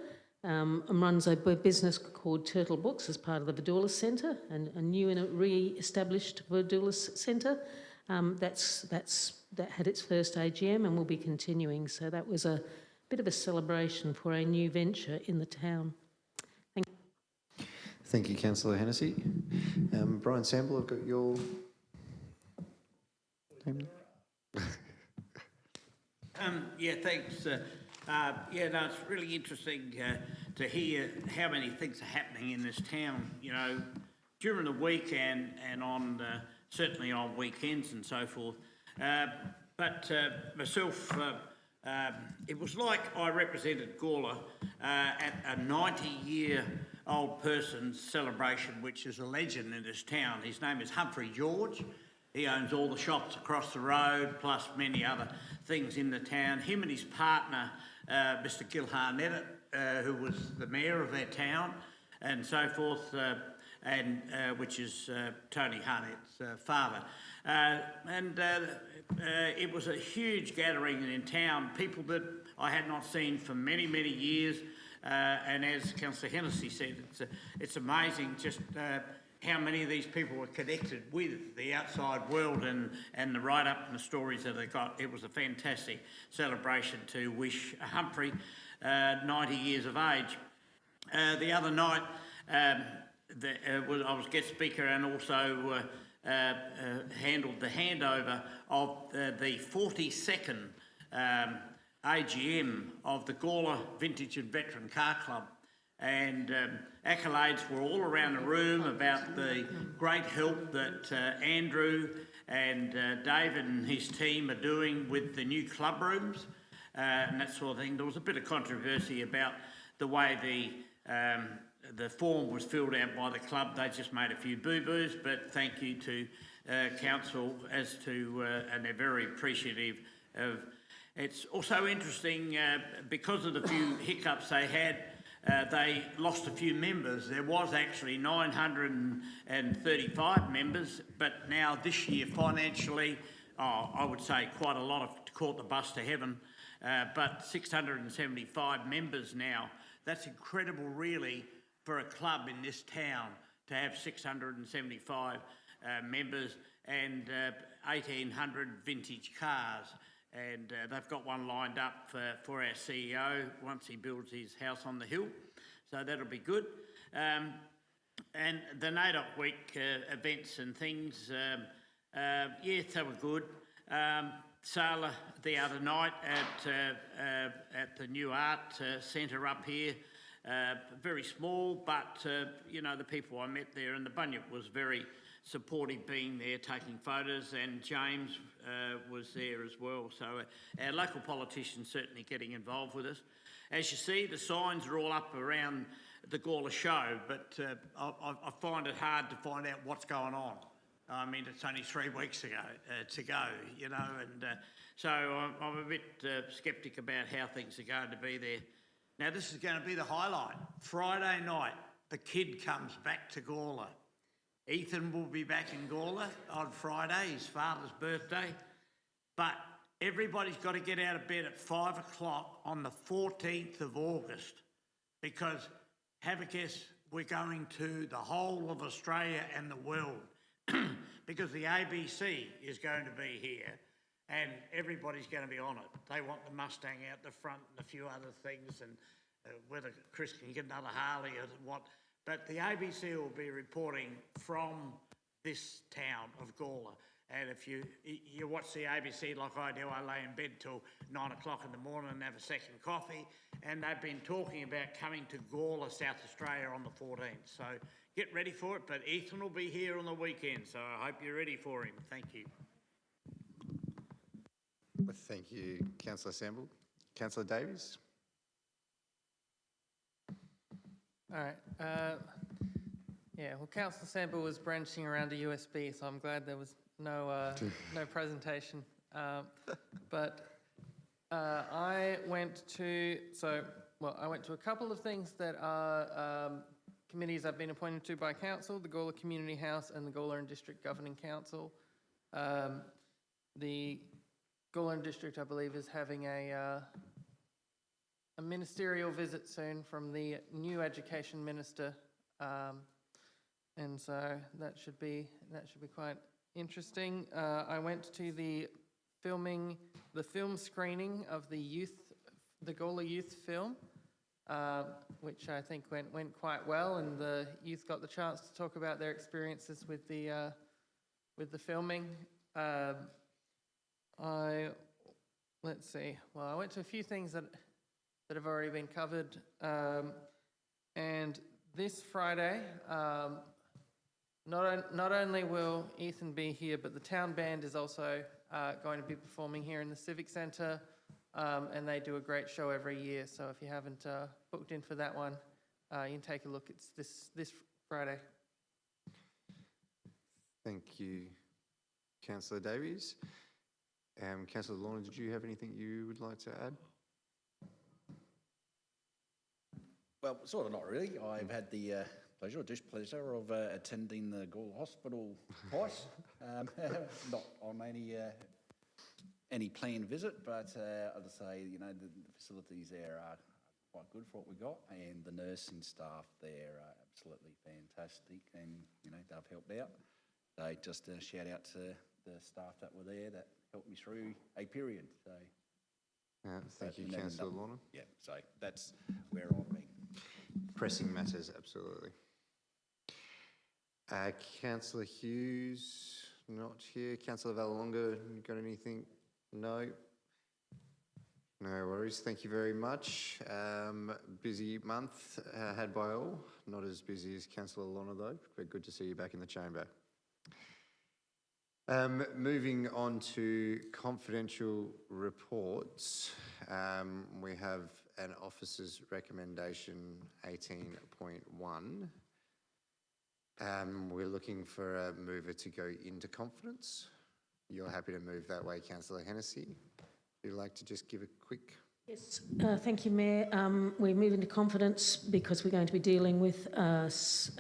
and runs a business called Turtle Books as part of the Verdoulis Centre, and a new and re-established Verdoulis Centre. That had its first AGM and will be continuing. So that was a bit of a celebration for a new venture in the town. Thank you. Thank you, Councillor Hennessy. Brian Sample, I've got your name. Yeah, thanks. Yeah, no, it's really interesting to hear how many things are happening in this town, you know, during the week and on certainly on weekends and so forth. But myself, it was like I represented Gawler at a 90-year-old person's celebration, which is a legend in this town. His name is Humphrey George. He owns all the shops across the road, plus many other things in the town. Him and his partner, Mr. Gilhar Nettet, who was the mayor of their town, and so forth, which is Tony Harnett's father. It was a huge gathering in town, people that I had not seen for many, many years. And as Councillor Hennessy said, it's amazing just how many of these people were connected with the outside world and the write-up and the stories that they got. It was a fantastic celebration to wish Humphrey 90 years of age. The other night, I was guest speaker and also handled the handover of the 42nd AGM of the Gawler Vintage and Veteran Car Club. And accolades were all around the room about the great help that Andrew and David and his team are doing with the new club rooms and that sort of thing. There was a bit of controversy about the way the form was filled out by the club. They just made a few boo-boos, but thank you to council as to, and they're very appreciative of. It's also interesting because of the few hiccups they had. They lost a few members. There was actually 935 members, but now this year financially, I would say quite a lot have caught the bus to heaven, but 675 members now. That's incredible really for a club in this town to have 675 members and 1,800 vintage cars. And they've got one lined up for our CEO once he builds his house on the hill. So that'll be good. And the NAIDOC Week events and things, yes, they were good. Sala the other night at the New Art Centre up here, very small, but, you know, the people I met there, and the Bunyip was very supportive being there, taking photos, and James was there as well. So our local politicians certainly getting involved with us. As you see, the signs are all up around the Gawler show, but I find it hard to find out what's going on. I mean, it's only 3 weeks to go, you know, and so I'm a bit sceptic about how things are going to be there. Now, this is going to be the highlight. Friday night, the kid comes back to Gawler. Ethan will be back in Gawler on Friday, his father's birthday, but everybody's got to get out of bed at 5 o'clock on the 14th of August, because have a guess, we're going to the whole of Australia and the world because the ABC is going to be here and everybody's going to be on it. They want the Mustang out the front and a few other things, and whether Chris can get another Harley or what. But the ABC will be reporting from this town of Gawler. And if you watch the ABC like I do, I lay in bed till 9 o'clock in the morning and have a second coffee. And they've been talking about coming to Gawler, South Australia on the 14th. So get ready for it. But Ethan will be here on the weekend, so I hope you're ready for him. Thank you. Well, thank you, Councillor Sample. Councillor Davies? All right. Yeah, well, Councillor Sample was branching around a USB, so I'm glad there was no presentation. But I went to a couple of things that are committees I've been appointed to by council: the Gawler Community House and the Gawler and District Governing Council. The Gawler and District, I believe, is having a ministerial visit soon from the new Education Minister, and so that should be quite interesting. I went to the film screening of the Gawler youth film, which I think went quite well, and the youth got the chance to talk about their experiences with the filming. Let's see. Well, I went to a few things that have already been covered, and this Friday. Not only will Ethan be here, but the town band is also going to be performing here in the Civic Centre, and they do a great show every year. So if you haven't booked in for that one, you can take a look. It's this Friday. Thank you, Councillor Davies. Councillor Lorna, did you have anything you would like to add? Well, sort of not really. I've had the displeasure of attending the Gawler Hospital twice. Not on any planned visit, but I'd say, the facilities there are quite good for what we got, and the nursing staff there are absolutely fantastic, and they've helped out. So just a shout out to the staff that were there that helped me through a period. So thank you, Councillor Lorna. Yeah, so that's where I've been. Pressing matters, absolutely. Councillor Hughes, not here. Councillor Vallelonga, you got anything? No. No worries. Thank you very much. Busy month had by all. Not as busy as Councillor Lorna though, but good to see you back in the chamber. Moving on to confidential reports, we have an officer's recommendation 18.1. We're looking for a mover to go into confidence. You're happy to move that way, Councillor Hennessy. Would you like to just give a quick... Yes, thank you, Mayor. We move into confidence because we're going to be dealing with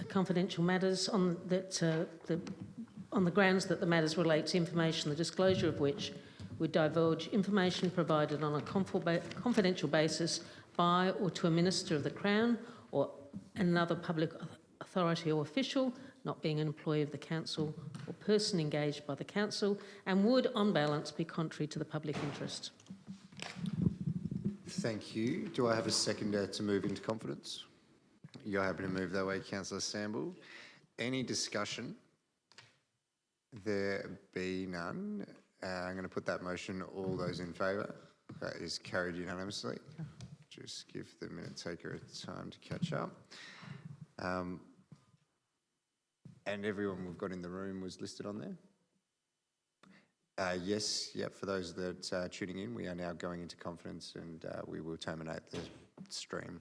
confidential matters on the grounds that the matters relate to information, the disclosure of which would divulge information provided on a confidential basis by or to a minister of the Crown or another public authority or official, not being an employee of the council or person engaged by the council, and would, on balance, be contrary to the public interest. Thank you. Do I have a seconder to move into confidence? You're happy to move that way, Councillor Sample. Any discussion? There be none. I'm going to put that motion. All those in favour? That is carried unanimously. Just give the minute taker a time to catch up. And everyone we've got in the room was listed on there? Yes, for those that are tuning in, we are now going into confidence, and we will terminate the stream.